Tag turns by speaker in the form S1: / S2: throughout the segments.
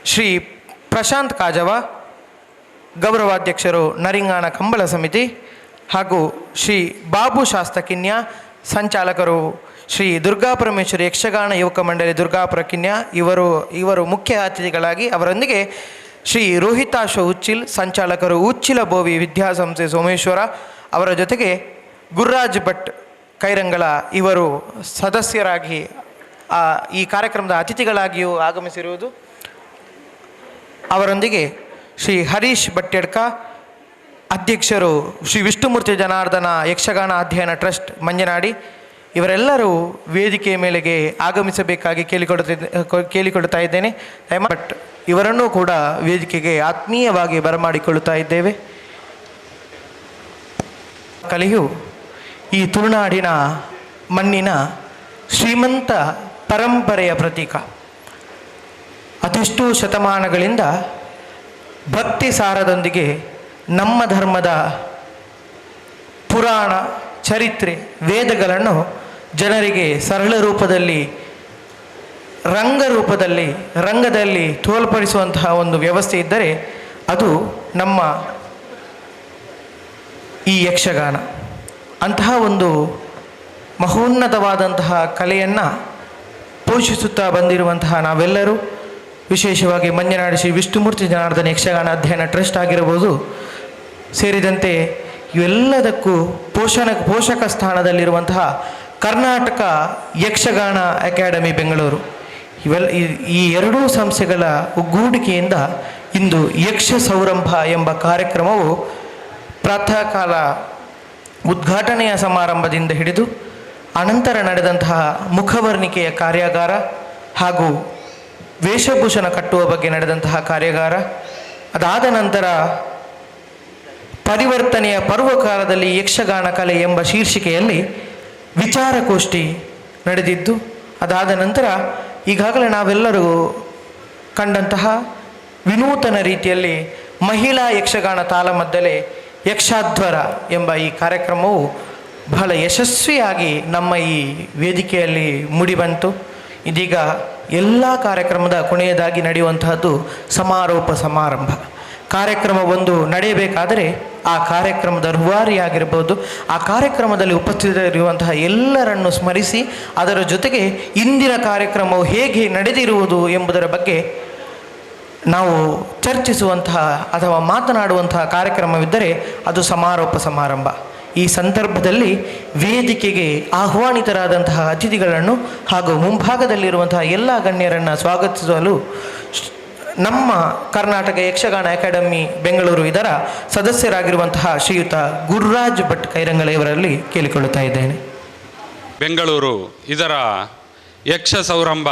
S1: ಶ್ರೀ ಪ್ರಶಾಂತ್ ಕಾಜವ ಗೌರವಾಧ್ಯಕ್ಷರು ನರಿಂಗಾಣ ಕಂಬಳ ಸಮಿತಿ ಹಾಗೂ ಶ್ರೀ ಬಾಬು ಶಾಸ್ತಕಿನ್ಯ ಸಂಚಾಲಕರು ಶ್ರೀ ದುರ್ಗಾಪರಮೇಶ್ವರಿ ಯಕ್ಷಗಾನ ಯುವಕ ಮಂಡಳಿ ದುರ್ಗಾಪುರ ಕಿನ್ಯ ಇವರು ಮುಖ್ಯ ಅತಿಥಿಗಳಾಗಿ ಅವರೊಂದಿಗೆ ಶ್ರೀ ರೋಹಿತಾಶ ಉಚ್ಚಿಲ್ ಸಂಚಾಲಕರು ಉಚ್ಚಿಲ ಬೋವಿ ವಿದ್ಯಾಸಂಸ್ಥೆ ಸೋಮೇಶ್ವರ ಅವರ ಜೊತೆಗೆ ಗುರುರಾಜ್ ಭಟ್ ಕೈರಂಗಳ ಇವರು ಸದಸ್ಯರಾಗಿ ಈ ಕಾರ್ಯಕ್ರಮದ ಅತಿಥಿಗಳಾಗಿಯೂ ಆಗಮಿಸಿರುವುದು. ಅವರೊಂದಿಗೆ ಶ್ರೀ ಹರೀಶ್ ಭಟ್ಟೆಡ್ಕ ಅಧ್ಯಕ್ಷರು ಶ್ರೀ ವಿಷ್ಣುಮೂರ್ತಿ ಜನಾರ್ದನ ಯಕ್ಷಗಾನ ಅಧ್ಯಯನ ಟ್ರಸ್ಟ್ ಮಂಜನಾಡಿ ಇವರೆಲ್ಲರೂ ವೇದಿಕೆಯ ಮೇಲೆಗೆ ಆಗಮಿಸಬೇಕಾಗಿ ಕೇಳಿಕೊಳ್ತಾ ಇದ್ದೇನೆ. ಬಟ್ ಇವರನ್ನೂ ಕೂಡ ವೇದಿಕೆಗೆ ಆತ್ಮೀಯವಾಗಿ ಬರಮಾಡಿಕೊಳ್ಳುತ್ತಾ ಇದ್ದೇವೆ. ಕಲೆಯು ಈ ತುಳುನಾಡಿನ ಮಣ್ಣಿನ ಶ್ರೀಮಂತ ಪರಂಪರೆಯ ಪ್ರತೀಕ. ಅದೆಷ್ಟೋ ಶತಮಾನಗಳಿಂದ ಭಕ್ತಿ ಸಾರದೊಂದಿಗೆ ನಮ್ಮ ಧರ್ಮದ ಪುರಾಣ ಚರಿತ್ರೆ ವೇದಗಳನ್ನು ಜನರಿಗೆ ಸರಳ ರೂಪದಲ್ಲಿ ರಂಗದಲ್ಲಿ ತೋರ್ಪಡಿಸುವಂತಹ ಒಂದು ವ್ಯವಸ್ಥೆ ಇದ್ದರೆ ಅದು ನಮ್ಮ ಈ ಯಕ್ಷಗಾನ. ಅಂತಹ ಒಂದು ಮಹೋನ್ನತವಾದಂತಹ ಕಲೆಯನ್ನು ಪೋಷಿಸುತ್ತಾ ಬಂದಿರುವಂತಹ ನಾವೆಲ್ಲರೂ, ವಿಶೇಷವಾಗಿ ಮಂಜನಾಡಿ ಶ್ರೀ ವಿಷ್ಣುಮೂರ್ತಿ ಜನಾರ್ದನ ಯಕ್ಷಗಾನ ಅಧ್ಯಯನ ಟ್ರಸ್ಟ್ ಆಗಿರಬಹುದು ಸೇರಿದಂತೆ ಇವೆಲ್ಲದಕ್ಕೂ ಪೋಷಕ ಸ್ಥಾನದಲ್ಲಿರುವಂತಹ ಕರ್ನಾಟಕ ಯಕ್ಷಗಾನ ಅಕಾಡೆಮಿ ಬೆಂಗಳೂರು ಈ ಎರಡೂ ಸಂಸ್ಥೆಗಳ ಒಗ್ಗೂಡಿಕೆಯಿಂದ ಇಂದು ಯಕ್ಷ ಸೌರಂಭ ಎಂಬ ಕಾರ್ಯಕ್ರಮವು ಪ್ರಾತಃ ಕಾಲ ಉದ್ಘಾಟನೆಯ ಸಮಾರಂಭದಿಂದ ಹಿಡಿದು ಅನಂತರ ನಡೆದಂತಹ ಮುಖವರ್ಣಿಕೆಯ ಕಾರ್ಯಾಗಾರ ಹಾಗೂ ವೇಷಭೂಷಣ ಕಟ್ಟುವ ಬಗ್ಗೆ ನಡೆದಂತಹ ಕಾರ್ಯಾಗಾರ, ಅದಾದ ನಂತರ ಪರಿವರ್ತನೆಯ ಪರ್ವಕಾಲದಲ್ಲಿ ಯಕ್ಷಗಾನ ಕಲೆ ಎಂಬ ಶೀರ್ಷಿಕೆಯಲ್ಲಿ ವಿಚಾರಗೋಷ್ಠಿ ನಡೆದಿದ್ದು, ಅದಾದ ನಂತರ ಈಗಾಗಲೇ ನಾವೆಲ್ಲರೂ ಕಂಡಂತಹ ವಿನೂತನ ರೀತಿಯಲ್ಲಿ ಮಹಿಳಾ ಯಕ್ಷಗಾನ ತಾಳಮದ್ದಲೆ ಯಕ್ಷಾಧ್ವರ ಎಂಬ ಈ ಕಾರ್ಯಕ್ರಮವು ಬಹಳ ಯಶಸ್ವಿಯಾಗಿ ನಮ್ಮ ಈ ವೇದಿಕೆಯಲ್ಲಿ ಮೂಡಿಬಂತು. ಇದೀಗ ಎಲ್ಲ ಕಾರ್ಯಕ್ರಮದ ಕೊನೆಯದಾಗಿ ನಡೆಯುವಂತಹದ್ದು ಸಮಾರಂಭ. ಕಾರ್ಯಕ್ರಮ ಒಂದು ನಡೆಯಬೇಕಾದರೆ ಆ ಕಾರ್ಯಕ್ರಮದ ರೂವಾರಿಯಾಗಿರ್ಬೋದು, ಆ ಕಾರ್ಯಕ್ರಮದಲ್ಲಿ ಉಪಸ್ಥಿತರಿರುವಂತಹ ಎಲ್ಲರನ್ನು ಸ್ಮರಿಸಿ ಅದರ ಜೊತೆಗೆ ಇಂದಿನ ಕಾರ್ಯಕ್ರಮವು ಹೇಗೆ ನಡೆದಿರುವುದು ಎಂಬುದರ ಬಗ್ಗೆ ನಾವು ಚರ್ಚಿಸುವಂತಹ ಅಥವಾ ಮಾತನಾಡುವಂತಹ ಕಾರ್ಯಕ್ರಮವಿದ್ದರೆ ಅದು ಸಮಾರಂಭ. ಈ ಸಂದರ್ಭದಲ್ಲಿ ವೇದಿಕೆಗೆ ಆಹ್ವಾನಿತರಾದಂತಹ ಅತಿಥಿಗಳನ್ನು ಹಾಗೂ ಮುಂಭಾಗದಲ್ಲಿರುವಂತಹ ಎಲ್ಲ ಗಣ್ಯರನ್ನು ಸ್ವಾಗತಿಸಲು ನಮ್ಮ ಕರ್ನಾಟಕ ಯಕ್ಷಗಾನ ಅಕಾಡೆಮಿ ಬೆಂಗಳೂರು ಇದರ ಸದಸ್ಯರಾಗಿರುವಂತಹ ಶ್ರೀಯುತ ಗುರುರಾಜ್ ಭಟ್ ಕೈರಂಗಳ ಇವರಲ್ಲಿ ಕೇಳಿಕೊಳ್ಳುತ್ತಾ ಇದ್ದೇನೆ.
S2: ಬೆಂಗಳೂರು ಇದರ ಯಕ್ಷ ಸೌರಂಭ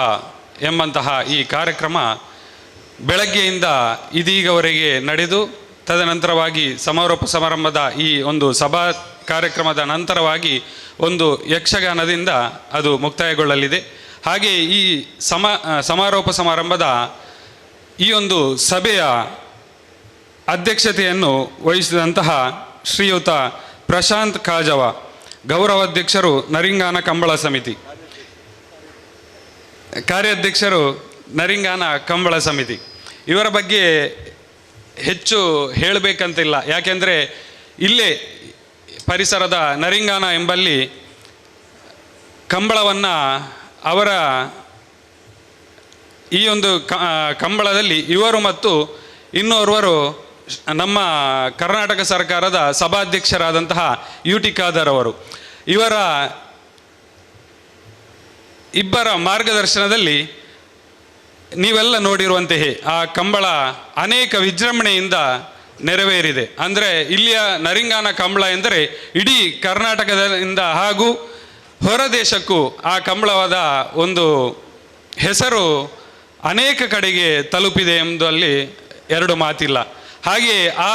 S2: ಎಂಬಂತಹ ಈ ಕಾರ್ಯಕ್ರಮ ಬೆಳಗ್ಗೆಯಿಂದ ಇದೀಗವರೆಗೆ ನಡೆದು ತದನಂತರವಾಗಿ ಸಮಾರಂಭದ ಈ ಒಂದು ಸಭಾ ಕಾರ್ಯಕ್ರಮದ ನಂತರವಾಗಿ ಒಂದು ಯಕ್ಷಗಾನದಿಂದ ಅದು ಮುಕ್ತಾಯಗೊಳ್ಳಲಿದೆ. ಹಾಗೆ ಈ ಸಮಾರಂಭದ ಈ ಒಂದು ಸಭೆಯ ಅಧ್ಯಕ್ಷತೆಯನ್ನು ವಹಿಸಿದಂತಹ ಶ್ರೀಯುತ ಪ್ರಶಾಂತ್ ಕಾಜವ ಗೌರವಾಧ್ಯಕ್ಷರು ನರಿಂಗಾನ ಕಂಬಳ ಸಮಿತಿ, ಕಾರ್ಯಾಧ್ಯಕ್ಷರು ನರಿಂಗಾನ ಕಂಬಳ ಸಮಿತಿ. ಇವರ ಬಗ್ಗೆ ಹೆಚ್ಚು ಹೇಳಬೇಕಂತಿಲ್ಲ, ಯಾಕೆಂದರೆ ಇಲ್ಲೇ ಪರಿಸರದ ನರಿಂಗಾನ ಎಂಬಲ್ಲಿ ಕಂಬಳವನ್ನು ಅವರ ಈ ಒಂದು ಕಂಬಳದಲ್ಲಿ ಇವರು ಮತ್ತು ಇನ್ನೋರ್ವರು ನಮ್ಮ ಕರ್ನಾಟಕ ಸರ್ಕಾರದ ಸಭಾಧ್ಯಕ್ಷರಾದಂತಹ UT ಖಾದರ್ ಅವರು, ಇವರ ಇಬ್ಬರ ಮಾರ್ಗದರ್ಶನದಲ್ಲಿ ನೀವೆಲ್ಲ ನೋಡಿರುವಂತೆಯೇ ಆ ಕಂಬಳ ಅನೇಕ ವಿಜೃಂಭಣೆಯಿಂದ ನೆರವೇರಿದೆ. ಅಂದರೆ ಇಲ್ಲಿಯ ನರಿಂಗಾನ ಕಂಬಳ ಎಂದರೆ ಇಡೀ ಕರ್ನಾಟಕದಿಂದ ಹಾಗೂ ಹೊರ ದೇಶಕ್ಕೂ ಆ ಕಂಬಳವಾದ ಒಂದು ಹೆಸರು ಅನೇಕ ಕಡೆಗೆ ತಲುಪಿದೆ ಎಂಬುದಲ್ಲಿ ಎರಡು ಮಾತಿಲ್ಲ. ಹಾಗೆಯೇ ಆ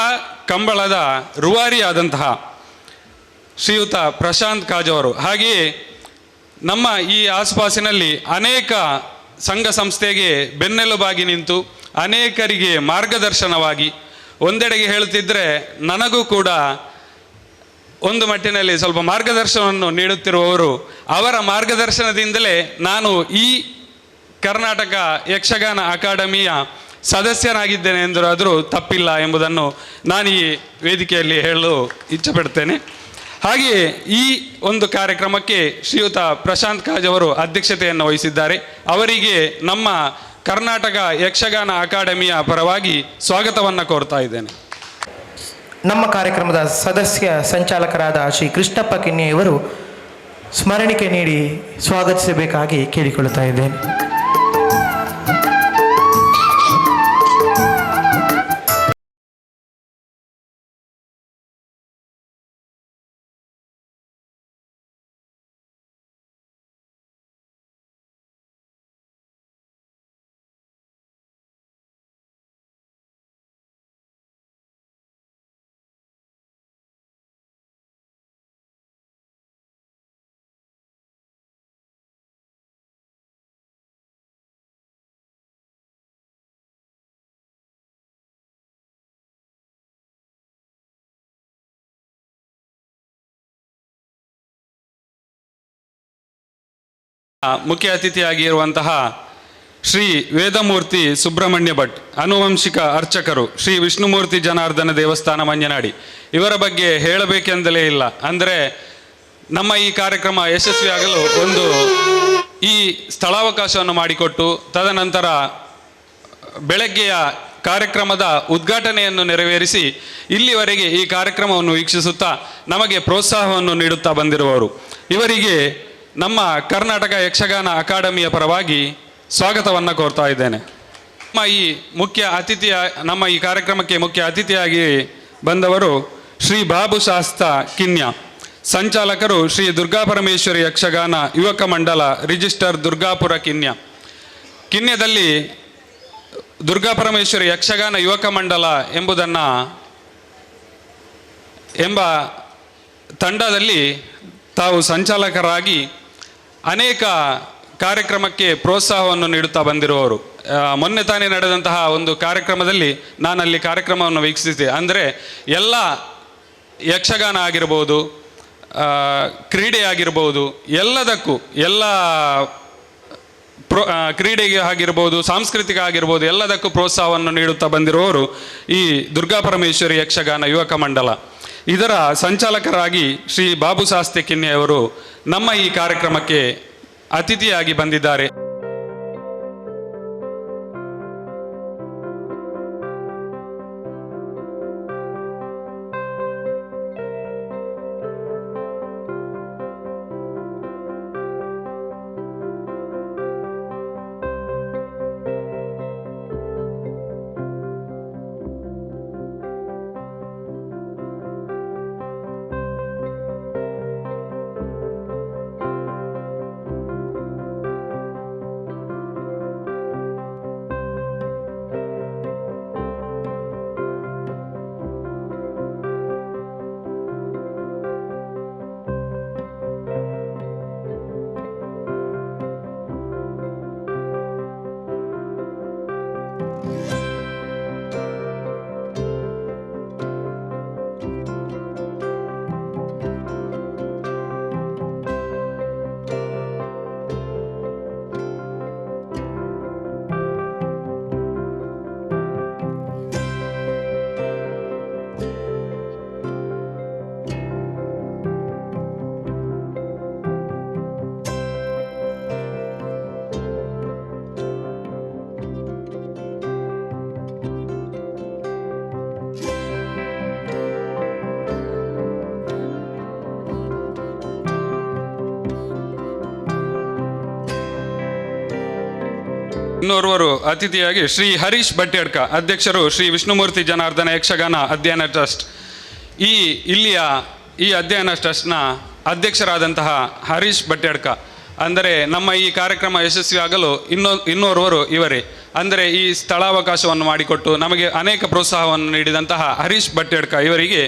S2: ಕಂಬಳದ ರೂವಾರಿಯಾದಂತಹ ಶ್ರೀಯುತ ಪ್ರಶಾಂತ್ ಕಾಜವರು, ಹಾಗೆಯೇ ನಮ್ಮ ಈ ಆಸುಪಾಸಿನಲ್ಲಿ ಅನೇಕ ಸಂಘ ಸಂಸ್ಥೆಗೆ ಬೆನ್ನೆಲುಬಾಗಿ ನಿಂತು ಅನೇಕರಿಗೆ ಮಾರ್ಗದರ್ಶನವಾಗಿ, ಒಂದೆಡೆಗೆ ಹೇಳುತ್ತಿದ್ದರೆ ನನಗೂ ಕೂಡ ಒಂದು ಮಟ್ಟಿನಲ್ಲಿ ಸ್ವಲ್ಪ ಮಾರ್ಗದರ್ಶನವನ್ನು ನೀಡುತ್ತಿರುವವರು, ಅವರ ಮಾರ್ಗದರ್ಶನದಿಂದಲೇ ನಾನು ಈ ಕರ್ನಾಟಕ ಯಕ್ಷಗಾನ ಅಕಾಡೆಮಿಯ ಸದಸ್ಯನಾಗಿದ್ದೇನೆ ಎಂದಾದರೂ ತಪ್ಪಿಲ್ಲ ಎಂಬುದನ್ನು ನಾನು ಈ ವೇದಿಕೆಯಲ್ಲಿ ಹೇಳಲು ಇಚ್ಛೆಪಡ್ತೇನೆ. ಹಾಗೆಯೇ ಈ ಒಂದು ಕಾರ್ಯಕ್ರಮಕ್ಕೆ ಶ್ರೀಯುತ ಪ್ರಶಾಂತ್ ಕಾಜ್ ಅವರು ಅಧ್ಯಕ್ಷತೆಯನ್ನು ವಹಿಸಿದ್ದಾರೆ. ಅವರಿಗೆ ನಮ್ಮ ಕರ್ನಾಟಕ ಯಕ್ಷಗಾನ ಅಕಾಡೆಮಿಯ ಪರವಾಗಿ ಸ್ವಾಗತವನ್ನು ಕೋರ್ತಾ ಇದ್ದೇನೆ.
S1: ನಮ್ಮ ಕಾರ್ಯಕ್ರಮದ ಸದಸ್ಯ ಸಂಚಾಲಕರಾದ ಶ್ರೀ ಕೃಷ್ಣಪ್ಪ ಕಿನ್ನೆಯವರು ಸ್ಮರಣಿಕೆ ನೀಡಿ ಸ್ವಾಗತಿಸಬೇಕಾಗಿ ಕೇಳಿಕೊಳ್ಳುತ್ತಾ ಇದ್ದೇನೆ.
S2: ಮುಖ್ಯ ಅತಿಥಿಯಾಗಿರುವಂತಹ ಶ್ರೀ ವೇದಮೂರ್ತಿ ಸುಬ್ರಹ್ಮಣ್ಯ ಭಟ್, ಆನುವಂಶಿಕ ಅರ್ಚಕರು, ಶ್ರೀ ವಿಷ್ಣುಮೂರ್ತಿ ಜನಾರ್ದನ ದೇವಸ್ಥಾನ ಮಂಜನಾಡಿ, ಇವರ ಬಗ್ಗೆ ಹೇಳಬೇಕೆಂದಲೇ ಇಲ್ಲ. ಅಂದರೆ ನಮ್ಮ ಈ ಕಾರ್ಯಕ್ರಮ ಯಶಸ್ವಿಯಾಗಲು ಒಂದು ಈ ಸ್ಥಳಾವಕಾಶವನ್ನು ಮಾಡಿಕೊಟ್ಟು ತದನಂತರ ಬೆಳಗ್ಗೆಯ ಕಾರ್ಯಕ್ರಮದ ಉದ್ಘಾಟನೆಯನ್ನು ನೆರವೇರಿಸಿ ಇಲ್ಲಿವರೆಗೆ ಈ ಕಾರ್ಯಕ್ರಮವನ್ನು ವೀಕ್ಷಿಸುತ್ತಾ ನಮಗೆ ಪ್ರೋತ್ಸಾಹವನ್ನು ನೀಡುತ್ತಾ ಬಂದಿರುವವರು, ಇವರಿಗೆ ನಮ್ಮ ಕರ್ನಾಟಕ ಯಕ್ಷಗಾನ ಅಕಾಡೆಮಿಯ ಪರವಾಗಿ ಸ್ವಾಗತವನ್ನು ಕೋರ್ತಾ ಇದ್ದೇನೆ. ನಮ್ಮ ಈ ಕಾರ್ಯಕ್ರಮಕ್ಕೆ ಮುಖ್ಯ ಅತಿಥಿಯಾಗಿ ಬಂದವರು ಶ್ರೀ ಬಾಬು ಶಾಸ್ತ ಕಿನ್ಯ, ಸಂಚಾಲಕರು ಶ್ರೀ ದುರ್ಗಾಪರಮೇಶ್ವರಿ ಯಕ್ಷಗಾನ ಯುವಕ ಮಂಡಲ, ರಿಜಿಸ್ಟರ್ ದುರ್ಗಾಪುರ ಕಿನ್ಯ. ಕಿನ್ಯದಲ್ಲಿ ದುರ್ಗಾಪರಮೇಶ್ವರಿ ಯಕ್ಷಗಾನ ಯುವಕ ಮಂಡಲ ಎಂಬ ತಂಡದಲ್ಲಿ ತಾವು ಸಂಚಾಲಕರಾಗಿ ಅನೇಕ ಕಾರ್ಯಕ್ರಮಕ್ಕೆ ಪ್ರೋತ್ಸಾಹವನ್ನು ನೀಡುತ್ತಾ ಬಂದಿರುವವರು. ಮೊನ್ನೆ ತಾನೇ ನಡೆದಂತಹ ಒಂದು ಕಾರ್ಯಕ್ರಮದಲ್ಲಿ ನಾನಲ್ಲಿ ಕಾರ್ಯಕ್ರಮವನ್ನು ವೀಕ್ಷಿಸಿದೆ. ಅಂದರೆ ಎಲ್ಲ ಯಕ್ಷಗಾನ ಆಗಿರ್ಬೋದು, ಕ್ರೀಡೆ ಆಗಿರ್ಬೋದು, ಎಲ್ಲದಕ್ಕೂ ಕ್ರೀಡೆಗೆ ಆಗಿರ್ಬೋದು, ಸಾಂಸ್ಕೃತಿಕ ಆಗಿರ್ಬೋದು, ಎಲ್ಲದಕ್ಕೂ ಪ್ರೋತ್ಸಾಹವನ್ನು ನೀಡುತ್ತಾ ಬಂದಿರುವವರು ಈ ದುರ್ಗಾಪರಮೇಶ್ವರಿ ಯಕ್ಷಗಾನ ಯುವಕ ಮಂಡಲ. ಇದರ ಸಂಚಾಲಕರಾಗಿ ಶ್ರೀ ಬಾಬು ಶಾಸ್ತೆ ಕಿನ್ನೆಯವರು ನಮ್ಮ ಈ ಕಾರ್ಯಕ್ರಮಕ್ಕೆ ಅತಿಥಿಯಾಗಿ ಬಂದಿದ್ದಾರೆ. ಇನ್ನೋರ್ವರು ಅತಿಥಿಯಾಗಿ ಶ್ರೀ ಹರೀಶ್ ಬಟ್ಯಡ್ಕ, ಅಧ್ಯಕ್ಷರು ಶ್ರೀ ವಿಷ್ಣುಮೂರ್ತಿ ಜನಾರ್ದನ ಯಕ್ಷಗಾನ ಅಧ್ಯಯನ ಟ್ರಸ್ಟ್. ಈ ಅಧ್ಯಯನ ಟ್ರಸ್ಟ್ನ ಅಧ್ಯಕ್ಷರಾದಂತಹ ಹರೀಶ್ ಬಟ್ಯಡ್ಕ. ಅಂದರೆ ನಮ್ಮ ಈ ಕಾರ್ಯಕ್ರಮ ಯಶಸ್ವಿಯಾಗಲು ಇನ್ನೋರ್ವರು ಇವರೇ. ಅಂದರೆ ಈ ಸ್ಥಳಾವಕಾಶವನ್ನು ಮಾಡಿಕೊಟ್ಟು ನಮಗೆ ಅನೇಕ ಪ್ರೋತ್ಸಾಹವನ್ನು ನೀಡಿದಂತಹ ಹರೀಶ್ ಬಟ್ಯಡ್ಕ ಇವರಿಗೆ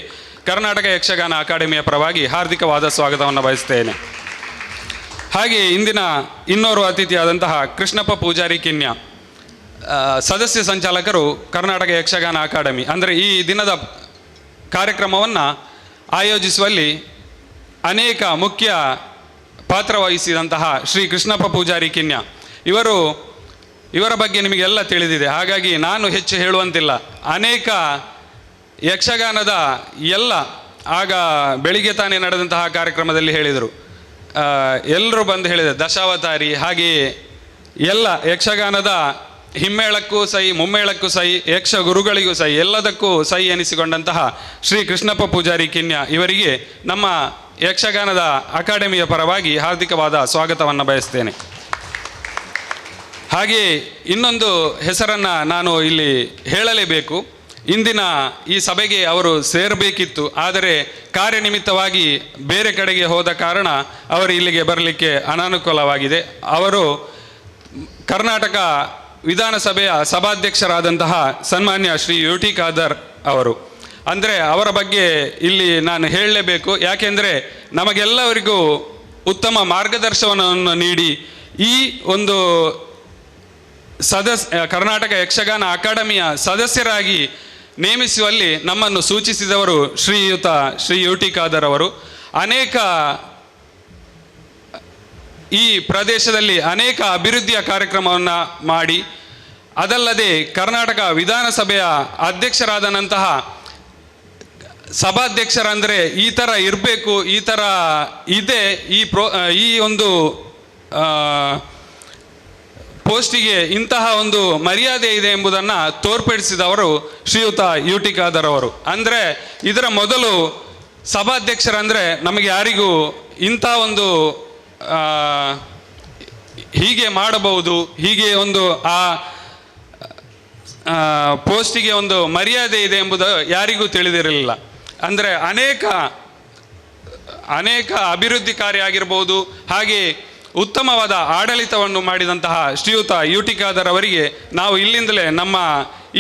S2: ಕರ್ನಾಟಕ ಯಕ್ಷಗಾನ ಅಕಾಡೆಮಿಯ ಪರವಾಗಿ ಹಾರ್ದಿಕವಾದ ಸ್ವಾಗತವನ್ನು ಬಯಸ್ತೇನೆ. ಹಾಗೆ ಇಂದಿನ ಇನ್ನೋರ್ವ ಅತಿಥಿಯಾದಂತಹ ಕೃಷ್ಣಪ್ಪ ಪೂಜಾರಿ ಕಿನ್ಯ, ಸದಸ್ಯ ಸಂಚಾಲಕರು ಕರ್ನಾಟಕ ಯಕ್ಷಗಾನ ಅಕಾಡೆಮಿ. ಅಂದರೆ ಈ ದಿನದ ಕಾರ್ಯಕ್ರಮವನ್ನು ಆಯೋಜಿಸುವಲ್ಲಿ ಅನೇಕ ಮುಖ್ಯ ಪಾತ್ರ ವಹಿಸಿದಂತಹ ಶ್ರೀ ಕೃಷ್ಣಪ್ಪ ಪೂಜಾರಿ ಕಿನ್ಯ ಇವರು ಇವರ ಬಗ್ಗೆ ನಿಮಗೆಲ್ಲ ತಿಳಿದಿದೆ. ಹಾಗಾಗಿ ನಾನು ಹೆಚ್ಚು ಹೇಳುವಂತಿಲ್ಲ. ಅನೇಕ ಯಕ್ಷಗಾನದ ಎಲ್ಲ ಆಗ ಬೆಳಿಗ್ಗೆ ತಾನೇ ನಡೆದಂತಹ ಕಾರ್ಯಕ್ರಮದಲ್ಲಿ ಹೇಳಿದರು, ಎಲ್ಲರೂ ಬಂದು ಹೇಳಿದರು, ದಶಾವತಾರಿ ಹಾಗೆಯೇ ಎಲ್ಲ ಯಕ್ಷಗಾನದ ಹಿಮ್ಮೇಳಕ್ಕೂ ಸೈ, ಮುಮ್ಮೇಳಕ್ಕೂ ಸೈ, ಯಕ್ಷ ಗುರುಗಳಿಗೂ ಸೈ, ಎಲ್ಲದಕ್ಕೂ ಸೈ ಎನಿಸಿಕೊಂಡಂತಹ ಶ್ರೀ ಕೃಷ್ಣಪ್ಪ ಪೂಜಾರಿ ಕಿನ್ಯ ಇವರಿಗೆ ನಮ್ಮ ಯಕ್ಷಗಾನದ ಅಕಾಡೆಮಿಯ ಪರವಾಗಿ ಹಾರ್ದಿಕವಾದ ಸ್ವಾಗತವನ್ನು ಬಯಸ್ತೇನೆ. ಹಾಗೆಯೇ ಇನ್ನೊಂದು ಹೆಸರನ್ನು ನಾನು ಇಲ್ಲಿ ಹೇಳಲೇಬೇಕು. ಇಂದಿನ ಈ ಸಭೆಗೆ ಅವರು ಸೇರಬೇಕಿತ್ತು, ಆದರೆ ಕಾರ್ಯನಿಮಿತ್ತವಾಗಿ ಬೇರೆ ಕಡೆಗೆ ಹೋದ ಕಾರಣ ಅವರು ಇಲ್ಲಿಗೆ ಬರಲಿಕ್ಕೆ ಅನಾನುಕೂಲವಾಗಿದೆ. ಅವರು ಕರ್ನಾಟಕ ವಿಧಾನಸಭೆಯ ಸಭಾಧ್ಯಕ್ಷರಾದಂತಹ ಸನ್ಮಾನ್ಯ ಶ್ರೀ ಯು ಟಿ ಖಾದರ್ ಅವರು. ಅಂದರೆ ಅವರ ಬಗ್ಗೆ ಇಲ್ಲಿ ನಾನು ಹೇಳಲೇಬೇಕು. ಯಾಕೆಂದರೆ ನಮಗೆಲ್ಲವರಿಗೂ ಉತ್ತಮ ಮಾರ್ಗದರ್ಶನವನ್ನು ನೀಡಿ ಈ ಒಂದು ಕರ್ನಾಟಕ ಯಕ್ಷಗಾನ ಅಕಾಡೆಮಿಯ ಸದಸ್ಯರಾಗಿ ನೇಮಿಸುವಲ್ಲಿ ನಮ್ಮನ್ನು ಸೂಚಿಸಿದವರು ಶ್ರೀಯುತ ಶ್ರೀ ಯು ಟಿ ಖಾದರ್ ಅವರು. ಅನೇಕ ಈ ಪ್ರದೇಶದಲ್ಲಿ ಅನೇಕ ಅಭಿವೃದ್ಧಿಯ ಕಾರ್ಯಕ್ರಮವನ್ನು ಮಾಡಿ, ಅದಲ್ಲದೆ ಕರ್ನಾಟಕ ವಿಧಾನಸಭೆಯ ಅಧ್ಯಕ್ಷರಾದಂತಹ ಸಭಾಧ್ಯಕ್ಷರಂದರೆ ಈ ಥರ ಇರಬೇಕು, ಈ ಥರ ಇದೆ, ಈ ಒಂದು ಪೋಸ್ಟಿಗೆ ಇಂತಹ ಒಂದು ಮರ್ಯಾದೆ ಇದೆ ಎಂಬುದನ್ನು ತೋರ್ಪಡಿಸಿದವರು ಶ್ರೀಯುತ ಯು ಟಿ ಖಾದರ್ ಅವರು. ಅಂದರೆ ಇದರ ಮೊದಲು ಸಭಾಧ್ಯಕ್ಷರಂದರೆ ನಮಗೆ ಯಾರಿಗೂ ಇಂಥ ಒಂದು ಹೀಗೆ ಮಾಡಬಹುದು, ಹೀಗೆ ಒಂದು ಆ ಪೋಸ್ಟಿಗೆ ಒಂದು ಮರ್ಯಾದೆ ಇದೆ ಎಂಬುದು ಯಾರಿಗೂ ತಿಳಿದಿರಲಿಲ್ಲ. ಅಂದರೆ ಅನೇಕ ಅಭಿವೃದ್ಧಿ ಕಾರ್ಯ ಆಗಿರ್ಬೋದು, ಹಾಗೆ ಉತ್ತಮವಾದ ಆಡಳಿತವನ್ನು ಮಾಡಿದಂತಹ ಶ್ರೀಯುತ ಯು ಟಿ ಖಾದರ್ ಅವರಿಗೆ ನಾವು ಇಲ್ಲಿಂದಲೇ ನಮ್ಮ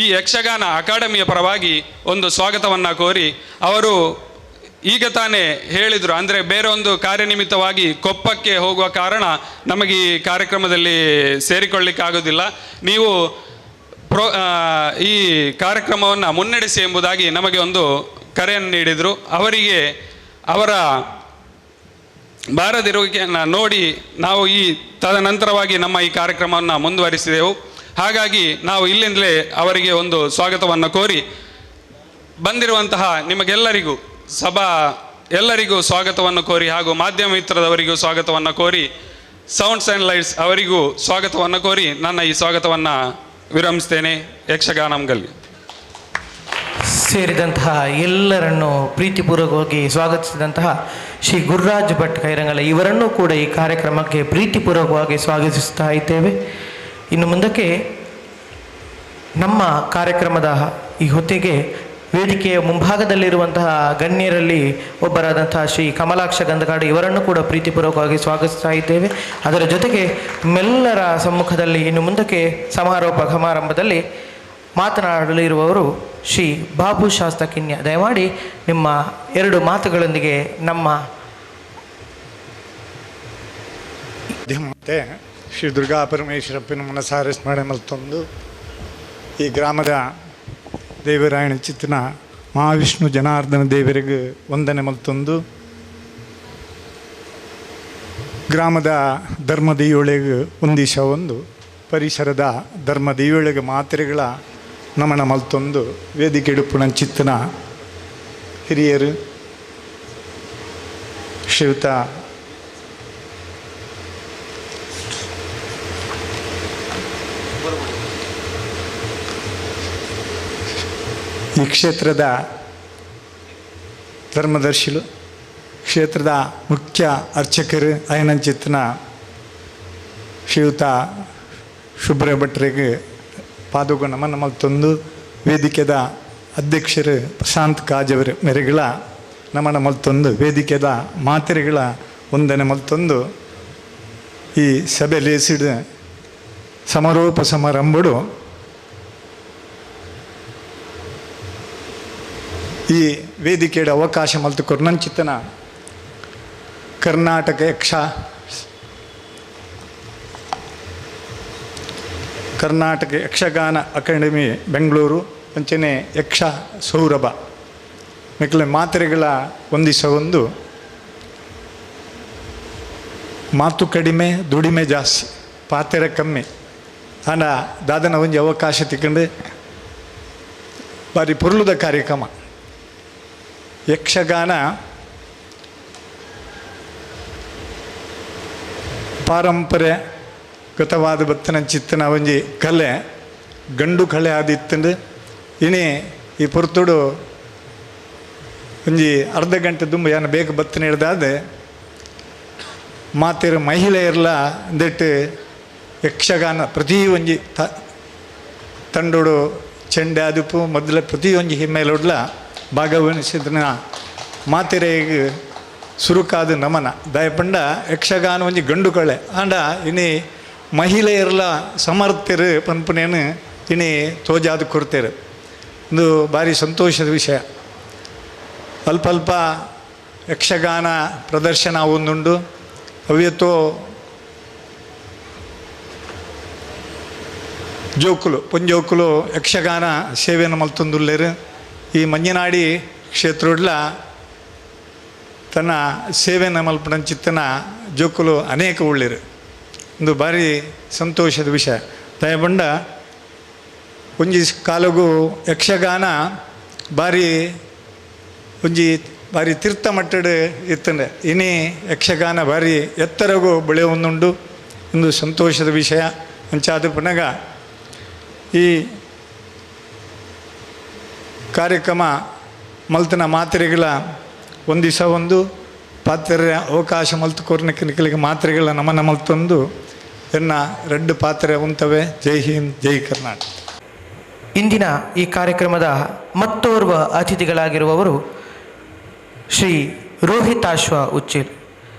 S2: ಈ ಯಕ್ಷಗಾನ ಅಕಾಡೆಮಿಯ ಪರವಾಗಿ ಒಂದು ಸ್ವಾಗತವನ್ನು ಕೋರಿ, ಅವರು ಈಗ ತಾನೇ ಹೇಳಿದರು, ಅಂದರೆ ಬೇರೆ ಒಂದು ಕಾರ್ಯನಿಮಿತ್ತವಾಗಿ ಕೊಪ್ಪಕ್ಕೆ ಹೋಗುವ ಕಾರಣ ನಮಗೆ ಈ ಕಾರ್ಯಕ್ರಮದಲ್ಲಿ ಸೇರಿಕೊಳ್ಳಿಕ್ಕಾಗೋದಿಲ್ಲ, ನೀವು ಈ ಕಾರ್ಯಕ್ರಮವನ್ನು ಮುನ್ನಡೆಸಿ ಎಂಬುದಾಗಿ ನಮಗೆ ಒಂದು ಕರೆಯನ್ನು ನೀಡಿದರು. ಅವರಿಗೆ ಅವರ ಬಾರದಿರುವಿಕೆಯನ್ನು ನೋಡಿ ನಾವು ಈ ತದನಂತರವಾಗಿ ನಮ್ಮ ಈ ಕಾರ್ಯಕ್ರಮವನ್ನು ಮುಂದುವರಿಸಿದೆವು. ಹಾಗಾಗಿ ನಾವು ಇಲ್ಲಿಂದಲೇ ಅವರಿಗೆ ಒಂದು ಸ್ವಾಗತವನ್ನು ಕೋರಿ, ಬಂದಿರುವಂತಹ ನಿಮಗೆಲ್ಲರಿಗೂ ಎಲ್ಲರಿಗೂ ಸ್ವಾಗತವನ್ನು ಕೋರಿ, ಹಾಗೂ ಮಾಧ್ಯಮ ಮಿತ್ರದವರಿಗೂ ಸ್ವಾಗತವನ್ನು ಕೋರಿ, ಸೌಂಡ್ಸ್ ಆ್ಯಂಡ್ ಲೈಟ್ಸ್ ಅವರಿಗೂ ಸ್ವಾಗತವನ್ನು ಕೋರಿ ನನ್ನ ಈ ಸ್ವಾಗತವನ್ನು ವಿರಮಿಸ್ತೇನೆ. ಯಕ್ಷಗಾನಂಗಲ್ಲಿ
S1: ಸೇರಿದಂತಹ ಎಲ್ಲರನ್ನು ಪ್ರೀತಿಪೂರ್ವಕವಾಗಿ ಸ್ವಾಗತಿಸಿದಂತಹ ಶ್ರೀ ಗುರುರಾಜ್ ಭಟ್ ಕೈರಂಗಲ ಇವರನ್ನು ಕೂಡ ಈ ಕಾರ್ಯಕ್ರಮಕ್ಕೆ ಪ್ರೀತಿಪೂರ್ವಕವಾಗಿ ಸ್ವಾಗತಿಸ್ತಾ ಇದ್ದೇವೆ. ಇನ್ನು ಮುಂದಕ್ಕೆ ನಮ್ಮ ಕಾರ್ಯಕ್ರಮದ ಈ ಹೊತ್ತಿಗೆ ವೇದಿಕೆಯ ಮುಂಭಾಗದಲ್ಲಿರುವಂತಹ ಗಣ್ಯರಲ್ಲಿ ಒಬ್ಬರಾದಂತಹ ಶ್ರೀ ಕಮಲಾಕ್ಷ ಗಂಧಗಾಡು ಇವರನ್ನು ಕೂಡ ಪ್ರೀತಿಪೂರ್ವಕವಾಗಿ ಸ್ವಾಗತಿಸ್ತಾ ಇದ್ದೇವೆ. ಅದರ ಜೊತೆಗೆ ಮೆಲ್ಲರ ಸಮ್ಮುಖದಲ್ಲಿ ಇನ್ನು ಮುಂದಕ್ಕೆ ಸಮಾರಂಭದಲ್ಲಿ ಮಾತನಾಡಲಿರುವವರು ಶ್ರೀ ಬಾಬು ಶಾಸ್ತ್ರ ಕಿನ್ಯ. ದಯಮಾಡಿ ನಿಮ್ಮ 2 ಮಾತುಗಳೊಂದಿಗೆ ನಮ್ಮ
S3: ಮತ್ತೆ ಶ್ರೀ ದುರ್ಗಾ ಪರಮೇಶ್ವರಪ್ಪನ ಮನಸಾರೆ ಸ್ಮರಣೆ ಮಲ್ತೊಂದು ಈ ಗ್ರಾಮದ ದೇವರಾಯಣ ಚಿತ್ತನ ಮಹಾವಿಷ್ಣು ಜನಾರ್ದನ ದೇವರಿಗೆ ವಂದನೆ ಮಲ್ತೊಂದು ಗ್ರಾಮದ ಧರ್ಮದೆಯೊಳಗೆ ಒಂದಿಶ ಒಂದು ಪರಿಸರದ ಧರ್ಮದೆಯೊಳಗೆ ಮಾತ್ರೆಗಳ ನಮನ ಮಲ್ತೊಂದು ವೇದಿಕೆ ಇಡುಪುಣ ಚಿತ್ತನ ಹಿರಿಯರು ಶ್ರೀಯುತ ಈ ಕ್ಷೇತ್ರದ ಧರ್ಮದರ್ಶಿಗಳು, ಕ್ಷೇತ್ರದ ಮುಖ್ಯ ಅರ್ಚಕರು ಅಯನಂಚಿತ್ತನ ಶ್ರೀಯುತ ಶುಭ್ರ ಭಟ್ರಿಗೆ ಪಾದೋಗ ನಮನ ಮಲ್ತೊಂದು ವೇದಿಕೆದ ಅಧ್ಯಕ್ಷರು ಪ್ರಶಾಂತ್ ಕಾಜವರ ಮೆರೆಗಳ ನಮನ ಮಲ್ತೊಂದು ವೇದಿಕೆದ ಮಾತೆರೆಗಳ ವಂದನೆ ಮಲ್ತೊಂದು ಈ ಸಭೆ ಲೇಸಿಡ ಸಮಾರೋಪ ಸಮಾರಂಭಡು ಈ ವೇದಿಕೆಯ ಅವಕಾಶ ಮಲ್ತುಕೊರು ನಂಚಿತ್ತನ ಕರ್ನಾಟಕ ಯಕ್ಷಗಾನ ಅಕಾಡೆಮಿ ಬೆಂಗಳೂರು ಅಂಚನೆ ಯಕ್ಷ ಸೌರಭ ಮಿಕ್ಲೆ ಮಾತ್ರೆಗಳ ಒಂದಿಸ ಒಂದು ಮಾತು ಕಡಿಮೆ ದುಡಿಮೆ ಜಾಸ್ತಿ ಪಾತೆರೆ ಕಮ್ಮಿ ಆಂಡ ದಾದನ ಒಂಜಿ ಅವಕಾಶ ತಿಕ್ಕಂಡು ಬಾರಿ ಪೊರ್ಲುದ ಕಾರ್ಯಕ್ರಮ ಯಕ್ಷಗಾನ ಪಾರಂಪರ್ಯಗತವಾದ ಬತ್ತನ ಚಿತ್ತನ ಒಂಜಿ ಕಲೆ ಗಂಡು ಕಲೆ ಆದಿತ್ತಂಡು ಇನಿ ಈ ಪೊರ್ತುಡು ಒಂಜಿ ಅರ್ಧ ಗಂಟೆ ದುಂಬ ಯಾನ ಬೇಗ ಬತ್ತನ ಹಿಡ್ದಾದ ಮಾತೆರ ಮಹಿಳೆಯರ್ಲ ಅಂದಿಟ್ಟು ಯಕ್ಷಗಾನ ಪ್ರತಿ ಒಂಜಿ ತಂಡೋಡು ಚೆಂಡೆ ಆದುಪು ಮೊದಲ ಪ್ರತಿ ಒಂಜಿ ಹಿಮ್ಮೆಲೊಡ್ಲ ಭಾಗವಹಿಸಿದ ಮಾತೆರೆಗೆ ಸುರುಕಾದ ನಮನ ದಯಪಂಡ ಯಕ್ಷಗಾನ ಒಂಜಿ ಗಂಡು ಕಳೆ ಆಂಡ ಇನಿ ಮಹಿಳೆಯರ್ಲ ಸಮರ್ಥರು ಪನ್ಪನೇನು ಇನಿ ತೋಜಾದ ಕೊಡ್ತೇರು ಒಂದು ಭಾರಿ ಸಂತೋಷದ ವಿಷಯ. ಅಲ್ಪ ಅಲ್ಪ ಯಕ್ಷಗಾನ ಪ್ರದರ್ಶನ ಒಂದುಂಡು ಅವ್ಯತ್ತೋ ಜೋಕುಲು ಪೊಂಜೋಕುಲು ಯಕ್ಷಗಾನ ಸೇವೆಯನ್ನು ಮಲ್ತೊಂದುಲ್ಲೇರು ಈ ಮಂಜನಾಡಿ ಕ್ಷೇತ್ರಡ್ಲ ತನ್ನ ಸೇವೆಯನ್ನು ಮಲ್ಪಡಂಚಿತ್ತನ ಜೋಕುಲು ಅನೇಕ ಉಳ್ಳೇರು ಒಂದು ಭಾರಿ ಸಂತೋಷದ ವಿಷಯ. ದಯಪಂಡ ಒಂಜಿ ಕಾಲಗೂ ಯಕ್ಷಗಾನ ಭಾರಿ ಒಂಜಿ ಭಾರಿ ತೀರ್ಥ ಮಟ್ಟಡ್ ಇತ್ತಂಡೆ ಇನಿ ಯಕ್ಷಗಾನ ಭಾರಿ ಎತ್ತರಗೂ ಬೆಳೆಯೊಂದುಂಡು ಒಂದು ಸಂತೋಷದ ವಿಷಯ. ಅಂಚಾದ ಪುನಗ ಈ ಕಾರ್ಯಕ್ರಮ ಮಲ್ತನ ಮಾತ್ರೆಗಳ ಒಂದು ದಿವಸ ಒಂದು ಪಾತ್ರೆ ಅವಕಾಶ ಮಲ್ತು ಕೋರ್ನಿಕಲಿಗೆ ಮಾತ್ರೆಗಳ ನಮನ ಮಲ್ತೊಂದು ಎನ್ನ ರೆಡ್ ಪಾತ್ರೆ ಉಂತವೆ. ಜೈ ಹಿಂದ್, ಜೈ ಕರ್ನಾಟಕ.
S1: ಇಂದಿನ ಈ ಕಾರ್ಯಕ್ರಮದ ಮತ್ತೋರ್ವ ಅತಿಥಿಗಳಾಗಿರುವವರು ಶ್ರೀ ರೋಹಿತಾಶ್ವ ಉಚ್ಚಿಲ್.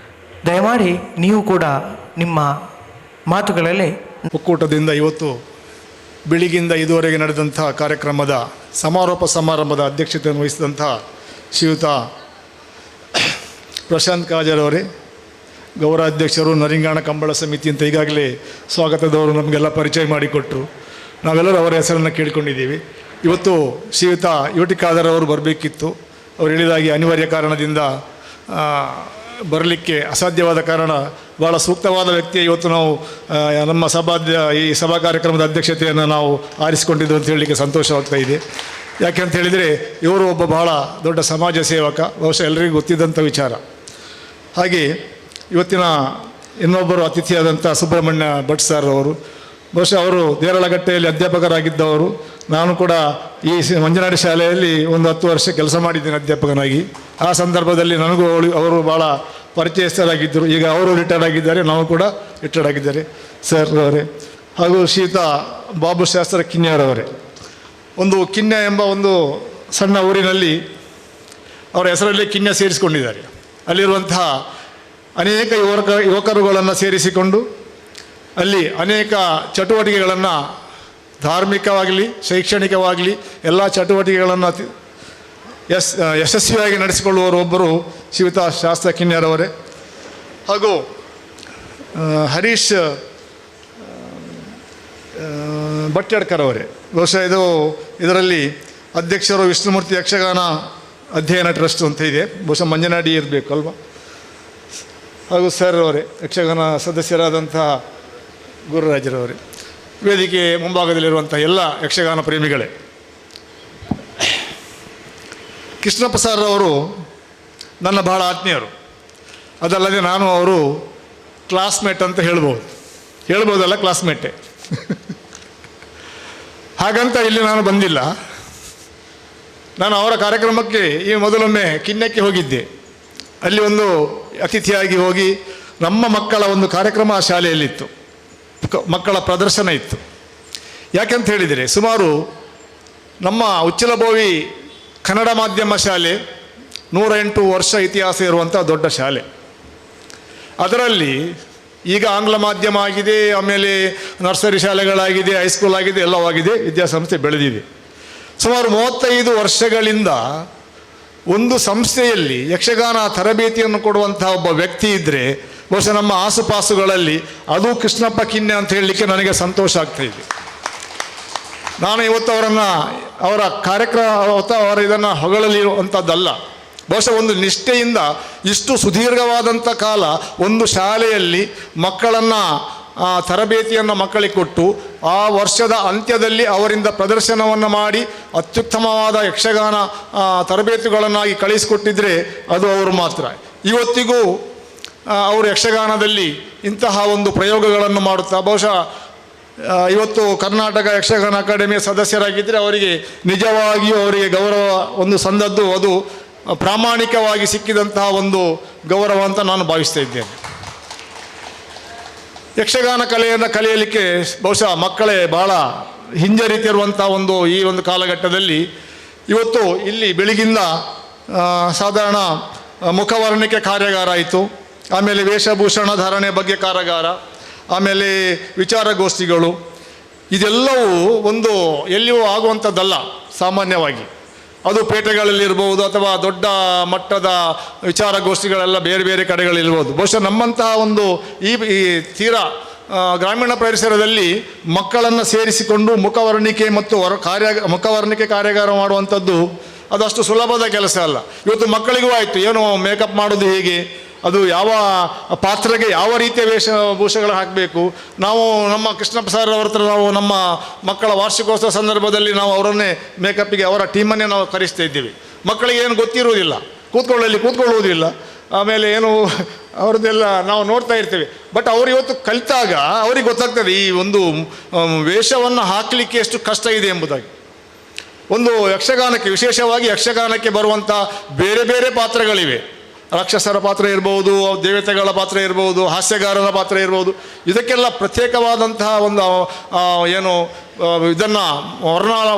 S1: ದಯಮಾಡಿ ನೀವು ಕೂಡ ನಿಮ್ಮ ಮಾತುಗಳಲ್ಲಿ
S4: ಒಕ್ಕೂಟದಿಂದ ಇವತ್ತು ಬೆಳಿಗ್ಗಿಂದ ಇದುವರೆಗೆ ನಡೆದಂಥ ಕಾರ್ಯಕ್ರಮದ ಸಮಾರೋಪ ಸಮಾರಂಭದ ಅಧ್ಯಕ್ಷತೆಯನ್ನು ವಹಿಸಿದಂಥ ಶ್ರೀಯುತ ಪ್ರಶಾಂತ್ ಕಾಜರವರೇ, ಗೌರವಾಧ್ಯಕ್ಷರು, ನರಿಂಗಾಣ ಕಂಬಳ ಸಮಿತಿ ಅಂತ ಈಗಾಗಲೇ ಸ್ವಾಗತದವರು ನಮಗೆಲ್ಲ ಪರಿಚಯ ಮಾಡಿಕೊಟ್ರು. ನಾವೆಲ್ಲರೂ ಅವರ ಹೆಸರನ್ನು ಕೇಳಿಕೊಂಡಿದ್ದೀವಿ. ಇವತ್ತು ಶ್ರೀಯುತ ಯುಟಿ ಖಾದರ್ ಅವರು ಬರಬೇಕಿತ್ತು. ಅವರು ಹೇಳಿದಾಗೆ ಅನಿವಾರ್ಯ ಕಾರಣದಿಂದ ಬರಲಿಕ್ಕೆ ಅಸಾಧ್ಯವಾದ ಕಾರಣ ಭಾಳ ಸೂಕ್ತವಾದ ವ್ಯಕ್ತಿ ಇವತ್ತು ನಾವು ನಮ್ಮ ಈ ಸಭಾ ಕಾರ್ಯಕ್ರಮದ ಅಧ್ಯಕ್ಷತೆಯನ್ನು ನಾವು ಆರಿಸಿಕೊಂಡಿದ್ದು ಅಂತ ಹೇಳಲಿಕ್ಕೆ ಸಂತೋಷವಾಗ್ತಾ ಇದೆ. ಯಾಕೆ ಅಂತ ಹೇಳಿದರೆ ಇವರು ಒಬ್ಬ ಬಹಳ ದೊಡ್ಡ ಸಮಾಜ ಸೇವಕ, ಬಹುಶಃ ಎಲ್ಲರಿಗೂ ಗೊತ್ತಿದ್ದಂಥ ವಿಚಾರ. ಹಾಗೆ ಇವತ್ತಿನ ಇನ್ನೊಬ್ಬರು ಅತಿಥಿಯಾದಂಥ ಸುಬ್ರಹ್ಮಣ್ಯ ಭಟ್ ಸರ್ ಅವರು, ಬಹುಶಃ ಅವರು ದೇರಳಗಟ್ಟೆಯಲ್ಲಿ ಅಧ್ಯಾಪಕರಾಗಿದ್ದವರು. ನಾನು ಕೂಡ ಈ ಮಂಜನಾಡಿ ಶಾಲೆಯಲ್ಲಿ ಒಂದು 10 ವರ್ಷ ಕೆಲಸ ಮಾಡಿದ್ದೇನೆ ಅಧ್ಯಾಪಕನಾಗಿ. ಆ ಸಂದರ್ಭದಲ್ಲಿ ನನಗೂ ಅವರು ಭಾಳ ಪರಿಚಯಸ್ಥರಾಗಿದ್ದರು. ಈಗ ಅವರು ರಿಟೈರ್ಡ್ ಆಗಿದ್ದಾರೆ, ನಾವು ಕೂಡ ರಿಟೈರ್ಡ್ ಆಗಿದ್ದಾರೆ ಸರ್ ಅವರೇ. ಹಾಗೂ ಶ್ರೀಯುತ ಬಾಬು ಶಾಸ್ತ್ರ ಕಿನ್ಯಾರವರೇ. ಒಂದು ಕಿನ್ಯ ಎಂಬ ಒಂದು ಸಣ್ಣ ಊರಿನಲ್ಲಿ ಅವರ ಹೆಸರಲ್ಲಿ ಕಿನ್ಯ ಸೇರಿಸಿಕೊಂಡಿದ್ದಾರೆ. ಅಲ್ಲಿರುವಂತಹ ಅನೇಕ ಯುವಕರುಗಳನ್ನು ಸೇರಿಸಿಕೊಂಡು ಅಲ್ಲಿ ಅನೇಕ ಚಟುವಟಿಕೆಗಳನ್ನು, ಧಾರ್ಮಿಕವಾಗಲಿ ಶೈಕ್ಷಣಿಕವಾಗಲಿ ಎಲ್ಲ ಚಟುವಟಿಕೆಗಳನ್ನು ಯಶಸ್ವಿಯಾಗಿ ನಡೆಸಿಕೊಳ್ಳುವವರು ಒಬ್ಬರು ಶ್ರೀಯುತ ಶಾಸ್ತ್ರ ಕಿನ್ಯರವರೇ. ಹಾಗೂ ಹರೀಶ್ ಭಟ್ಯಡ್ಕರ್ ಅವರೇ. ಬಹುಶಃ ಇದರಲ್ಲಿ ಅಧ್ಯಕ್ಷರು ವಿಷ್ಣುಮೂರ್ತಿ ಯಕ್ಷಗಾನ ಅಧ್ಯಯನ ಟ್ರಸ್ಟ್ ಅಂತ ಇದೆ, ಬಹುಶಃ ಮಂಜನಾಡಿ ಇರಬೇಕು ಅಲ್ವಾ. ಹಾಗೂ ಸರ್ ಅವರೇ, ಯಕ್ಷಗಾನ ಸದಸ್ಯರಾದಂತಹ ಗುರುರಾಜರವರೇ, ವೇದಿಕೆ ಮುಂಭಾಗದಲ್ಲಿರುವಂಥ ಎಲ್ಲ ಯಕ್ಷಗಾನ ಪ್ರೇಮಿಗಳೇ. ಕೃಷ್ಣಪ್ಪ ಸರ್ ಅವರು ನನ್ನ ಬಹಳ ಆತ್ಮೀಯರು. ಅದಲ್ಲದೆ ನಾನು ಅವರು ಕ್ಲಾಸ್ಮೇಟ್ ಅಂತ ಹೇಳ್ಬೋದಲ್ಲ, ಕ್ಲಾಸ್ಮೇಟೇ. ಹಾಗಂತ ಇಲ್ಲಿ ನಾನು ಬಂದಿಲ್ಲ. ನಾನು ಅವರ ಕಾರ್ಯಕ್ರಮಕ್ಕೆ ಈ ಮೊದಲೊಮ್ಮೆ ಕಿನ್ಯಕ್ಕೆ ಹೋಗಿದ್ದೆ. ಅಲ್ಲಿ ಒಂದು ಅತಿಥಿಯಾಗಿ ಹೋಗಿ ನಮ್ಮ ಮಕ್ಕಳ ಒಂದು ಕಾರ್ಯಕ್ರಮ ಆ ಶಾಲೆಯಲ್ಲಿತ್ತು, ಮಕ್ಕಳ ಪ್ರದರ್ಶನ ಇತ್ತು. ಯಾಕೆಂತ ಹೇಳಿದರೆ ಸುಮಾರು ನಮ್ಮ ಉಚ್ಚಿಲಬೋವಿ ಕನ್ನಡ ಮಾಧ್ಯಮ ಶಾಲೆ 108 ವರ್ಷ ಇತಿಹಾಸ ಇರುವಂಥ ದೊಡ್ಡ ಶಾಲೆ. ಅದರಲ್ಲಿ ಈಗ ಆಂಗ್ಲ ಮಾಧ್ಯಮ ಆಗಿದೆ, ಆಮೇಲೆ ನರ್ಸರಿ ಶಾಲೆಗಳಾಗಿದೆ, ಹೈಸ್ಕೂಲ್ ಆಗಿದೆ, ಎಲ್ಲವಾಗಿದೆ, ವಿದ್ಯಾಸಂಸ್ಥೆ ಬೆಳೆದಿದೆ. ಸುಮಾರು 35 ವರ್ಷಗಳಿಂದ ಒಂದು ಸಂಸ್ಥೆಯಲ್ಲಿ ಯಕ್ಷಗಾನ ತರಬೇತಿಯನ್ನು ಕೊಡುವಂತಹ ಒಬ್ಬ ವ್ಯಕ್ತಿ ಇದ್ದರೆ ಬಹುಶಃ ನಮ್ಮ ಆಸುಪಾಸುಗಳಲ್ಲಿ ಅದು ಕೃಷ್ಣಪ್ಪ ಕಿನ್ಯ ಅಂತ ಹೇಳಲಿಕ್ಕೆ ನನಗೆ ಸಂತೋಷ ಆಗ್ತಾಯಿದೆ. ನಾನು ಇವತ್ತು ಅವರ ಕಾರ್ಯಕ್ರಮ ಅವರ ಇದನ್ನು ಹೊಗಳಲಿರುವಂಥದ್ದಲ್ಲ. ಬಹುಶಃ ಒಂದು ನಿಷ್ಠೆಯಿಂದ ಇಷ್ಟು ಸುದೀರ್ಘವಾದಂಥ ಕಾಲ ಒಂದು ಶಾಲೆಯಲ್ಲಿ ಮಕ್ಕಳನ್ನು ತರಬೇತಿಯನ್ನು ಮಕ್ಕಳಿಗೆ ಕೊಟ್ಟು ಆ ವರ್ಷದ ಅಂತ್ಯದಲ್ಲಿ ಅವರಿಂದ ಪ್ರದರ್ಶನವನ್ನು ಮಾಡಿ ಅತ್ಯುತ್ತಮವಾದ ಯಕ್ಷಗಾನ ತರಬೇತಿಗಳನ್ನಾಗಿ ಕಳಿಸಿಕೊಟ್ಟಿದ್ರೆ ಅದು ಅವರು ಮಾತ್ರ. ಇವತ್ತಿಗೂ ಅವರು ಯಕ್ಷಗಾನದಲ್ಲಿ ಇಂತಹ ಒಂದು ಪ್ರಯೋಗಗಳನ್ನು ಮಾಡುತ್ತಾ ಬಹುಶಃ ಇವತ್ತು ಕರ್ನಾಟಕ ಯಕ್ಷಗಾನ ಅಕಾಡೆಮಿಯ ಸದಸ್ಯರಾಗಿದ್ದರೆ ಅವರಿಗೆ ನಿಜವಾಗಿಯೂ ಅವರಿಗೆ ಗೌರವ ಒಂದು ಸಂದದ್ದು, ಅದು ಪ್ರಾಮಾಣಿಕವಾಗಿ ಸಿಕ್ಕಿದಂತಹ ಒಂದು ಗೌರವ ಅಂತ ನಾನು ಭಾವಿಸ್ತಾ ಇದ್ದೇನೆ. ಯಕ್ಷಗಾನ ಕಲೆಯನ್ನು ಕಲಿಯಲಿಕ್ಕೆ ಬಹುಶಃ ಮಕ್ಕಳೇ ಬಹಳ ಹಿಂಜರಿತಿರುವಂಥ ಈ ಒಂದು ಕಾಲಘಟ್ಟದಲ್ಲಿ ಇವತ್ತು ಇಲ್ಲಿ ಬೆಳಗಿಂದ ಸಾಧಾರಣ ಮುಖವರ್ಣಿಕೆ ಕಾರ್ಯಾಗಾರ ಆಯಿತು, ಆಮೇಲೆ ವೇಷಭೂಷಣ ಧಾರಣೆ ಬಗ್ಗೆ ಕಾರ್ಯಾಗಾರ, ಆಮೇಲೆ ವಿಚಾರಗೋಷ್ಠಿಗಳು. ಇದೆಲ್ಲವೂ ಒಂದು ಎಲ್ಲಿಯೂ ಆಗುವಂಥದ್ದಲ್ಲ ಸಾಮಾನ್ಯವಾಗಿ. ಅದು ಪೇಟೆಗಳಲ್ಲಿರ್ಬೋದು ಅಥವಾ ದೊಡ್ಡ ಮಟ್ಟದ ವಿಚಾರಗೋಷ್ಠಿಗಳೆಲ್ಲ ಬೇರೆ ಬೇರೆ ಕಡೆಗಳಿರ್ಬೋದು. ಬಹುಶಃ ನಮ್ಮಂತಹ ಈ ತೀರಾ ಗ್ರಾಮೀಣ ಪರಿಸರದಲ್ಲಿ ಮಕ್ಕಳನ್ನು ಸೇರಿಸಿಕೊಂಡು ಮುಖವರ್ಣಿಕೆ ಮತ್ತು ಮುಖವರ್ಣಿಕೆ ಕಾರ್ಯಾಗಾರ ಮಾಡುವಂಥದ್ದು ಅದಷ್ಟು ಸುಲಭದ ಕೆಲಸ ಅಲ್ಲ. ಇವತ್ತು ಮಕ್ಕಳಿಗೂ ಆಯಿತು, ಏನು ಮೇಕಪ್ ಮಾಡೋದು ಹೇಗೆ, ಅದು ಯಾವ ಪಾತ್ರಕ್ಕೆ ಯಾವ ರೀತಿಯ ವೇಷಭೂಷೆಗಳು ಹಾಕಬೇಕು. ನಾವು ನಮ್ಮ ಕೃಷ್ಣಪ್ಪ ಸರ್ ಅವ್ರ ಹತ್ರ ನಾವು ನಮ್ಮ ಮಕ್ಕಳ ವಾರ್ಷಿಕೋತ್ಸವ ಸಂದರ್ಭದಲ್ಲಿ ನಾವು ಅವರನ್ನೇ ಮೇಕಪ್ಪಿಗೆ ಅವರ ಟೀಮನ್ನೇ ನಾವು ಕರೆಸ್ತಾ ಇದ್ದೀವಿ. ಮಕ್ಕಳಿಗೆ ಏನು ಗೊತ್ತಿರುವುದಿಲ್ಲ, ಕೂತ್ಕೊಳ್ಳುವುದಿಲ್ಲ, ಆಮೇಲೆ ಏನು ಅವ್ರದ್ದೆಲ್ಲ ನಾವು ನೋಡ್ತಾ ಇರ್ತೀವಿ. ಬಟ್ ಅವರು ಇವತ್ತು ಕಲಿತಾಗ ಅವ್ರಿಗೆ ಗೊತ್ತಾಗ್ತದೆ ಈ ಒಂದು ವೇಷವನ್ನು ಹಾಕಲಿಕ್ಕೆ ಎಷ್ಟು ಕಷ್ಟ ಇದೆ ಎಂಬುದಾಗಿ. ಒಂದು ಯಕ್ಷಗಾನಕ್ಕೆ, ವಿಶೇಷವಾಗಿ ಯಕ್ಷಗಾನಕ್ಕೆ ಬರುವಂಥ ಬೇರೆ ಬೇರೆ ಪಾತ್ರಗಳಿವೆ. ರಾಕ್ಷಸರ ಪಾತ್ರ ಇರ್ಬೋದು, ದೇವತೆಗಳ ಪಾತ್ರ ಇರ್ಬೋದು, ಹಾಸ್ಯಗಾರರ ಪಾತ್ರ ಇರ್ಬೋದು. ಇದಕ್ಕೆಲ್ಲ ಪ್ರತ್ಯೇಕವಾದಂತಹ ಏನು ಇದನ್ನು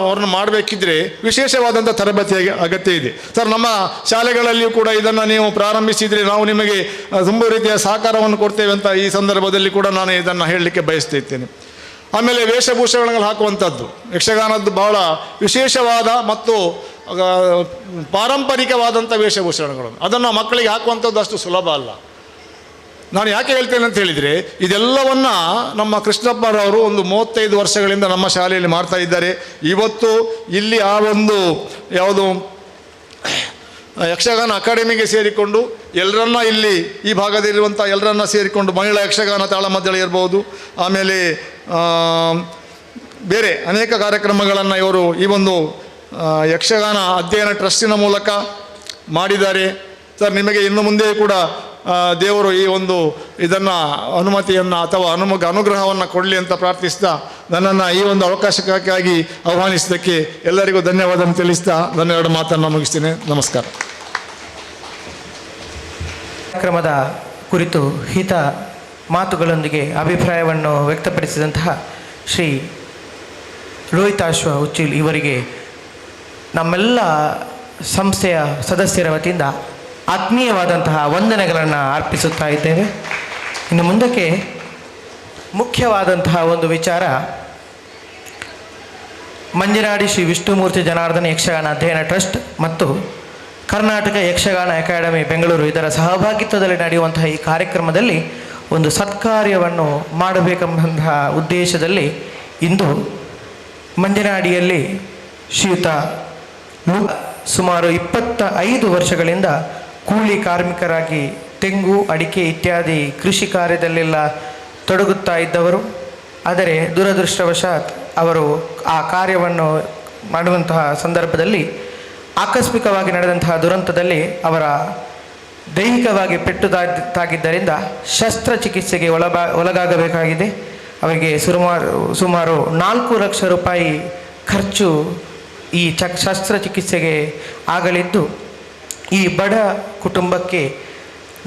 S4: ವರ್ಣ ಮಾಡಬೇಕಿದ್ರೆ ವಿಶೇಷವಾದಂಥ ತರಬೇತಿ ಅಗತ್ಯ ಇದೆ. ಸರ್, ನಮ್ಮ ಶಾಲೆಗಳಲ್ಲಿಯೂ ಕೂಡ ಇದನ್ನು ನೀವು ಪ್ರಾರಂಭಿಸಿದರೆ ನಾವು ನಿಮಗೆ ತುಂಬ ರೀತಿಯ ಸಹಕಾರವನ್ನು ಕೊಡ್ತೇವೆ ಅಂತ ಈ ಸಂದರ್ಭದಲ್ಲಿ ಕೂಡ ನಾನು ಇದನ್ನು ಹೇಳಲಿಕ್ಕೆ ಬಯಸ್ತಿದ್ದೇನೆ. ಆಮೇಲೆ ವೇಷಭೂಷಣಗಳು ಹಾಕುವಂಥದ್ದು ಯಕ್ಷಗಾನದ್ದು ಬಹಳ ವಿಶೇಷವಾದ ಮತ್ತು ಪಾರಂಪರಿಕವಾದಂಥ ವೇಷಭೂಷಣಗಳು, ಅದನ್ನು ಮಕ್ಕಳಿಗೆ ಹಾಕುವಂಥದ್ದು ಅಷ್ಟು ಸುಲಭ ಅಲ್ಲ. ನಾನು ಯಾಕೆ ಹೇಳ್ತೇನೆ ಅಂತ ಹೇಳಿದರೆ, ಇದೆಲ್ಲವನ್ನು ನಮ್ಮ ಕೃಷ್ಣಪ್ಪರವರು 35 ವರ್ಷಗಳಿಂದ ನಮ್ಮ ಶಾಲೆಯಲ್ಲಿ ಮಾಡ್ತಾ ಇದ್ದಾರೆ. ಇವತ್ತು ಇಲ್ಲಿ ಯಾವುದು ಯಕ್ಷಗಾನ ಅಕಾಡೆಮಿಗೆ ಸೇರಿಕೊಂಡು ಎಲ್ಲರನ್ನ ಇಲ್ಲಿ ಈ ಭಾಗದಲ್ಲಿರುವಂಥ ಎಲ್ಲರನ್ನ ಸೇರಿಕೊಂಡು ಮಹಿಳಾ ಯಕ್ಷಗಾನ ತಾಳಮದ್ದಳೆ ಇರ್ಬೋದು, ಆಮೇಲೆ ಬೇರೆ ಅನೇಕ ಕಾರ್ಯಕ್ರಮಗಳನ್ನು ಇವರು ಈ ಯಕ್ಷಗಾನ ಅಧ್ಯಯನ ಟ್ರಸ್ಟಿನ ಮೂಲಕ ಮಾಡಿದ್ದಾರೆ. ಸರ್, ನಿಮಗೆ ಇನ್ನು ಮುಂದೆ ಕೂಡ ದೇವರು ಈ ಇದನ್ನು ಅನುಮತಿಯನ್ನು ಅಥವಾ ಅನುಗ್ರಹವನ್ನು ಕೊಡಲಿ ಅಂತ ಪ್ರಾರ್ಥಿಸ್ತಾ ನನ್ನನ್ನು ಈ ಅವಕಾಶಕ್ಕಾಗಿ ಆಹ್ವಾನಿಸಿದ್ದಕ್ಕೆ ಎಲ್ಲರಿಗೂ ಧನ್ಯವಾದ ತಿಳಿಸ್ತಾ ನನ್ನ 2 ಮಾತನ್ನು ಮುಗಿಸ್ತೇನೆ. ನಮಸ್ಕಾರ.
S1: ಕಾರ್ಯಕ್ರಮದ ಕುರಿತು ಹಿತ ಮಾತುಗಳೊಂದಿಗೆ ಅಭಿಪ್ರಾಯವನ್ನು ವ್ಯಕ್ತಪಡಿಸಿದಂತಹ ಶ್ರೀ ರೋಹಿತಾಶ್ವ ಉಚ್ಚಿಲ್ ಇವರಿಗೆ ನಮ್ಮೆಲ್ಲ ಸಂಸ್ಥೆಯ ಸದಸ್ಯರ ವತಿಯಿಂದ ಆತ್ಮೀಯವಾದಂತಹ ವಂದನೆಗಳನ್ನು ಅರ್ಪಿಸುತ್ತಾ ಇದ್ದೇವೆ. ಇನ್ನು ಮುಂದಕ್ಕೆ ಮುಖ್ಯವಾದಂತಹ ವಿಚಾರ, ಮಂಜನಾಡಿ ಶ್ರೀ ವಿಷ್ಣುಮೂರ್ತಿ ಜನಾರ್ದನ ಯಕ್ಷಗಾನ ಅಧ್ಯಯನ ಟ್ರಸ್ಟ್ ಮತ್ತು ಕರ್ನಾಟಕ ಯಕ್ಷಗಾನ ಅಕಾಡೆಮಿ ಬೆಂಗಳೂರು ಇದರ ಸಹಭಾಗಿತ್ವದಲ್ಲಿ ನಡೆಯುವಂತಹ ಈ ಕಾರ್ಯಕ್ರಮದಲ್ಲಿ ಸತ್ಕಾರ್ಯವನ್ನು ಮಾಡಬೇಕೆಂಬಂತಹ ಉದ್ದೇಶದಲ್ಲಿ ಇಂದು ಮಂಜನಾಡಿಯಲ್ಲಿ ಶ್ರೀಯುತ ಸುಮಾರು 25 ವರ್ಷಗಳಿಂದ ಕೂಲಿ ಕಾರ್ಮಿಕರಾಗಿ ತೆಂಗು, ಅಡಿಕೆ ಇತ್ಯಾದಿ ಕೃಷಿ ಕಾರ್ಯದಲ್ಲೆಲ್ಲ ತೊಡಗುತ್ತಾ ಇದ್ದವರು. ಆದರೆ ದುರದೃಷ್ಟವಶಾತ್ ಅವರು ಆ ಕಾರ್ಯವನ್ನು ಮಾಡುವಂತಹ ಸಂದರ್ಭದಲ್ಲಿ ಆಕಸ್ಮಿಕವಾಗಿ ನಡೆದಂತಹ ದುರಂತದಲ್ಲಿ ಅವರ ದೈಹಿಕವಾಗಿ ಪೆಟ್ಟು ತಾಗಿದ್ದರಿಂದ ಶಸ್ತ್ರಚಿಕಿತ್ಸೆಗೆ ಒಳಗಾಗಬೇಕಾಗಿದೆ. ಅವರಿಗೆ ಸುಮಾರು 4 ಲಕ್ಷ ರೂಪಾಯಿ ಖರ್ಚು ಈ ಶಸ್ತ್ರಚಿಕಿತ್ಸೆಗೆ ಆಗಲಿದ್ದು, ಈ ಬಡ ಕುಟುಂಬಕ್ಕೆ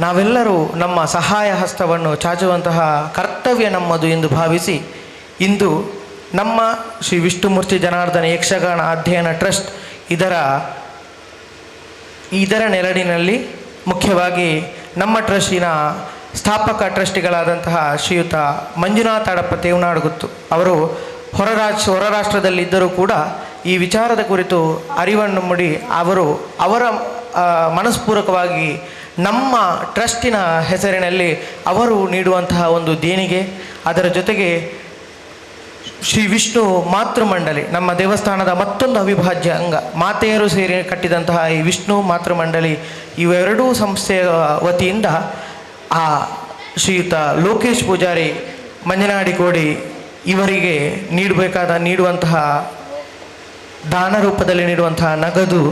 S1: ನಾವೆಲ್ಲರೂ ನಮ್ಮ ಸಹಾಯ ಹಸ್ತವನ್ನು ಚಾಚುವಂತಹ ಕರ್ತವ್ಯ ನಮ್ಮದು ಎಂದು ಭಾವಿಸಿ ಇಂದು ನಮ್ಮ ಶ್ರೀ ವಿಷ್ಣುಮೂರ್ತಿ ಜನಾರ್ದನ ಯಕ್ಷಗಾನ ಅಧ್ಯಯನ ಟ್ರಸ್ಟ್ ಇದರ ನೆರಳಿನಲ್ಲಿ ಮುಖ್ಯವಾಗಿ ನಮ್ಮ ಟ್ರಸ್ಟಿನ ಸ್ಥಾಪಕ ಟ್ರಸ್ಟಿಗಳಾದಂತಹ ಶ್ರೀಯುತ ಮಂಜುನಾಥ ಅಡಪ ತೇವನಾಡುಗುತ್ತು ಅವರು ಹೊರ ರಾಷ್ಟ್ರದಲ್ಲಿದ್ದರೂ ಕೂಡ ಈ ವಿಚಾರದ ಕುರಿತು ಅರಿವನ್ನು ಮೂಡಿ ಅವರ ಮನಸ್ಪೂರ್ವಕವಾಗಿ ನಮ್ಮ ಟ್ರಸ್ಟಿನ ಹೆಸರಿನಲ್ಲಿ ಅವರು ನೀಡುವಂತಹ ದೇಣಿಗೆ, ಅದರ ಜೊತೆಗೆ ಶ್ರೀ ವಿಷ್ಣು ಮಾತೃಮಂಡಲಿ ನಮ್ಮ ದೇವಸ್ಥಾನದ ಮತ್ತೊಂದು ಅವಿಭಾಜ್ಯ ಅಂಗ, ಮಾತೆಯರು ಸೇರಿ ಕಟ್ಟಿದಂತಹ ಈ ವಿಷ್ಣು ಮಾತೃಮಂಡಲಿ ಇವೆರಡೂ ಸಂಸ್ಥೆಯ ವತಿಯಿಂದ ಶ್ರೀಯುತ ಲೋಕೇಶ್ ಪೂಜಾರಿ ಮಂಜನಾಡಿ ಕೋಡಿ ಇವರಿಗೆ ನೀಡುವಂತಹ ದಾನ ರೂಪದಲ್ಲಿ ನೀಡುವಂತಹ ನಗದು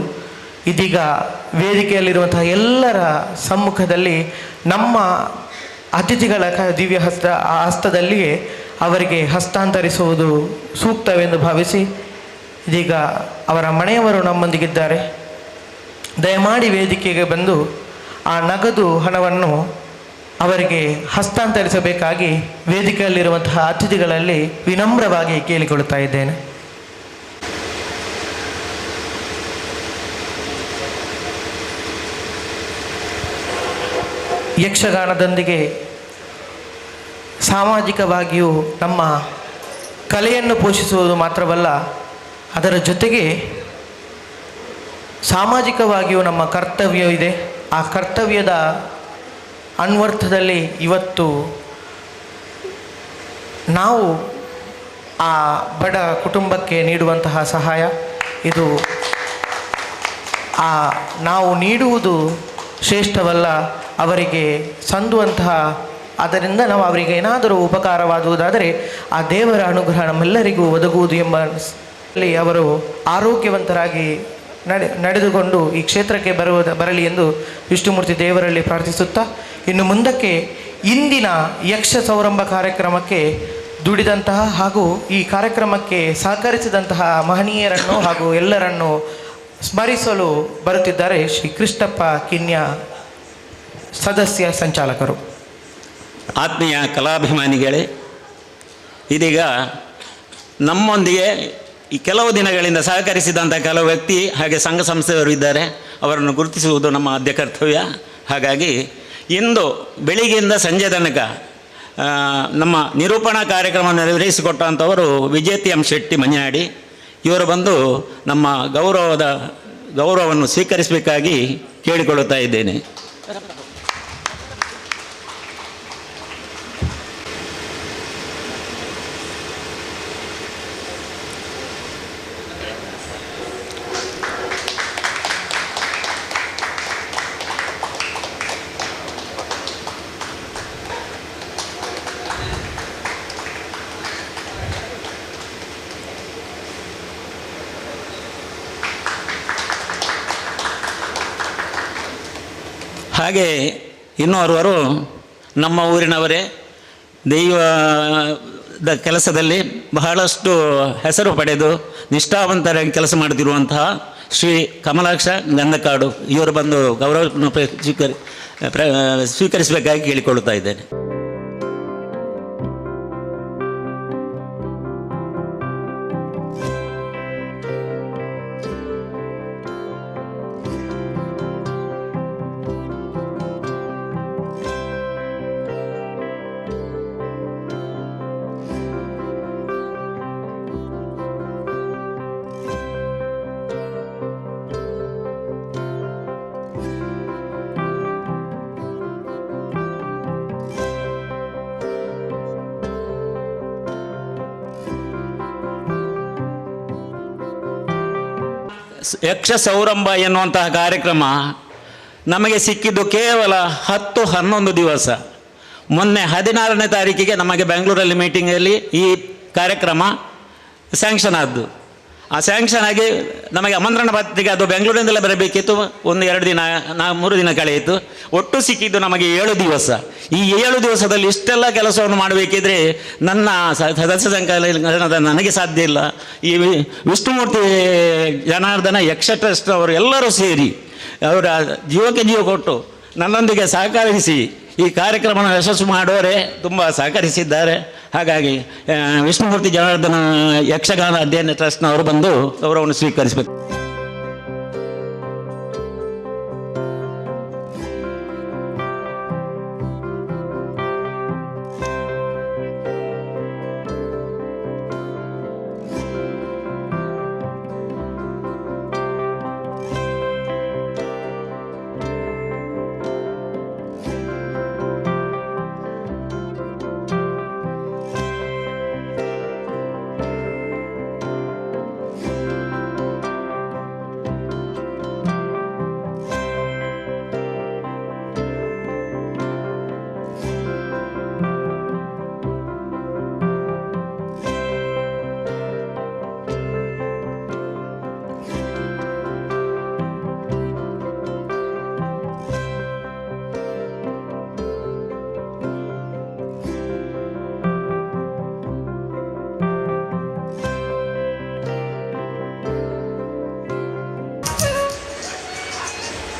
S1: ಇದೀಗ ವೇದಿಕೆಯಲ್ಲಿರುವಂತಹ ಎಲ್ಲರ ಸಮ್ಮುಖದಲ್ಲಿ ನಮ್ಮ ಅತಿಥಿಗಳ ದಿವ್ಯ ಹಸ್ತದಲ್ಲಿಯೇ ಅವರಿಗೆ ಹಸ್ತಾಂತರಿಸುವುದು ಸೂಕ್ತವೆಂದು ಭಾವಿಸಿ ಇದೀಗ ಅವರ ಮನೆಯವರು ನಮ್ಮೊಂದಿಗಿದ್ದಾರೆ. ದಯಮಾಡಿ ವೇದಿಕೆಗೆ ಬಂದು ಆ ನಗದು ಹಣವನ್ನು ಅವರಿಗೆ ಹಸ್ತಾಂತರಿಸಬೇಕಾಗಿ ವೇದಿಕೆಯಲ್ಲಿರುವಂತಹ ಅತಿಥಿಗಳಲ್ಲಿ ವಿನಮ್ರವಾಗಿ ಕೇಳಿಕೊಳ್ಳುತ್ತಾ ಇದ್ದೇನೆ. ಯಕ್ಷಗಾನದೊಂದಿಗೆ ಸಾಮಾಜಿಕವಾಗಿಯೂ ನಮ್ಮ ಕಲೆಯನ್ನು ಪೋಷಿಸುವುದು ಮಾತ್ರವಲ್ಲ, ಅದರ ಜೊತೆಗೆ ಸಾಮಾಜಿಕವಾಗಿಯೂ ನಮ್ಮ ಕರ್ತವ್ಯ ಇದೆ. ಆ ಕರ್ತವ್ಯದ ಅನ್ವರ್ಥದಲ್ಲಿ ಇವತ್ತು ನಾವು ಆ ಬಡ ಕುಟುಂಬಕ್ಕೆ ನೀಡುವಂತಹ ಸಹಾಯ ಇದು ನಾವು ನೀಡುವುದು ಶ್ರೇಷ್ಠವಲ್ಲ, ಅವರಿಗೆ ಸಂದುವಂತಹ, ಅದರಿಂದ ನಾವು ಅವರಿಗೆ ಏನಾದರೂ ಉಪಕಾರವಾಗುವುದಾದರೆ ಆ ದೇವರ ಅನುಗ್ರಹ ನಮ್ಮೆಲ್ಲರಿಗೂ ಒದಗುವುದು ಎಂಬ ಅವರು ಆರೋಗ್ಯವಂತರಾಗಿ ನಡೆದುಕೊಂಡು ಈ ಕ್ಷೇತ್ರಕ್ಕೆ ಬರಲಿ ಎಂದು ವಿಷ್ಣುಮೂರ್ತಿ ದೇವರಲ್ಲಿ ಪ್ರಾರ್ಥಿಸುತ್ತಾ, ಇನ್ನು ಮುಂದಕ್ಕೆ ಇಂದಿನ ಯಕ್ಷ ಸೌರಂಭ ಕಾರ್ಯಕ್ರಮಕ್ಕೆ ದುಡಿದಂತಹ ಹಾಗೂ ಈ ಕಾರ್ಯಕ್ರಮಕ್ಕೆ ಸಹಕರಿಸಿದಂತಹ ಮಹನೀಯರನ್ನು ಹಾಗೂ ಎಲ್ಲರನ್ನು ಸ್ಮರಿಸಲು ಬರುತ್ತಿದ್ದಾರೆ ಶ್ರೀ ಕೃಷ್ಣಪ್ಪ ಕಿನ್ಯ, ಸದಸ್ಯ ಸಂಚಾಲಕರು.
S5: ಆತ್ಮೀಯ ಕಲಾಭಿಮಾನಿಗಳೇ, ಇದೀಗ ನಮ್ಮೊಂದಿಗೆ ಈ ಕೆಲವು ದಿನಗಳಿಂದ ಸಹಕರಿಸಿದಂಥ ಕೆಲವು ವ್ಯಕ್ತಿ ಹಾಗೆ ಸಂಘ ಸಂಸ್ಥೆಯವರು ಇದ್ದಾರೆ. ಅವರನ್ನು ಗುರುತಿಸುವುದು ನಮ್ಮ ಆದ್ಯ ಕರ್ತವ್ಯ. ಹಾಗಾಗಿ ಇಂದು ಬೆಳಿಗ್ಗೆಯಿಂದ ಸಂಜೆ ತನಕ ನಮ್ಮ ನಿರೂಪಣಾ ಕಾರ್ಯಕ್ರಮ ನಿರ್ವಹಿಸಿಕೊಟ್ಟಂಥವರು ವಿಜೇತಿ ಎಂ ಶೆಟ್ಟಿ ಮಂಜನಾಡಿ. ಇವರು ಬಂದು ನಮ್ಮ ಗೌರವವನ್ನು ಸ್ವೀಕರಿಸಬೇಕಾಗಿ ಕೇಳಿಕೊಳ್ಳುತ್ತಾ ಇದ್ದೇನೆ. ಹಾಗೆ ಇನ್ನೋರ್ವರು ನಮ್ಮ ಊರಿನವರೇ, ದೈವದ ಕೆಲಸದಲ್ಲಿ ಬಹಳಷ್ಟು ಹೆಸರು ಪಡೆದು ನಿಷ್ಠಾವಂತರಾಗಿ ಕೆಲಸ ಮಾಡುತ್ತಿರುವಂತಹ ಶ್ರೀ ಕಮಲಾಕ್ಷ ಗಂಧಕಾಡು ಇವರು ಬಂದು ಗೌರವ ಸ್ವೀಕರಿಸಬೇಕಾಗಿ ಕೇಳಿಕೊಳ್ಳುತ್ತಾ ಇದ್ದೇನೆ. ಯಕ್ಷ ಸೌರಂಭ ಎನ್ನುವಂತಹ ಕಾರ್ಯಕ್ರಮ ನಮಗೆ ಸಿಕ್ಕಿದ್ದು ಕೇವಲ 10-11 ದಿವಸ. ಮೊನ್ನೆ 16ನೇ ತಾರೀಕಿಗೆ ನಮಗೆ ಬೆಂಗಳೂರಲ್ಲಿ ಮೀಟಿಂಗಲ್ಲಿ ಈ ಕಾರ್ಯಕ್ರಮ ಸ್ಯಾಂಕ್ಷನ್ ಆದ್ದು. ಆ ಸ್ಯಾಂಕ್ಷನ್ ಆಗಿ ನಮಗೆ ಆಮಂತ್ರಣ ಪತ್ರಿಕೆ ಅದು ಬೆಂಗಳೂರಿನಿಂದಲೇ ಬರಬೇಕಿತ್ತು. 1-2 ದಿನ 3 ದಿನ ಕಳೆಯಿತು. ಒಟ್ಟು ಸಿಕ್ಕಿದ್ದು ನಮಗೆ 7 ದಿವಸ. ಈ 7 ದಿವಸದಲ್ಲಿ ಇಷ್ಟೆಲ್ಲ ಕೆಲಸವನ್ನು ಮಾಡಬೇಕಿದ್ರೆ ನನ್ನ ಸದಸ್ಯ ಸಂಕಲನದ ನನಗೆ ಸಾಧ್ಯ ಇಲ್ಲ. ಈ ವಿಷ್ಣುಮೂರ್ತಿ ಜನಾರ್ದನ ಯಕ್ಷ ಟ್ರಸ್ಟ್ ಅವರು ಎಲ್ಲರೂ ಸೇರಿ ಅವರ ಜೀವಕ್ಕೆ ಜೀವ ಕೊಟ್ಟು ನನ್ನೊಂದಿಗೆ ಸಹಕರಿಸಿ ಈ ಕಾರ್ಯಕ್ರಮನ ಯಶಸ್ಸು ಮಾಡೋರೇ ತುಂಬ ಸಹಕರಿಸಿದ್ದಾರೆ. ಹಾಗಾಗಿ ವಿಷ್ಣುಮೂರ್ತಿ ಜನಾರ್ದನ ಯಕ್ಷಗಾನ ಅಧ್ಯಯನ ಟ್ರಸ್ಟ್ನವರು ಬಂದು ಗೌರವವನ್ನು ಸ್ವೀಕರಿಸಬೇಕು.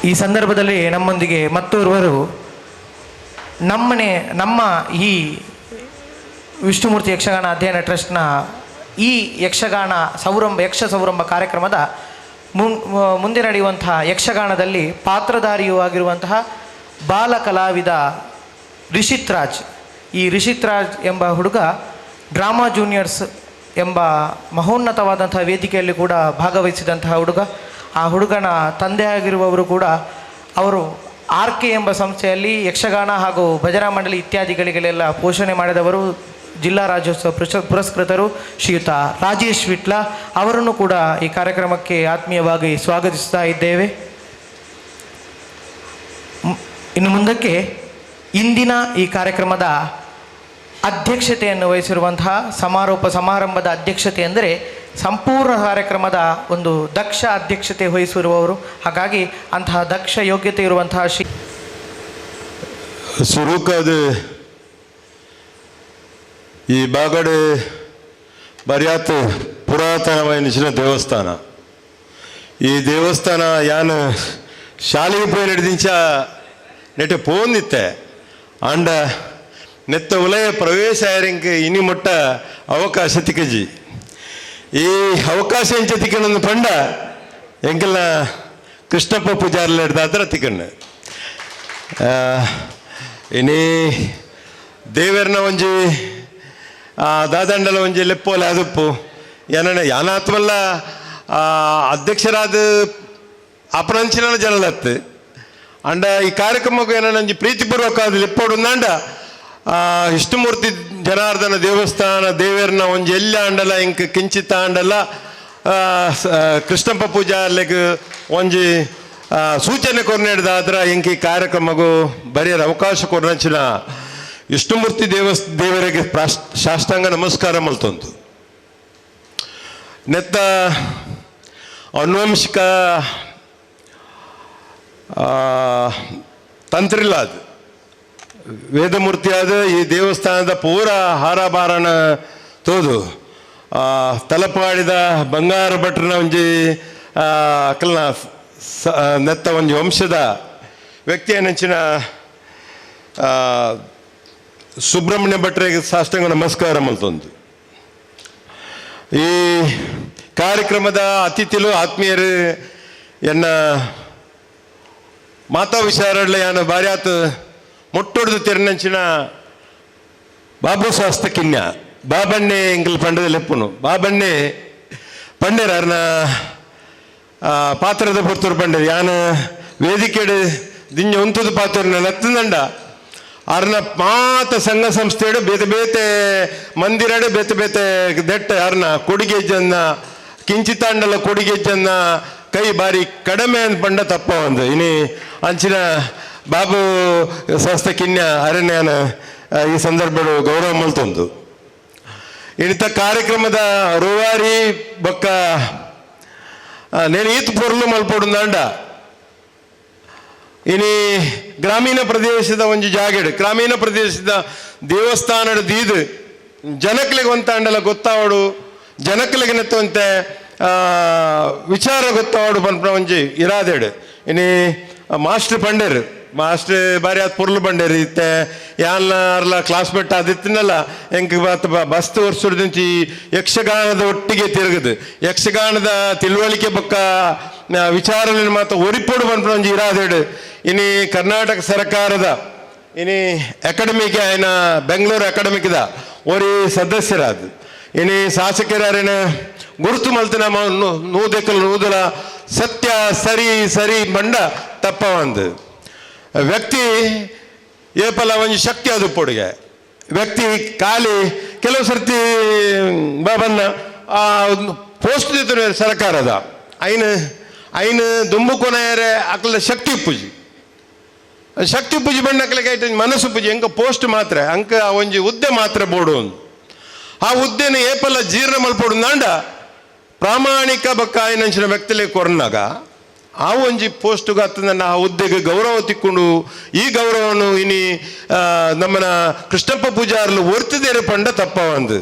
S1: ಈ ಸಂದರ್ಭದಲ್ಲಿ ನಮ್ಮೊಂದಿಗೆ ಮತ್ತೋರ್ವರು ನಮ್ಮ ಈ ವಿಷ್ಣುಮೂರ್ತಿ ಯಕ್ಷಗಾನ ಅಧ್ಯಯನ ಟ್ರಸ್ಟ್ನ ಈ ಯಕ್ಷಗಾನ ಯಕ್ಷ ಸಂಭ್ರಮ ಕಾರ್ಯಕ್ರಮದ ಮುಂದೆ ನಡೆಯುವಂತಹ ಯಕ್ಷಗಾನದಲ್ಲಿ ಪಾತ್ರಧಾರಿಯೂ ಆಗಿರುವಂತಹ ಬಾಲ ಕಲಾವಿದ ರಿಷಿತ್ ರಾಜ್. ಈ ರಿಷಿತ್ ರಾಜ್ ಎಂಬ ಹುಡುಗ ಡ್ರಾಮಾ ಜೂನಿಯರ್ಸ್ ಎಂಬ ಮಹೋನ್ನತವಾದಂಥ ವೇದಿಕೆಯಲ್ಲಿ ಕೂಡ ಭಾಗವಹಿಸಿದಂತಹ ಹುಡುಗ. ಆ ಹುಡುಗನ ತಂದೆ ಆಗಿರುವವರು ಕೂಡ ಅವರು RK ಎಂಬ ಸಂಸ್ಥೆಯಲ್ಲಿ ಯಕ್ಷಗಾನ ಹಾಗೂ ಭಜನಾ ಮಂಡಳಿ ಇತ್ಯಾದಿಗಳಿಗೆಲ್ಲ ಪೋಷಣೆ ಮಾಡಿದವರು. ಜಿಲ್ಲಾ ರಾಜ್ಯೋತ್ಸವ ಪುರಸ್ಕೃತರು ಶ್ರೀಯುತ ರಾಜೇಶ್ ವಿಟ್ಲ ಅವರನ್ನು ಕೂಡ ಈ ಕಾರ್ಯಕ್ರಮಕ್ಕೆ ಆತ್ಮೀಯವಾಗಿ ಸ್ವಾಗತಿಸ್ತಾ ಇದ್ದೇವೆ. ಇನ್ನು ಮುಂದಕ್ಕೆ ಇಂದಿನ ಈ ಕಾರ್ಯಕ್ರಮದ ಅಧ್ಯಕ್ಷತೆಯನ್ನು ವಹಿಸಿರುವಂತಹ ಸಮಾರಂಭದ ಅಧ್ಯಕ್ಷತೆ ಎಂದರೆ ಸಂಪೂರ್ಣ ಕಾರ್ಯಕ್ರಮದ ಒಂದು ದಕ್ಷ ಅಧ್ಯಕ್ಷತೆ ವಹಿಸಿರುವವರು. ಹಾಗಾಗಿ ಅಂತಹ ದಕ್ಷ ಯೋಗ್ಯತೆ ಇರುವಂತಹ
S6: ಸುರೂಕದ ಈ ಬಾಗಡೆ ಬರ್ಯಾತ್ ಪುರಾತನವಾದ ದೇವಸ್ಥಾನ. ಈ ದೇವಸ್ಥಾನ ಯಾನು ಶಾಲೆಗೆ ಪೋಯಿ ನಡೆದಿಂಚ ನೆಟ್ಟೆ ಪೋಂದಿತ್ತೆ ಅಂಡ ನೆತ್ತ ಉಲಯ ಪ್ರವೇಶ ಆಯರಂಗೆ ಇನಿ ಮೊಟ್ಟ ಅವಕಾಶ ತಿಕ್ಕಜಿ. ಈ ಅವಕಾಶ ಎಂಚ ತಿಕ್ಕಣ್ಣನ ಪಂಡ ಎಂಕೆಲ್ಲ ಕೃಷ್ಣಪ್ಪ ಪೂಜಾರ್ಲ ಹಿಡ್ದಾದ್ರ ತಿಕ್ಕಣ್ಣ ಇನಿ ದೇವರನ ಒಂಜಿ ದಾದಂಡಲ ಒಂಜಿ ಲೆಪ್ಪೋಲೆ ಅದಪ್ಪು ಯಾನಾತ್ವಲ್ಲ ಅಧ್ಯಕ್ಷರಾದ ಅಪರಂಚಿನ ಜನಲತ್ತು ಅಂಡ ಈ ಕಾರ್ಯಕ್ರಮಕ್ಕೂ ಏನಂಜಿ ಪ್ರೀತಿಪೂರ್ವಕವಾದ ಲೆಪ್ಪೋಡು ಅಂಡ ವಿಷ್ಣುಮೂರ್ತಿ ಜನಾರ್ದನ ದೇವಸ್ಥಾನ ದೇವರನ ಒಂಜಿ ಎಲ್ಲ ಅಂಡಲ ಇಂಕ ಕಿಂಚಿತ್ತ ಅಂಡಲ ಕೃಷ್ಣಪ್ಪ ಪೂಜಾರ್ಲೆಗ್ ಒಂಜಿ ಸೂಚನೆ ಕೊರ್ನೇಡ್ದಾದ್ರ ಇಂಕ ಈ ಕಾರ್ಯಕ್ರಮಗೂ ಬರೆಯರ ಅವಕಾಶ ಕೊರ್ನಂಚಿನ ವಿಷ್ಣುಮೂರ್ತಿ ದೇವರಿಗೆ ಸಾಷ್ಟಾಂಗ ನಮಸ್ಕಾರ ಮಲ್ತೊಂದು ನೆತ್ತ ಅನುವಂಶಿಕ ತಂತ್ರಿಲ್ಲ ಅದು ವೇದಮೂರ್ತಿ ಆದ ಈ ದೇವಸ್ಥಾನದ ಪೂರ ಹಾರಬಾರಣ ತೋದು ತಲಪಾಡಿದ ಬಂಗಾರ ಭಟ್ರನ ಒಂಜಿ ಅಕಲ್ನ ನೆತ್ತ ಒಂಜಿ ವಂಶದ ವ್ಯಕ್ತಿಯ ನೆಂಚಿನ ಸುಬ್ರಹ್ಮಣ್ಯ ಭಟ್ರಿಗೆ ಸಾಷ್ಟಾಂಗ ನಮಸ್ಕಾರ ಮಲ್ತೊಂದು ಈ ಕಾರ್ಯಕ್ರಮದ ಅತಿಥಿಲು ಆತ್ಮೀಯರು ಎನ್ನ ಮಾತಾ ವಿಚಾರಡ್ಲ ಯಾನು ಬಾರ್ಯಾತ್ ಮುಟ್ಟೊಡ್ದು ತೆರನಂಚಿನ ಬಾಬು ಶಾಸ್ತ ಕಿನ್ಯ ಬಾಬಣ್ಣೆ ಎಂಕಲ್ ಪಂಡದ ಲೆಪ್ಪುನು ಬಾಬಣ್ಣೆ ಪಂಡೇರ ಅರ್ನ ಪಾತ್ರದ ಪುರ್ತೂರು ಪಂಡೇರು ಯಾನು ವೇದಿಕೆಡು ದಿಂಜ ಒಂತದ ಪಾತ್ರನ ಲತ್ತಂದಂಡ ಅರ್ನ ಮಾತ ಸಂಘ ಸಂಸ್ಥೆಡು ಬೇತೆ ಬೇತೆ ಮಂದಿರಡು ಬೇತೆ ಬೇತೆ ದೆಟ್ಟ ಅರ್ನ ಕೊಡುಗೆಜ್ಜನ್ನ ಕಿಂಚಿತಾಂಡಲ ಕೊಡುಗೆಜ್ಜನ್ನ ಕೈ ಬಾರಿ ಕಡಿಮೆ ಅಂತ ಪಂಡ ತಪ್ಪ ಒಂದು ಇನಿ ಅಂಚಿನ ಬಾಬು ಶಾಸ್ತ ಕಿನ್ಯ ಅರಣ್ಯನ ಈ ಸಂದರ್ಭಗಳು ಗೌರವ ಮಲ್ತೊಂದು ಇಣಿತ ಕಾರ್ಯಕ್ರಮದ ರೂವಾರಿ ಬೊಕ್ಕ ನೇನು ಈತ್ ಪೊರ್ಲು ಮಲ್ಪೊಡುಂದಾಂಡ ಇನಿ ಗ್ರಾಮೀಣ ಪ್ರದೇಶದ ಒಂಜಿ ಜಾಗೆಡು ಗ್ರಾಮೀಣ ಪ್ರದೇಶದ ದೇವಸ್ಥಾನದ ದೀದು ಜನಕ್ಲಿಗೆ ಒಂತಾಂಡಲ ಗೊತ್ತಾವಡು ಜನಕ್ಲಿಗೆ ನೆತ್ತಂತೆ ವಿಚಾರ ಗೊತ್ತಾವಡು ಪನ್ಪ ಒಂಜಿ ಇರಾದೇಡು ಇನಿ ಮಾಸ್ಟರ್ ಪಂಡೇರು ಮಾಸ್ಟರ್ ಬಾರಿ ಅದು ಪುರ್ಲು ಬಂಡೇರಿ ಇತ್ತೆ ಯಾನ್ಲ ಅರ್ಲ ಕ್ಲಾಸ್ಮೇಟ್ ಆದಿತ್ತನಲ್ಲ ಹೆಂಗೆ ಬಸ್ ವರ್ಷದಂಚಿ ಯಕ್ಷಗಾನದ ಒಟ್ಟಿಗೆ ತಿರುಗುದು ಯಕ್ಷಗಾನದ ತಿಳುವಳಿಕೆ ಬೊಕ್ಕ ವಿಚಾರನ ಮಾತ್ರ ಒರಿಪೋಡು ಬಂದ್ಬಿಟ್ಟು ಒಂಜಿ ಇರಾದೇಡು ಇನಿ ಕರ್ನಾಟಕ ಸರ್ಕಾರದ ಇನಿ ಅಕಾಡೆಮಿಗೆ ಆಯ್ನ ಬೆಂಗಳೂರು ಅಕಾಡೆಮಿಕ್ದ ಒರಿ ಸದಸ್ಯರಾದ ಇನಿ ಶಾಸಕರಾರೇನ ಗುರುತು ಮಲ್ತಿನ ನೂದೆಕಲ್ ನೂದಲ ಸತ್ಯ ಸರಿ ಸರಿ ಬಂಡ ತಪ್ಪ ಒಂದು ವ್ಯಕ್ತಿ ಏಪಲ ಒಂಜಿ ಶಕ್ತಿ ಅದು ಪೊಡುಗೆ ವ್ಯಕ್ತಿ ಖಾಲಿ ಕೆಲವು ಸರ್ತಿ ಬಾಬನ್ನ ಪೋಸ್ಟ್ ದಿತ್ತು ಸರ್ಕಾರದ ಐನು ದುಂಬು ಕೊನೆಯರೆ ಅಕಲ ಶಕ್ತಿ ಪೂಜಿ ಬಣ್ಣಕ್ಕೆ ಮನಸ್ಸು ಪೂಜಿ ಎಂಕ ಪೋಸ್ಟ್ ಮಾತ್ರ ಅಂಕ ಒಂಜಿ ಹುದ್ದೆ ಮಾತ್ರ ಬೋಡು ಆ ಹುದ್ದೆನ ಏಪಲ್ಲ ಜೀರ್ಣ ಮಲ್ಪೊಡು ನಾಂಡ ಪ್ರಾಮಾಣಿಕ ಬಕ್ಕ ಆಯ್ನಂಚಿನ ವ್ಯಕ್ತಿಲೆ ಕೊರ್ನಾಗ ಆ ಒಂಜಿ ಪೋಸ್ಟ್ಗೆ ಹತ್ತಂದ ಆ ಹುದ್ದೆಗೆ ಗೌರವ ತಿಕ್ಕೊಂಡು ಈ ಗೌರವನು ಇನಿ ನಮ್ಮನ ಕೃಷ್ಣಪ್ಪ ಪೂಜಾರ್ಲು ಒರ್ತದೇರು ಪಂಡ ತಪ್ಪ ಒಂದು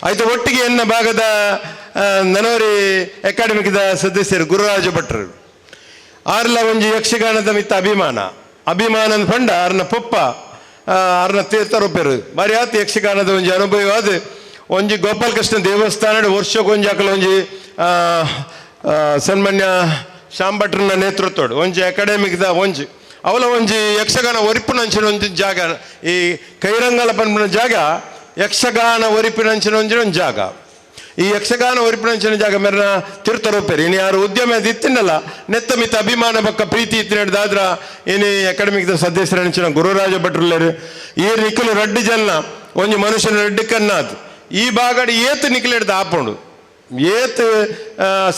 S6: ಆಯ್ತು ಒಟ್ಟಿಗೆ ಎನ್ನ ಭಾಗದ ನನವರಿ ಅಕಾಡೆಮಿಕ್ದ ಸದಸ್ಯರು ಗುರುರಾಜ ಭಟ್ರು ಆರ್ಲ ಒಂಜಿ ಯಕ್ಷಗಾನದ ಮಿತ್ತ ಅಭಿಮಾನದ ಪಂಡ ಅರ್ನ ಪೊಪ್ಪ ಅರ್ನ ತೀರ್ಥರೊಪ್ಪೆರು ಬಾರಿ ಆತು ಯಕ್ಷಗಾನದ ಒಂಜಿ ಅನುಭವ ಅದು ಒಂಜಿ ಗೋಪಾಲಕೃಷ್ಣ ದೇವಸ್ಥಾನದ ವರ್ಷಕ್ಕೊಂಜಿ ಅಕಲ ಒಂಜಿ ಸನ್ಮಾನ್ಯ ಶಾಂಭಟ್ರನ ನೇತೃತ್ವಡು ಒಂಜಿ ಅಕಾಡೆಮಿಕ್ದ ಒಂಜಿ ಅವಲ ಒಂಜಿ ಯಕ್ಷಗಾನ ಒರಿಪಿನಂಚಿನ ಒಂಜಿ ಜಾಗ ಈ ಕೈರಂಗಲ ಪನ್ಪುನ ಜಾಗ ಯಕ್ಷಗಾನ ಒರಿಪಿನಂಚಿನ ಒಂಜಿ ಜಾಗ ಈ ಯಕ್ಷಗಾನ ಒರಿಪಿನಂಚಿನ ಜಾಗ ಮೇರನ ತೀರ್ಥರೊಪ್ಪೆರು ಇನ್ನು ಯಾರು ಉದ್ಯಮ ಇತ್ತಿನಲ್ಲ ನೆತ್ತ ಮಿತ್ತ ಅಭಿಮಾನ ಬಕ್ಕ ಪ್ರೀತಿ ಇತ್ತಿನದಾದ್ರ ಇನಿ ಅಕಾಡೆಮಿಕ್ದ ಸದಸ್ಯರಂಚಿನ ಗುರುರಾಜ ಭಟ್ರುಲ್ಲರು ಈ ನಿಖಲು ರಡ್ಡು ಜನ ಒಂಜಿ ಮನುಷ್ಯನ ರಡ್ಡು ಕನ್ನಾದು ಈ ಬಾಗಡಿ ಏತು ನಿಖಲಿಡ್ದು ಆಪುಂಡು ಏತ್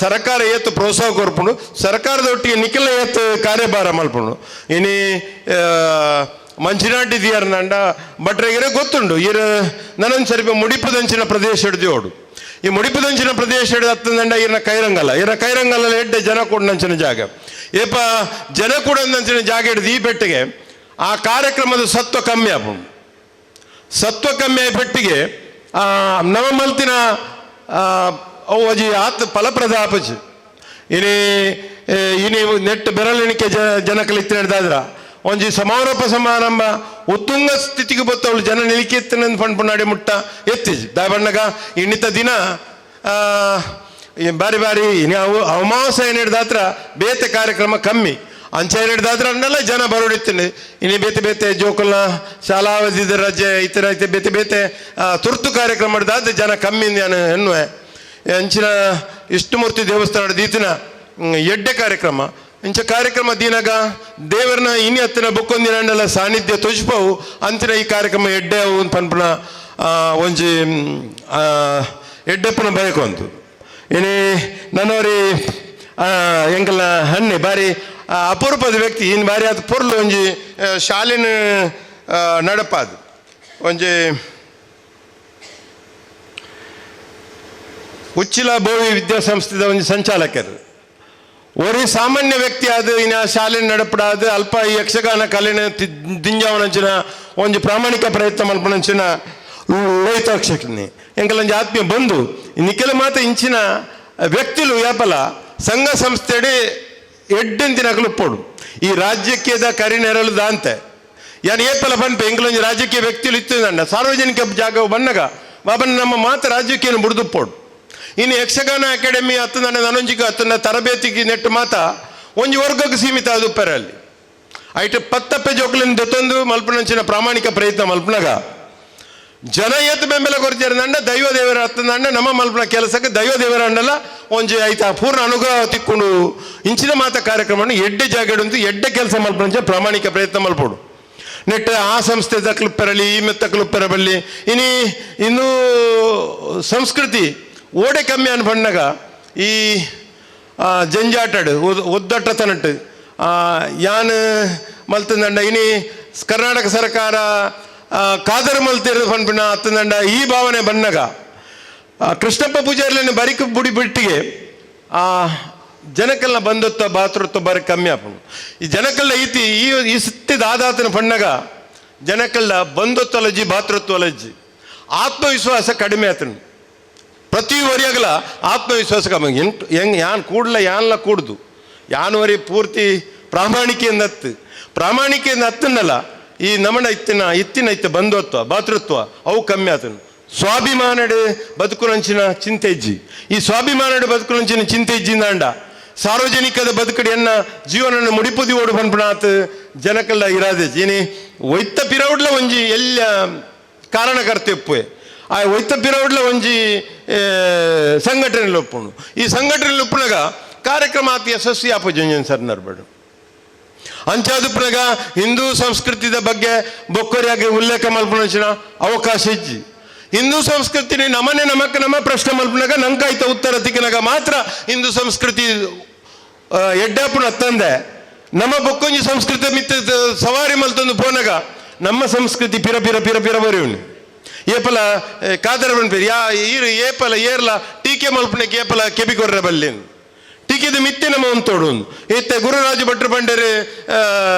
S6: ಸರ್ಕಾರ ಏತ್ ಪ್ರೋತ್ಸಾಹ ಕೊರ್ಪುಂಡು ಸರ್ಕಾರದ ಒಟ್ಟಿಗೆ ನಿಖಿಲ ಏತ್ ಕಾರ್ಯಭಾರ ಮಲ್ಪುಂಡು ಇನಿ ಮಂಚಿನಾಟಿ ದಿಯಾರ ನಂಡ ಭಟ್ರಿಗೆ ಗೊತ್ತುಂಡು ಈರ ನನೊಂದು ಸರಿ ಮುಡಿಪದಂಚಿನ ಪ್ರದೇಶ ಹಿಡ್ದು ಓಡು ಈ ಮುಡಿಪದಂಚಿನ ಪ್ರದೇಶ ಹಿಡಿದು ಹತ್ತಂದಂಡ ಈರ್ನ ಕೈರಂಗಲ್ಲ ಎಡ್ಡೆ ಜನ ಕೂಡಂಚಿನ ಜಾಗ ಏಪ ಜನ ಕೂಡಂಚಿನ ಜಾಗ ಹಿಡಿದು ಈ ಬೆಟ್ಟಿಗೆ ಆ ಕಾರ್ಯಕ್ರಮದ ಸತ್ವ ಕಮ್ಮಿ ಆಪುಂಡು ಸತ್ವ ಕಮ್ಮಿ ಆಗಿ ಬೆಟ್ಟಿಗೆ ನವ ಮಲ್ತಿನ ಅವು ಅಜಿ ಆತ್ ಫಲಪ್ರದ ಆಪಜಿ ಇನಿ ನೆಟ್ಟು ಬೆರಳೆಣಿಕೆ ಜನಕಲಿತ್ತು ನಡೆದಾದ್ರ ಒಂಜಿ ಸಮಾರೋಪ ಸಮಾರಂಭ ಉತ್ತುಂಗ ಸ್ಥಿತಿಗೆ ಬತ್ತವಳು ಜನ ನಿಲಿಕೆತ್ತಿನ ಪಂಡ್ಪುನಾಡಿ ಮುಟ್ಟ ಎತ್ತಿಜಿ ದಾಬಣ್ಣಗ ಇನ್ನಿತ ದಿನ ಬಾರಿ ಬಾರಿ ಅವು ಅಮಾವಾಸ್ಯ ಏನಿಡ್ದಾತ್ರ ಬೇತೆ ಕಾರ್ಯಕ್ರಮ ಕಮ್ಮಿ ಅಂಚೆ ಏನಿಡ್ದಾತ್ರ ಅನ್ನೆಲ್ಲ ಜನ ಬರೋಡಿತ್ತೀನಿ ಇನ್ನು ಬೇತೆ ಜೋಕಲ್ನ ಶಾಲಾವಧಿದ ರಜೆ ಇತರ ಬೇತೆ ತುರ್ತು ಕಾರ್ಯಕ್ರಮ ಮಾಡಿದಾದ್ರೆ ಜನ ಕಮ್ಮಿ ನಾನು ಎನ್ನುವೆ ಅಂಚಿನ ವಿಷ್ಣುಮೂರ್ತಿ ದೇವಸ್ಥಾನದ ಈತಿನ ಎಡ್ಡೆ ಕಾರ್ಯಕ್ರಮ ಇಂಚ ಕಾರ್ಯಕ್ರಮ ದೀನಾಗ ದೇವರನ್ನ ಇನಿ ಹತ್ತಿನ ಬುಕ್ಕೊಂದಿನ ಸಾನ್ನಿಧ್ಯ ತುಜ್ಪವು ಅಂತಿನ ಈ ಕಾರ್ಯಕ್ರಮ ಎಡ್ಡೆ ಅವು ಪನ್ಪುನ ಒಂಜಿ ಎಡ್ಡೆಪ್ಪನ ಬಯಕೊಂತು ಇನಿ ನನ್ನವರಿ ಎಂಕಲ್ನ ಹಣ್ಣೆ ಬಾರಿ ಅಪರೂಪದ ವ್ಯಕ್ತಿ ಇನ್ನು ಬಾರಿ ಅದು ಪೊರ್ಲು ಒಂಜಿ ಶಾಲಿನ ನಡಪಾದು ಒಂಜಿ ಉಚ್ಚಿಲ ಬೋವಿ ವಿದ್ಯಾಸಂಸ್ಥೆದ ಒಂದು ಸಂಚಾಲಕರು ಒರಿ ಸಾಮಾನ್ಯ ವ್ಯಕ್ತಿ ಅದು ಇನ್ನು ಶಾಲೆನ ನಡಪಡಾದು ಅಲ್ಪ ಈ ಯಕ್ಷಗಾನ ಕಲೆನ ದಿಂಜಾವನಂಚಿನ ಒಂದು ಪ್ರಾಮಾಣಿಕ ಪ್ರಯತ್ನ ಮಲ್ಪನಂಚಿನ ಲೋಹಿತಾಕ್ಷಕನಿ ಎಂಕಲಂಜಿ ಆತ್ಮೀಯ ಬಂದು ನಿಖಿಲ ಮಾತ ಇಂಚಿನ ವ್ಯಕ್ತಿಲು ಯಾಪಲ ಸಂಘ ಸಂಸ್ಥೆಡೆ ಎಡ್ಡಂತಿನ ಅಕಲುಪ್ಪೋಡು ಈ ರಾಜ್ಯಕ್ಕೆ ಕರಿನೆರಳು ದಾಂತೆ ಯಾನು ಏಪಲ ಪನ್ಪೆ ಎಂಕಲೊಂಜಿ ರಾಜಕೀಯ ವ್ಯಕ್ತಿಲು ಇತ್ತಂಡ ಸಾರ್ವಜನಿಕ ಜಾಗ ಬನ್ನಗ ಬಾಬನ ನಮ್ಮ ಮಾತ ರಾಜ್ಯಕ್ಕೆ ಬುಡ್ದುಪ್ಪೋಡು ಇನ್ನು ಯಕ್ಷಗಾನ ಅಕಾಡೆಮಿ ಹತ್ತನ ನನೊಂಜಿಗೆ ಹತ್ತನ ತರಬೇತಿಗೆ ನೆಟ್ಟು ಮಾತ ಒಂಜಿ ವರ್ಗಕ್ಕೆ ಸೀಮಿತ ಅದು ಪೆರಲ್ಲಿ ಐಟ್ ಪತ್ತಪ್ಪೆ ಜೋಕಲಿನ ದೊತ್ತೊಂದು ಮಲ್ಪನಂಚಿನ ಪ್ರಾಮಾಣಿಕ ಪ್ರಯತ್ನ ಮಲ್ಪನಾಗ ಜನ ಎತ್ತು ಬೆಂಬಲ ಕೊರ್ತಿರಂಡ ದೈವ ದೇವರ ಹತ್ತಂದಂಡ ನಮ್ಮ ಮಲ್ಪನ ಕೆಲಸಕ್ಕೆ ದೈವ ದೇವರ ಅಂಡಲ್ಲ ಒಂಜಿ ಆಯ್ತಾ ಪೂರ್ಣ ಅನುಗ್ರಹ ತಿಕ್ಕೊಂಡು ಇಂಚಿನ ಮಾತ ಕಾರ್ಯಕ್ರಮವನ್ನು ಎಡ್ಡೆ ಜಾಗಡಂತೂ ಎಡ್ಡೆ ಕೆಲಸ ಮಲ್ಪನಂಚ ಪ್ರಾಮಾಣಿಕ ಪ್ರಯತ್ನ ಮಲ್ಪೋಡು ನೆಟ್ಟ ಆ ಸಂಸ್ಥೆ ತಕ್ಲುಪ್ಪೆರಲಿ ಈ ಮೆತ್ತಕ್ಲುಪ್ಪೆರಬಲ್ಲಿ ಇನ್ನೂ ಸಂಸ್ಕೃತಿ ಓಡೆ ಕಮ್ಮಿ ಅನ್ಪಣ್ಣಗ ಈ ಜಂಜಾಟಡ್ ಒದ್ದಟ್ಟತನಟ್ಟು ಯಾನ್ ಮಲ್ತಂದಂಡ ಇನಿ ಕರ್ನಾಟಕ ಸರ್ಕಾರ ಕಾದರ್ ಮಲ್ತಿರ ಪನ್ಪುಣ ಹತ್ತಂದಂಡ ಈ ಭಾವನೆ ಬನ್ನಗ ಕೃಷ್ಣಪ್ಪ ಪೂಜಾರಿನ ಬರಿಕ ಬುಡಿ ಬಿಟ್ಟಿಗೆ ಜನಕಲ್ನ ಬಂಧುತ್ವ ಭಾತೃತ್ವ ಬರೀ ಕಮ್ಮಿ ಆಪುಂಡು ಈ ಜನಕಲ್ನ ಐತಿ ಈ ಸತ್ಯದ ಆದಾತನ ಪಣ್ಣಗ ಜನಕಲ್ನ ಬಂಧುತ್ವಲಜ್ಜಿ ಭಾತೃತ್ವಲಜ್ಜಿ ಆತ್ಮವಿಶ್ವಾಸ ಕಡಿಮೆ ಆತನು ಪ್ರತಿ ವರಿಯಾಗಲ ಆತ್ಮವಿಶ್ವಾಸ ಕಮ್ಮಿ ಯಾನ್ ಕೂಡಲ ಯಾನ್ಲ ಕೂಡ್ದು ಯಾನ್ವರಿ ಪೂರ್ತಿ ಪ್ರಾಮಾಣಿಕೆಯಿಂದ ಹತ್ತನ್ನಲ್ಲ ಈ ನಮನ ಇತ್ತಿನ ಬಂಧುತ್ವ ಭಾತೃತ್ವ ಅವು ಕಮ್ಮಿ ಆತನು ಸ್ವಾಭಿಮಾನಡೆ ಬದುಕುನಂಚಿನ ಚಿಂತೆ ಇಜ್ಜಿ ಈ ಸ್ವಾಭಿಮಾನಡೆ ಬದುಕುನಂಚಿನ ಚಿಂತೆ ಇಜ್ಜಿಂದ ಅಂಡ ಸಾರ್ವಜನಿಕದ ಬದುಕಡಿಯನ್ನ ಜೀವನ ಮುಡಿಪುದಿ ಓಡು ಪನ್ಪುಣಾತ್ ಜನಕಲ್ಲ ಇರಾದೆ ಏನಿ ಒಯ್ತ ಪಿರೌಡ್ಲ ಒಂಜಿ ಎಲ್ಲ ಕಾರಣಕರ್ತೆಪ್ಪೆ ಆ ಒಯ್ತ ಪಿರೌಡ್ಲ ಒಂಜಿ ಸಂಘಟನೆಯಲ್ಲಿ ಒಪ್ಪುಂಡು ಈ ಸಂಘಟನೆಯಲ್ಲಿ ಒಪ್ಪುನಾಗ ಕಾರ್ಯಕ್ರಮ ಅತಿ ಯಶಸ್ವಿ ಆಪೋಜನ್ ಸರ್ ನರ್ಬೇಡು ಅಂಚಾದುಪ್ನಾಗ ಹಿಂದೂ ಸಂಸ್ಕೃತಿದ ಬಗ್ಗೆ ಬೊಕ್ಕರಿಯಾಗಿ ಉಲ್ಲೇಖ ಮಲ್ಪನಂಚಿನ ಅವಕಾಶ ಇಜ್ಜಿ ಹಿಂದೂ ಸಂಸ್ಕೃತಿನಿ ನಮ್ಮ ಪ್ರಶ್ನೆ ಮಲ್ಪನಾಗ ನಂಕಾಯ್ತ ಉತ್ತರ ತಿಕ್ಕಿನಾಗ ಮಾತ್ರ ಹಿಂದೂ ಸಂಸ್ಕೃತಿ ಎಡ್ಡಾಪುನ ತಂದೆ ನಮ್ಮ ಬೊಕ್ಕೊಂಜಿ ಸಂಸ್ಕೃತಿ ಮಿತ್ತ ಸವಾರಿ ಮಲ್ತೊಂದು ಪೋನಾಗ ನಮ್ಮ ಸಂಸ್ಕೃತಿ ಪಿರ ಪಿರ ಪಿರ ಪಿರ ಬರೆಯುಣಿ ಏಪಲ ಕಾದರ ಬನ್ಪೇರಿ ಏಪಲ ಏರ್ಲ ಟೀಕೆ ಮಲ್ಪನಕ್ಕೆ ಏಪಲ ಕೆಬಿಕೊರ್ರ ಬಲ್ಲೇನು ಟೀಕೆದ ಮಿತ್ತೆ ನಮ್ಮ ಒಂತೋಡು ಇತ್ತೆ ಗುರುರಾಜ ಭಟ್ರು ಬಂಡರೆ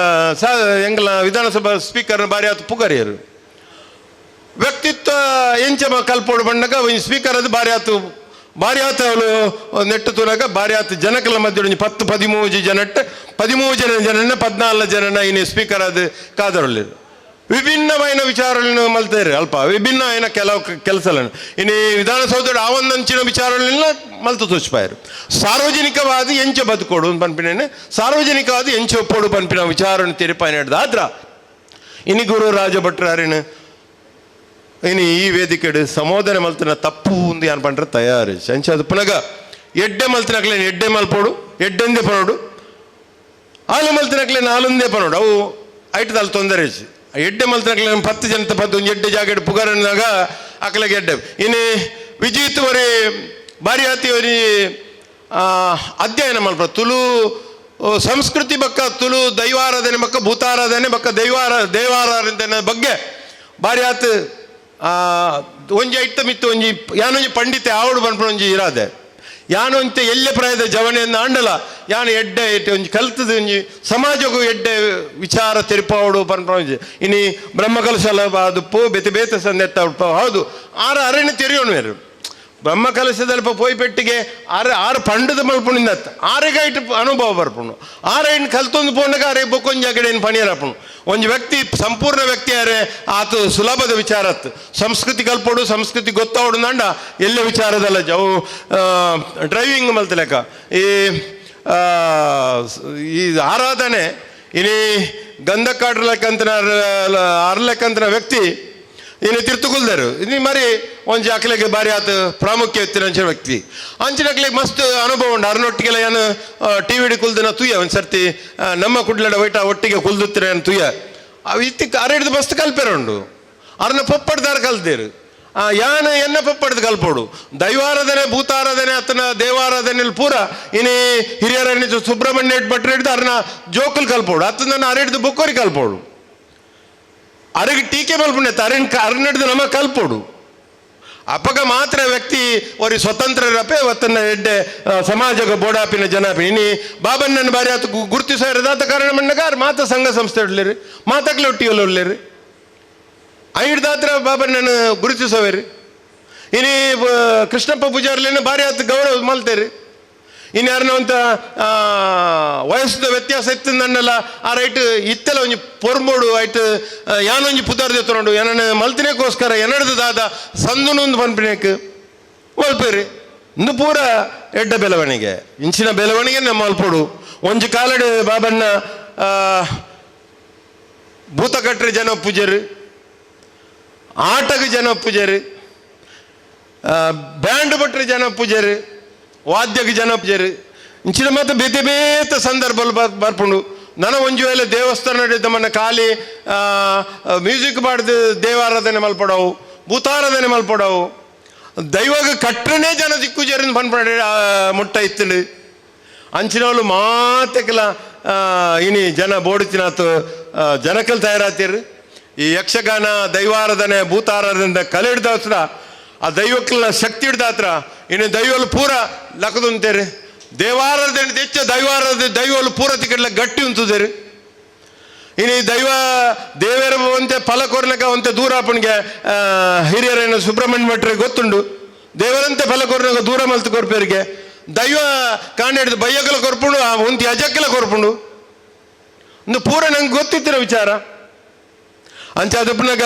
S6: ಎಂಗಲ ವಿಧಾನಸಭಾ ಸ್ಪೀಕರ್ ಬಾರಿ ಆತು ಪುಗರಿಯರು ವ್ಯಕ್ತಿತ್ವ ಎಂಚ ಕಲ್ಪೋಡು ಬಂಡಾಗ ಸ್ಪೀಕರ್ ಅದು ಬಾರಿ ಆತು ಭಾರಿ ಆತ ಅವಳು ನೆಟ್ಟು ತೂನಾಗ ಭಾರಿ ಆತ ಜನಕಲ ಮಧ್ಯೆ 10-13 ಜನಟ್ಟು 13 ಜನನ 14 ಜನನ ಇನ್ನು ಸ್ಪೀಕರ್ ಅದು ಕಾದರೊಳ್ಳಿರು ವಿಭಿನ್ನమైన ವಿಚಾರಗಳನ್ನು ಮಲ್ತಾರೆ ಅಲ್ಪ ವಿಭಿನ್ನ ಏನ ಕೆಲವು ಕೆಲಸಗಳನ್ನು ಇನ್ನು ವಿಧಾನಸೌಧ ಆವಂದಂಚಿನ ವಿಚಾರಗಳನ್ನ ಮಲ್ತು ತೋಚ್ಪಾಯರು ಸಾರ್ವಜನಿಕವಾದ ಎಂಚ ಬದುಕೋಡು ಪನ್ಪಿನೇನೆ ಸಾರ್ವಜನಿಕವಾದ ಎಂಚ ಒಪ್ಪೋಡು ಪನ್ಪಿನ ವಿಚಾರವನ್ನು ತೆರಿಪಾಯ ನಡೆದಾದ್ರ ಇನಿ ಗುರು ರಾಜ ಭಟ್ರಾರಿನ ಇನ್ನು ಈ ವೇದಿಕೆ ಸಮೋದನೆ ಮಲ್ತಿನ ತಪ್ಪು ಒಂದು ಏನು ಪಂಡ್ರೆ ತಯಾರು ಸಂಚ ಅದು ಪುನಗ ಎಡ್ಡೆ ಮಲ್ತಿನಕ್ಲೇನು ಎಡ್ಡೆ ಮಲ್ಪೋಡು ಎಡ್ಡೆಂದೇ ಪನೋಡು ಹಾಲು ಮಲ್ತಿನಕ್ಲೇನು ಹಾಲೊಂದೇ ಪನೋಡು ಅವು ಐಟದಲ್ಲಿ ತೊಂದರೆ ಎಡ್ಡೆ ಮಲ್ತಿನಕ್ಲೆ 10 ಜನ 10 ಎಡ್ಡೆ ಜಾಗ ಪುಗಾರನಾಗ ಅಕ್ಲೆಗೆ ಎಡ್ಡೆ ಇನ್ನು ವಿಜಿತ್ ವರಿ ಬಾರಿ ಆತಿ ವರಿ ಅಧ್ಯಯನ ಮಲ್ಪ ತುಳು ಸಂಸ್ಕೃತಿ ಬಕ್ಕ ತುಳು ದೈವಾರಾಧನೆ ಬಕ್ಕ ಭೂತಾರಾಧನೆ ಬಕ್ಕ ದೇವಾರಾಧನೆ ಬಗ್ಗೆ ಬಾರಿ ಆತು ಒಂಜಿ ಐಟ ಮಿತ್ತು ಒಂಜಿ ಯಾನೊಂಜಿ ಪಂಡಿತೆ ಆವಡು ಬನ್ಪುಣ ಒಂಜಿ ಇರಾದೆ ಯಾನೊಂತೆ ಎಲ್ಲೆ ಪ್ರಾಯದ ಜವನೆಯನ್ನು ಆಂಡಲ ಯಾನು ಎಡ್ಡೆ ಒಂಜಿ ಕಲ್ತದ ಒಂಜಿ ಸಮಾಜಕ್ಕೂ ಎಡ್ಡೆ ವಿಚಾರ ತೆರಿಪಾವಡು ಬನ್ಪುಣ ಇನಿ ಬ್ರಹ್ಮಕಲಶಲ ಅದು ಪೋ ಬೆತೆ ಬೇತೆ ಸಂದೆತ್ತ ಹೌದು ಅರಣ್ಯ ತೆರೆಯೋಣ ಮೇರು ಬ್ರಹ್ಮಕಲಶದಲ್ಲಿ ಪೋಯ್ ಪೆಟ್ಟಿಗೆ ಆರು ಪಂಡದ ಮಲ್ಪುಣಿಂದ ಆರೆಗೆ ಐಟು ಅನುಭವ ಬರ್ಪುಣು ಆರೇನು ಕಲ್ತೊಂದು ಪೋಂಡಗ ಆರೆ ಬೊಕ್ಕೊಂಜಿ ಆಗಡೆ ಏನು ಪಣಿಯರಪ್ಪುಣು ಒಂದು ವ್ಯಕ್ತಿ ಸಂಪೂರ್ಣ ವ್ಯಕ್ತಿ ಯಾರೇ ಆತು ಸುಲಭದ ವಿಚಾರತ್ತು ಸಂಸ್ಕೃತಿ ಕಲ್ಪೋಡು ಸಂಸ್ಕೃತಿ ಗೊತ್ತಾವಡು ನಂಡ ಎಲ್ಲ ವಿಚಾರದಲ್ಲ ಅವು ಡ್ರೈವಿಂಗ್ ಮಲ್ತಲೆಕ್ಕ ಈ ಆರಾಧನೆ ಇನಿ ಗಂಧಕ್ಕಾಡ್ರಲೆಕ್ಕಂತನ ಅರ್ಲೆಕ್ಕಂತನ ವ್ಯಕ್ತಿ ಇನ್ನು ತಿರ್ತುಗುಲ್ದರು ಇನ್ನು ಮರಿ ಒಂಜಿ ಅಕ್ಲೆಗೆ ಬಾರಿ ಆತ ಪ್ರಾಮುಖ್ಯ ಅಂಚಿನ ವ್ಯಕ್ತಿ ಅಂಚಿನಕ್ಲೆಗೆ ಮಸ್ತ್ ಅನುಭವ ಉಂಡು ಅರ್ನೊಟ್ಟಿಗೆಲ್ಲ ಏನು ಟಿ ವಿ ಡಿ ಕುಲ್ದಿನ ತುಯ್ಯ ಒಂದು ಸರ್ತಿ ನಮ್ಮ ಕುಡ್ಲಡ ವೈಟ ಒಟ್ಟಿಗೆ ಕುಲ್ದುತ್ತಿರ ತುಯ್ಯ ಅವು ಇತ್ತಿಗೆ ಅರೆಡ್ದು ಮಸ್ತ್ ಕಲ್ಪೆರ ಉಂಡು ಅರ್ನ ಪಪ್ಪಡ್ದಾರ ಕಲ್ದೇರು ಯಾನ ಎನ್ನ ಪಪ್ಪಡ್ದು ಕಲ್ಪೋಡು ದೈವಾರಾಧನೆ ಭೂತಾರಾಧನೆ ಅತನ ದೇವಾರಾಧನೆ ಪೂರ ಇನ್ನು ಹಿರಿಯರ ಸುಬ್ರಹ್ಮಣ್ಯ ಭಟ್ರು ಹಿಡಿದು ಅರ್ನ ಜೋಕಲ್ ಕಲ್ಪೋಡು ಅತನ ಅರೆಡ್ದು ಬುಕ್ಕೋರಿ ಕಲ್ಪೋಡು ಅರೆಗೆ ಟೀಕೆ ಮಲ್ಪುಣ್ಯ ಅರಣಿಡ್ದು ನಮ್ಮ ಕಲ್ಪೋಡು ಅಪ್ಪಗ ಮಾತ್ರ ವ್ಯಕ್ತಿ ಅವರಿಗೆ ಸ್ವತಂತ್ರರಪ್ಪೆ ಒತ್ತನ್ನ ಎಡ್ಡೆ ಸಮಾಜಗ ಬೋಡಾಪಿನ ಜನಾಪಿ ಇನಿ ಬಾಬಣ್ಣನ ಬಾರಿ ಆತ ಗುರುತಿಸೋದಾದ ಕಾರಣ ಮಣ್ಣಗಾರ ಮಾತ ಸಂಘ ಸಂಸ್ಥೆ ಇಡ್ಲಿರಿ ಮಾತಕ್ಲೆ ಒಟ್ಟಿಗೆಲ್ಲ ಉಳ್ಳೇರಿ ಹಿಡ್ದಾತ್ರ ಬಾಬಣ್ಣನ ಗುರುತಿಸೋವೇರಿ ಇನಿ ಕೃಷ್ಣಪ್ಪ ಪೂಜಾರ್ಲೇನು ಬಾರಿ ಆತ ಗೌರವ ಮಲ್ತೇರಿ ಇನ್ನು ಯಾರನ್ನ ಅಂತ ವಯಸ್ಸದ ವ್ಯತ್ಯಾಸ ಇತ್ತು ನನ್ನೆಲ್ಲ ಆ ರೈಟ್ ಇತ್ತೆಲ್ಲ ಒಂಜಿ ಪೊರ್ಮೋಡು ಆಯ್ತು ಯಾನೊಂಜಿ ಪುದಾರ್ದೆ ತೊಗೊಂಡು ಏನನ್ನ ಮಲ್ತಿನೇಕೋಸ್ಕರ ಎನಡ್ದು ದಾದ ಸಂದುನೊಂದು ಪನ್ಪಿನೇಕ್ ಮಲ್ಪೇರಿ ಇಂದು ಪೂರ ಎಡ್ಡ ಬೆಳವಣಿಗೆ ಇಂಚಿನ ಬೆಳವಣಿಗೆ ನಮ್ಮ ಮಲ್ಪೋಡು ಒಂಜಿ ಕಾಲಡು ಬಾಬಣ್ಣ ಭೂತಕಟ್ರೆ ಜನ ಪೂಜರು ಆಟಗ ಜನ ಪೂಜರು ಬ್ಯಾಂಡ್ ಭಟ್ರೆ ಜನ ಪೂಜರು ವಾದ್ಯಗೆ ಜನ ಪೂಜರು ಇಂಚಿನ ಮಾತ್ರ ಬೇತೆ ಬೇತೆ ಸಂದರ್ಭ ಬರ್ಪುಂಡು ನನ್ನ ಒಂಜು ವೇಳೆ ದೇವಸ್ಥಾನ ನಡೆದ ಮನ್ನ ಖಾಲಿ ಮ್ಯೂಸಿಕ್ ಮಾಡಿದ ದೇವಾರಾಧನೆ ಮಲ್ಪಡವು ಭೂತಾರಾಧನೆ ಮಲ್ಪಡವು ದೈವಾಗ ಕಟ್ರನೇ ಜನ ದಿಕ್ಕುಜರಿಂದ ಪನ್ಪಡೆ ಮುಟ್ಟ ಇತ್ತಲು ಅಂಚಿನವಳು ಮಾತೆಲ್ಲ ಇನಿ ಜನ ಬೋಡಿತಿನಾತು ಜನಕಲ್ ತಯಾರಾತಿರು ಈ ಯಕ್ಷಗಾನ ದೈವಾರಾಧನೆ ಭೂತಾರಾಧನೆ ಕಲೆ ಹಿಡ್ದಾತ್ರ ಆ ದೈವಕ್ಕಲ್ಲ ಶಕ್ತಿ ಹಿಡ್ದಾತ್ರ ಇನ್ನು ದೈವಲು ಪೂರ ಲಕ್ಕದಂತೇರಿ ದೇವಾರಾಧನೆ ಹೆಚ್ಚು ದೈವಲು ಪೂರ ತಿಕ್ಕಡ್ಲ ಗಟ್ಟಿ ಉಂತದೇರಿ ಇನ್ನು ದೈವ ದೇವರ ಒಂತೆ ಫಲ ಕೊರ್ಲಕ ಒಂತೆ ದೂರ ಅಪ್ಪನಿಗೆ ಹಿರಿಯರೇನು ಸುಬ್ರಹ್ಮಣ್ಯ ಭಟ್ರಿಗೆ ಗೊತ್ತುಂಡು ದೇವರಂತೆ ಫಲ ಕೊರ್ನಾಗ ದೂರ ಮಲ್ತು ಕೊರ್ಪೇರಿಗೆ ದೈವ ಕಾಂಡ ಹಿಡಿದು ಬಯ್ಯಗಲ ಕೊರ್ಪುಂಡು ಒಂತಿ ಅಜಕ್ಕೆಲ್ಲ ಕೊರ್ಪುಂಡು ಒಂದು ಪೂರ ನಂಗೆ ಗೊತ್ತಿತ್ತಿರ ವಿಚಾರ ಅಂಚಾದಪ್ಪನಾಗ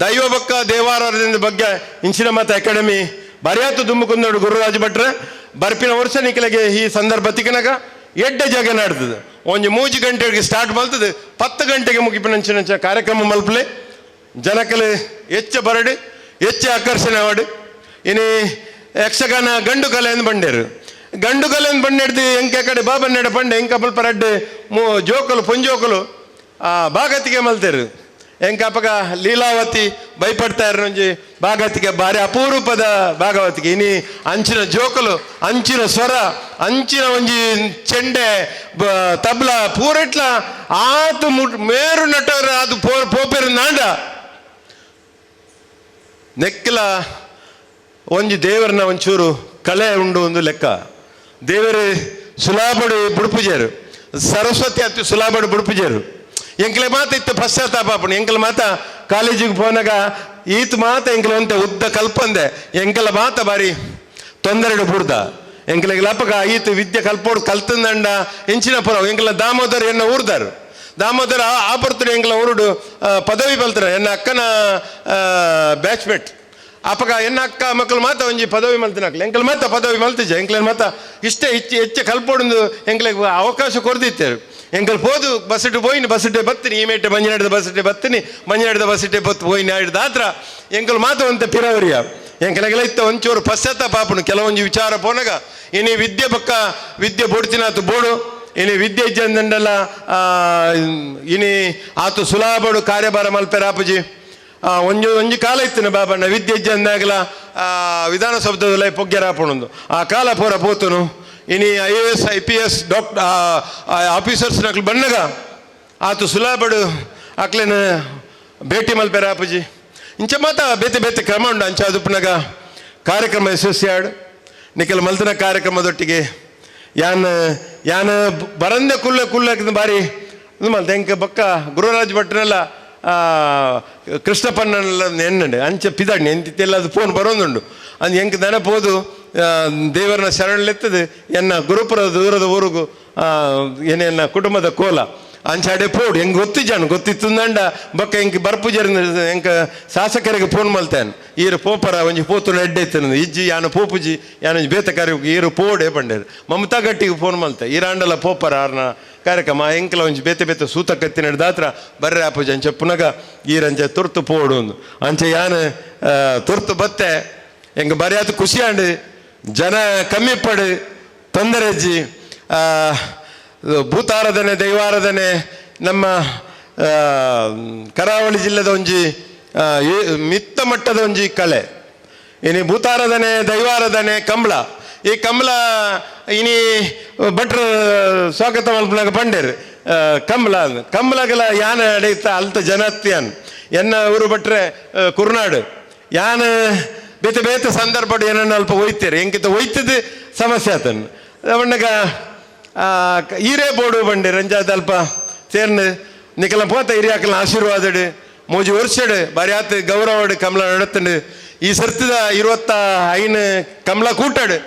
S6: ದೈವ ಬಕ್ಕ ದೇವಾರಾಧನೆ ಬಗ್ಗೆ ಇಂಚಿನ ಮತ ಅಕಾಡೆಮಿ ಬರಿಯಾತು ದುಮ್ಮುಕುಂದೋಡು ಗುರುರಾಜ ಭಟ್ರೆ ಬರ್ಪಿನ ವರ್ಷ ನಿಖಲೆಗೆ ಈ ಸಂದರ್ಭ ತಿಕ್ಕನಾಗ ಎಡ್ಡೆ ಜಾಗ ನಾಡ್ತದೆ ಒಂಜಿ 3 ಗಂಟೆಗೆ ಸ್ಟಾರ್ಟ್ ಮಲ್ತದೆ 10 ಗಂಟೆಗೆ ಮುಗಿಪಿನಂಚಿನ ಕಾರ್ಯಕ್ರಮ ಮಲ್ಪಲೆ ಜನಕಲೆ ಹೆಚ್ಚ ಬರಡು ಹೆಚ್ಚು ಆಕರ್ಷಣೆ ಮಾಡು ಇನ್ನು ಯಕ್ಷಗಾನ ಗಂಡು ಕಲೆಯನ್ನು ಬಂಡೇರು ಗಂಡು ಕಲೆಯನ್ನು ಬಂಡಿಡ್ದು ಎಂಕೆ ಕಡೆ ಬಾಬನ್ನೆಡೆ ಪಂಡೆ ಎಂಕ ಮಲ್ಪ ರಡ್ಡು ಜೋಕಲು ಪೊಂಜೋಕಲು ಭಾಗತಿಗೆ ಮಲ್ತೇರು ಎಂಕಪ್ಪಗ ಲೀಲಾವತಿ ಭಯಪಡ್ತಾ ಇರೋಂಜಿ ಭಾಗವತಿಗೆ ಭಾರಿ ಅಪರೂಪದ ಭಾಗವತಿಗೆ ಇನಿ ಅಂಚಿನ ಜೋಕಲು ಅಂಚಿನ ಸ್ವರ ಅಂಚಿನ ಒಂಜಿ ಚೆಂಡೆ ತಬ್ಲ ಪೂರೆಟ್ಲ ಆತು ಮೇರು ನಟರ ಅದು ಪೋಪೇರು ನಾಂಡ ನೆಕ್ಕಲ ಒಂಜಿ ದೇವರನ್ನ ಒಂಚೂರು ಕಲೆ ಉಂಡು ಒಂದು ಲೆಕ್ಕ ದೇವರು ಸುಲಾಬಡು ಬುಡುಪುಜೇರು ಸರಸ್ವತಿ ಅತಿ ಸುಲಾಬಡು ಬುಡುಪುಜೇರು ಎಂಕಲೆ ಮಾತ ಇತ್ತು ಪಶ್ಚಾತ್ತಾಪಣ ಎಂಕಲ ಮಾತ ಕಾಲೇಜಿಗೆ ಹೋನಾಗ ಈತ್ ಮಾತ ಎಂಕಲ ಅಂತ ಉದ್ದ ಕಲ್ಪಂದೆ ಎಂಕಲ ಮಾತ ಬಾರಿ ತೊಂದರೆ ಬುಡ್ದ ಎಂಕಲಿಗೆ ಲಪಕ ಈತು ವಿದ್ಯೆ ಕಲ್ಪೋಡು ಕಲ್ತಂದಂಡ ಎಂಚಿನ ಪುರ ಎಂಕಲ ದಾಮೋದರ್ ಎನ್ನ ಊರ್ದಾರು ದಾಮೋದರ ಆಪರ್ತುಡು ಎಂಕಲ ಊರುಡು ಪದವಿ ಬಲ್ತಾರೆ ಎನ್ನ ಅಕ್ಕನ ಬ್ಯಾಚ್ಮೆಟ್ ಅಪಗ ಎನ್ನ ಅಕ್ಕ ಮಕ್ಕಳು ಮಾತ ಒಂಜಿ ಪದವಿ ಮಲ್ತಿನಾಕ್ಲೆ ಎಂಕಲ್ ಮಾತ ಪದವಿ ಮಲ್ತಿಜ ಎಂಕ್ಲೇನು ಮಾತ ಇಷ್ಟೇ ಹೆಚ್ಚು ಕಲ್ಪೋಡು ಎಂಕ್ಲಿಗೆ ಅವಕಾಶ ಕೊಡ್ದಿತ್ತೇರು ಎಂಕಲ್ ಪೋದು ಬಸ್ಸಿಟ್ಟು ಪೋಯಿನಿ ಬಸ್ಸಿಟ್ಟೆ ಬತ್ತೀನಿ ಈ ಮೇಟೆ ಮಂಜನಾಡ್ದ ಬಸ್ಸಿಟ್ಟೆ ಬತ್ತೀನಿ ಮಂಜನಾಡ್ದ ಬಸ್ಸಿಟ್ಟೆ ಬತ್ತು ಪೋಯಿನಿ ಆಡಿದ ಆತ್ರ ಎಂಕಲ್ ಮಾತ ಅಂತ ಪಿರವರಿಯ ಎಂಕಲೆಗೆಲ್ಲ ಇತ್ತ ಒಂಚೂರು ಪಶ್ಚಾತ್ತಾಪ ಪಾಪನು ಕೆಲವೊಂದು ವಿಚಾರ ಪೋನಾಗ ಇನಿ ವಿದ್ಯೆ ಪಕ್ಕ ವಿದ್ಯೆ ಬೋಡ್ತಿನಾತು ಬೋಡು ಇನಿ ವಿದ್ಯೆ ಇಜ್ಜಂದೆಲ್ಲ ಇನಿ ಆತು ಸುಲಾಬಡು ಕಾರ್ಯಭಾರ ಮಲ್ಪೆರ ಆಪುಜಿ ಒಂಜಿ ಕಾಲ ಇತ್ತು ಬಾಬಣ್ಣ ವಿದ್ಯೆ ಇಜ್ಜಂದಾಗಲ ವಿಧಾನಸೌಧದಲ್ಲ ಪೊಗ್ಗೆರ ಹಾಪುಣೊಂದು ಆ ಕಾಲ ಪೂರ ಪೋತನು ಇನಿ IAS IPS ಡಾಕ್ಟರ್ ಆಫೀಸರ್ಸ್ ನಕ್ಲು ಬಣ್ಣಗ ಆತು ಸುಲಾಬಡು ಅಕ್ಲೇನ ಭೇಟಿ ಮಲ್ಪೆರ ಆಪುಜಿ ಇಂಚ ಮಾತ ಬೇತೆ ಬೇತೆ ಕ್ರಮ ಉಂಡು ಅಂಚ ಅದುಪ್ಪನಾಗ ಕಾರ್ಯಕ್ರಮ ಯಶಸ್ವಿ ಆಡು ನಿಖಲ್ ಮಲ್ತನ ಕಾರ್ಯಕ್ರಮದೊಟ್ಟಿಗೆ ಯಾನ್ ಬರಂದೆ ಕುಲ್ಲ ಬಾರಿ ಮಲ್ತ ಎಂಕ ಬಕ್ಕ ಗುರುರಾಜ್ ಭಟ್ರನೆಲ್ಲ ಕೃಷ್ಣಪ್ಪನ್ನೆಲ್ಲ ಎನ್ನಡೆ ಅಂಚ ಪಿದಾಡ್ನಿ ಎಂತಿತ್ತೆಲ್ಲ ಅದು ಫೋನ್ ಬರೋದುಂಡು ಅಂದ್ ಎಂಕ ನೆನಪೋದು ದೇವರನ್ನ ಶರಣಲೆತ್ತದು ಎನ್ನ ಗುರುಪುರ ದೂರದ ಊರಿಗೂ ಏನೆನ್ನ ಕುಟುಂಬದ ಕೋಲ ಅಂಚಾಡೆ ಪೋಡು ಹೆಂಗೆ ಗೊತ್ತಿತ್ತುಂದಂಡ ಬೊಕ್ಕ ಹೆಂಗೆ ಬರ್ಪುಜರ್ ಹೆಂಗೆ ಶಾಸಕರಿಗೆ ಫೋನ್ ಮಲ್ತಾನೆ ಈರು ಪೋಪರ ಒಂಜಿ ಪೋತುನ ಎಡ್ಡೆ ಇತ್ತು ಇಜ್ಜಿ ಯಾನು ಪೋಪುಜಿ ಯಾನು ಬೇತಕಾರಿ ಈರು ಪೋಡೆ ಬಂಡೇರು ಮಮತಾ ಗಟ್ಟಿಗೆ ಫೋನ್ ಮಲ್ತೆ ಈರಾಂಡಲ ಪೋಪರ ಆರ್ನ ಕಾರ್ಯಕ್ರಮ ಎಂಕಲ ಒಂಜಿ ಬೇತೆ ಬೇತೆ ಸೂತ ಕತ್ತಿ ನಡೆದಾತ್ರ ಬರ್ರೆ ಆಪುಜಿ ಅಂಚೆ ಪುನಗ ಈರಂಚೆ ತುರ್ತು ಪೋಡು ಒಂದು ಅಂಚೆ ಯಾನು ತುರ್ತು ಬತ್ತೆ ಹೆಂಗೆ ಬರೆಯಾತು ಖುಷಿಯಾಂಡು ಜನ ಕಮ್ಮಿ ಪಡು ತೊಂದರೆ ಅಜ್ಜಿ ಭೂತಾರಾಧನೆ ದೈವಾರಾಧನೆ ನಮ್ಮ ಕರಾವಳಿ ಜಿಲ್ಲೆದ ಒಂಜಿ ಮಿತ್ತ ಮಟ್ಟದ ಒಂಜಿ ಕಲೆ ಇನಿ ಭೂತಾರಾಧನೆ ದೈವಾರಾಧನೆ ಕಂಬಳ ಈ ಕಂಬಳ ಇನಿ ಭಟ್ರ ಸ್ವಾಗತ ಮಲ್ಪನಾಗ ಪಂಡೇರು ಕಂಬಳಗೆಲ್ಲ ಯಾನ ಅಡೆಯುತ್ತ ಅಲ್ತ ಜನತ್ಯನ್ ಎನ್ನ ಊರು ಭಟ್ರೆ ಕುರುನಾಡು ಯಾನ ಬೇತೆ ಬೇತೆ ಸಂದರ್ಭ ಏನನ್ನ ಅಲ್ಪ ಒಯ್ತೀರಿ ಹೆಂಗಿತ ಒಯ್ತದ ಸಮಸ್ಯೆ ಆತನ್ ಅವಣ್ಣಗ ಈರೇ ಬೋಡು ಬಂಡೆ ರಂಜಾದ ಅಲ್ಪ ಸೇರ್ನು ನಿಕಲ ಪೋತ ಹಿರಿಯಾಕಲ ಆಶೀರ್ವಾದಡು ಮೂಜಿ ವರ್ಷಡು ಬಾರಿ ಆತ ಗೌರವಡು ಕಮಲ ನಡತ್ತಂಡು ಈ ಸರ್ತಿದ 25 ಕಮಲ ಕೂಟಾಡು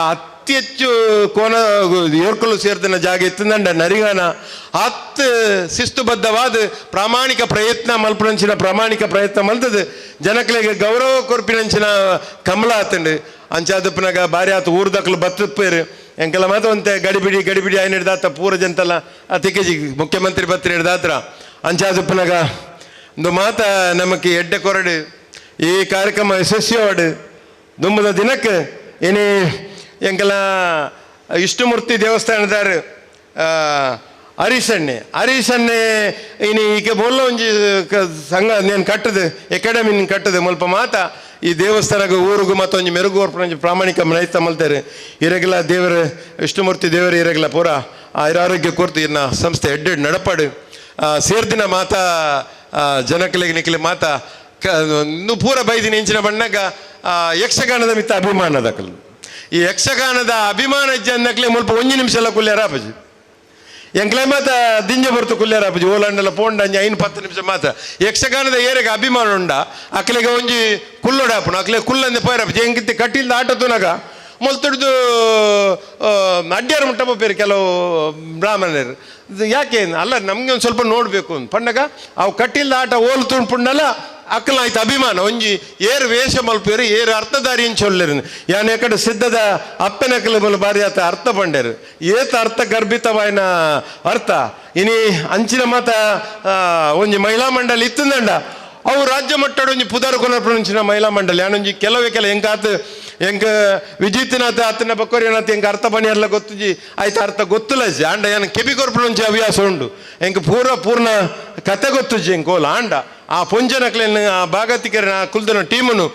S6: ಅತಿ ಹೆಚ್ಚು ಕೋನ ಯೋರ್ಕಲು ಸೇರ್ದನ ಜಾಗ ಎತ್ತಂದಂಡ ನರಿಗಾನ ಹತ್ತು ಶಿಸ್ತುಬದ್ಧವಾದ ಪ್ರಾಮಾಣಿಕ ಪ್ರಯತ್ನ ಮಲ್ಪನಂಚಿನ ಪ್ರಾಮಾಣಿಕ ಪ್ರಯತ್ನ ಮಲ್ತದು ಜನಕಲಿಗೆ ಗೌರವ ಕೊರ್ಪಿನಂಚಿನ ಕಮಲ ಆತಂಡು ಅಂಚಾದಪ್ಪನಾಗ ಬಾರಿ ಆತ ಊರ್ದಕ್ಲು ಬತ್ತಪ್ಪೇರು ಎಂಕೆಲ್ಲ ಮಾತ ಒಂತೆ ಗಡಿಬಿಡಿ ಆಯ್ನ ಹಿಡ್ದಾತ ಪೂರ ಜನತಲ್ಲ ಅತಿಕೆಜಿ ಮುಖ್ಯಮಂತ್ರಿ ಬತ್ರಿ ಹಿಡ್ದಾತ್ರ ಅಂಚಾದಪ್ಪನಾಗ ಒಂದು ಮಾತ ನಮಕ್ಕೆ ಎಡ್ಡೆ ಕೊರಡು ಈ ಕಾರ್ಯಕ್ರಮ ಯಶಸ್ವಿವಾಡು ದುಂಬದ ದಿನಕ್ಕೆ ಏನೇ ಎಂಕೆಲ್ಲ ವಿಷ್ಣುಮೂರ್ತಿ ದೇವಸ್ಥಾನದಾರು ಹರೀಶಣ್ಣೆ ಇನಿ ಈಗ ಬೋಲ್ಲ ಒಂಜಿ ಸಂಘ నేను ಕಟ್ಟದು ಅಕಾಡೆಮಿ ಕಟ್ಟದು ಮುಲ್ಪ ಮಾತ ಈ ದೇವಸ್ಥಾನಗ ಊರಿಗೂ ಮತ್ತೊಂದು ಮೆರುಗು ಹೊರಪು ಪ್ರಾಮಾಣಿಕ ನೈತ ಮಲ್ತಾರೆ ಇರಗಿಲ್ಲ ದೇವರು ವಿಷ್ಣುಮೂರ್ತಿ ದೇವರು ಇರಗಿಲ್ಲ ಪೂರ ಆರೋಗ್ಯ ಕೊರ್ತು ಇನ್ನ ಸಂಸ್ಥೆ ಎಡ್ಡೆಡ್ ನಡಪಾಡು ಸೇರ್ದಿನ ಮಾತ ಜನಕಲಿಗೆ ನಿಖಲಿ ಮಾತ ಇನ್ನು ಪೂರ ಬೈದಿನ ಇಂಚಿನ ಬಣ್ಣಗ ಯಕ್ಷಗಾನದ ಮಿತ್ತ ಅಭಿಮಾನದ ಕಲ್ಲು ಈ ಯಕ್ಷಗಾನದ ಅಭಿಮಾನ ಅನ್ನಕ್ಲೆ ಮುಲ್ಪ 1 ನಿಮಿಷ ಎಲ್ಲ ಕುಲ್ಯಾರ ಆಪಜಿ ಎಂಕ್ಲೆ ಮಾತ ದಿಂಜ ಬರ್ತು ಕುಲ್ಯಾರ ಆಪಜಿ ಓಲಾಂಡೆಲ್ಲ ಪೋಂಡ 5-10 ನಿಮಿಷ ಮಾತ್ರ ಯಕ್ಷಗಾನದ ಏರೆಗೆ ಅಭಿಮಾನ ಉಂಡ ಅಕ್ಲೆಗೆ ಒಂಜಿ ಕುಲ್ಲೋಡಾಪುಣ ಅಕ್ಲೆ ಕುಲ್ಲಂದೆ ಪೋಯರಾಪಜಿ ಹೆಂಗಿತ್ತಿ ಕಟ್ಟಿಲ್ದ ಆಟೋತುನಾಗ ಮೊಲ್ತುಡ್ದು ಅಡ್ಯಾರ ಮುಟ್ಟ ಬೇರೆ ಕೆಲವು ಬ್ರಾಹ್ಮಣರು ಯಾಕೆ ಅಲ್ಲ ನಮ್ಗೆ ಒಂದು ಸ್ವಲ್ಪ ನೋಡಬೇಕು ಅಂತ ಪಂಡಗ ಅವು ಕಟ್ಟಿಲ್ದ ಆಟ ಓಲು ತುಂಡ್ಪುಂಡಲ್ಲ ಅಕ್ಕಲ ಆಯ್ತು ಅಭಿಮಾನ ಒಂಜಿ ಏರು ವೇಷ ಮಲ್ಪೇರು ಏರು ಅರ್ಥಧಾರಿ ಚೊಲ್ಲೇರು ಯಾನ್ ಎಕಡೆ ಸಿದ್ಧದ ಅಪ್ಪನಕಲ ಮಲ್ ಬಾರಿ ಆತ ಅರ್ಥ ಪಂಡೇರು ಏತ ಅರ್ಥ ಗರ್ಭಿತವಾಯಿನ ಅರ್ಥ ಇನಿ ಅಂಚಿನ ಮಾತ ಒಂಜಿ ಮಹಿಳಾ ಮಂಡಳಿ ಇತ್ತಂದಂಡ ಅವು ರಾಜ್ಯ ಮಟ್ಟದ ಒಂಜಿ ಪುದಾರ ಕೊನರ್ಪುಂಚಿನ ಮಹಿಳಾ ಮಂಡಳಿ ಯಾನೊಂಜಿ ಕೆಲವೇ ಹೆಂಗಾತ ಹೆಂಗ ವಿಜಿತ್ನಾಥ ಆತನ ಬಕ್ಕೋರಿಯನಾಥ ಹೆಂಗೆ ಅರ್ಥ ಬಣಿಯರ್ಲ ಗೊತ್ತುಜಿ ಆಯ್ತು ಅರ್ಥ ಗೊತ್ತಿಲ್ಲ ಜಿ ಆಂಡ ಏನ ಕೆಬಿ ಕೊರ್ಪುಂಚಿ ಹವ್ಯಾಸ ಉಂಡು ಹೆಂಗೆ ಪೂರ್ಣ ಕತೆ ಗೊತ್ತುಜಿ ಹೆಂಗೆ ಕೋಲ ಆಂಡ ಆ ಪೊಂಜನಕ್ಲೇನು ಆ ಭಾಗತಿಕರ ಕುಲ್ದನ ಟೀಮನು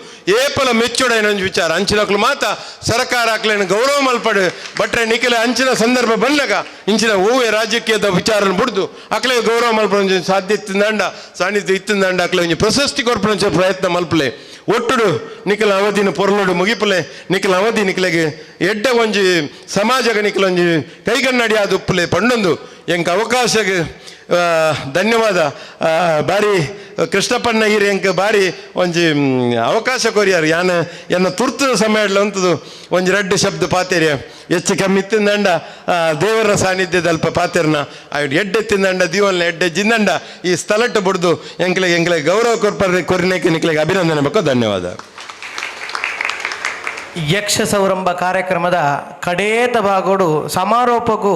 S6: ಏಪಲ ಮೆಚ್ಚೋಡ ಏನೊಂದು ವಿಚಾರ ಅಂಚಿನಕ್ಲು ಮಾತ ಸರ್ಕಾರ ಹಾಕ್ಲೇನು ಗೌರವ ಮಲ್ಪಡು ಬಟ್ರೆ ನಿಖಿಲ ಅಂಚಿನ ಸಂದರ್ಭ ಬಂದಾಗ ಇಂಚಿನ ಹೂವೆ ರಾಜಕೀಯದ ವಿಚಾರ ಬಿಡ್ದು ಅಕ್ಲೆ ಗೌರವ ಮಲ್ಪಡ ಸಾಧ್ಯ ಇತ್ತಿಂದಂಡ ಸಾನ್ನಿಧ್ಯ ಇತ್ತಿಂದಂಡ ಅಕ್ಲೆ ಒಂಜಿ ಪ್ರಶಸ್ತಿ ಕೊರ್ಪುಂಚ ಪ್ರಯತ್ನ ಮಲ್ಪಲೆ ಒಟ್ಟುಡು ನಿಖಿಲ ಅವಧಿನ ಪೊರ್ಲೋಡು ಮುಗಿಪಲೆ ನಿಖಿಲ ಅವಧಿ ನಿಖಿಲೆಗೆ ಎಡ್ಡ ಒಂಜಿ ಸಮಾಜಗ ನಿಖಿಲ ಒಂಜಿ ಕೈಗನ್ನಡಿ ಆದ ಉಪ್ಪಲೆ ಪಂಡೊಂದು ಎಂಕ ಅವಕಾಶಗೆ ಧನ್ಯವಾದ. ಬಾರಿ ಕೃಷ್ಣಪ್ಪಣ್ಣ ಹಿರಿಯಂಕ ಬಾರಿ ಒಂಜಿ ಅವಕಾಶ ಕೊರಿಯಾರು ಯಾನ ಎನ್ನ ತುರ್ತು ಸಮಯಡ್ಲ ಅಂತದು ಒಂಜಿ ರೆಡ್ಡು ಶಬ್ದ ಪಾತೆರೆ ಹೆಚ್ಚು ಕಮ್ಮಿ ಇತ್ತಿಂದಂಡ ದೇವರ ಸಾನ್ನಿಧ್ಯದ ಅಲ್ಪ ಪಾತೆರ್ನ ಆಯ್ಡು ಎಡ್ಡೆತ್ತಿಂದಂಡ ದೀವಲ್ನ ಎಡ್ಡೆ ಜಿಂದಂಡ ಈ ಸ್ಥಳಟ್ಟು ಬಿಡ್ದು ಎಂಕ್ಲೆಗೆ ಗೌರವ ಕೊರಿನೇಕೆ ನಿಕ್ಲೆಗೆ ಅಭಿನಂದನೆ ಬೇಕು. ಧನ್ಯವಾದ.
S1: ಯಕ್ಷ ಸೌರಂಭ ಕಾರ್ಯಕ್ರಮದ ಕಡೇತ ಭಾಗೋಡು ಸಮಾರೋಪಕ್ಕೂ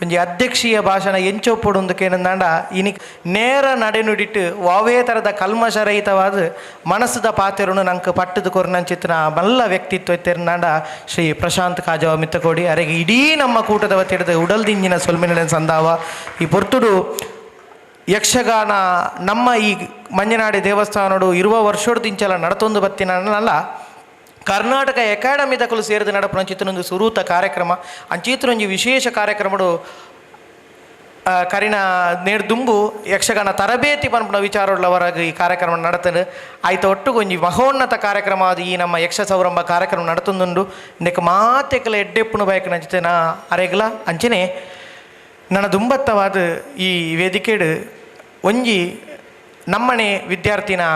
S1: ಒಂಜಿ ಅಧ್ಯಕ್ಷೀಯ ಭಾಷಣ ಎಂಚೊಪ್ಪುಡುಂದಕ್ಕೆ ಏನಂದಾಂಡ ಇನಿಕ್ ನೇರ ನಡೆನುಡಿಟ್ಟು ವಾವೇ ಥರದ ಕಲ್ಮಶರಹಿತವಾದ ಮನಸ್ಸದ ಪಾತೆರನು ನಂಗೆ ಪಟ್ಟದ ಕೊರ್ನಂಚಿತ್ತಿನ ಮಲ್ಲ ವ್ಯಕ್ತಿತ್ವ ಎತ್ತಿರಂದಾಂಡ ಶ್ರೀ ಪ್ರಶಾಂತ್ ಕಾಜವ ಮಿತ್ತಕೋಡಿ ಅರೆಗೆ ಇಡೀ ನಮ್ಮ ಕೂಟದ ವತ್ತಿಡದ ಉಡಲ್ದಿಂಜಿನ ಸೊಲ್ಮಿನ ಸಂದಾವ ಈ ಪೊರ್ತುಡು ಯಕ್ಷಗಾನ ನಮ್ಮ ಈ ಮಂಜನಾಡಿ ದೇವಸ್ಥಾನಡು ಇರುವ ವರ್ಷೋಡ್ದಿಂಚಲ ನಡತೊಂದು ಬತ್ತಿನಲ್ಲ ಕರ್ನಾಟಕ ಅಕಾಡೆಮಿ ದಕಲು ಸೇರಿದ ನಡಪನ ಚಿತ್ರನೊಂದು ಸುರೂತ ಕಾರ್ಯಕ್ರಮ ಅಂಚಿತ್ರೊಂಜಿ ವಿಶೇಷ ಕಾರ್ಯಕ್ರಮಡು ಕರಿನ ನೇರ್ದುಂಬು ಯಕ್ಷಗಾನ ತರಬೇತಿ ಪನ್ಪುನ ವಿಚಾರವುಳ್ಳವರಾಗಿ ಈ ಕಾರ್ಯಕ್ರಮ ನಡತನು ಆಯ್ತು ಒಟ್ಟಿಗೆ ಒಂಜಿ ಮಹೋನ್ನತ ಕಾರ್ಯಕ್ರಮ ಅದು ಈ ನಮ್ಮ ಯಕ್ಷ ಸೌರಂಭ ಕಾರ್ಯಕ್ರಮ ನಡತೊಂದುಂಡು ನೆಕ್ ಮಾತೆಕಲ ಎಡ್ಡೆಪ್ಪುನ ಬಯಕ ನಂಚಿನ ಅರೆಗ್ಲ ಅಂಚನೆ ನನ್ನ ದುಂಬತ್ತವಾದ ಈ ವೇದಿಕೆಡು ಒಂಜಿ ನಮ್ಮನೆ ವಿದ್ಯಾರ್ಥಿನ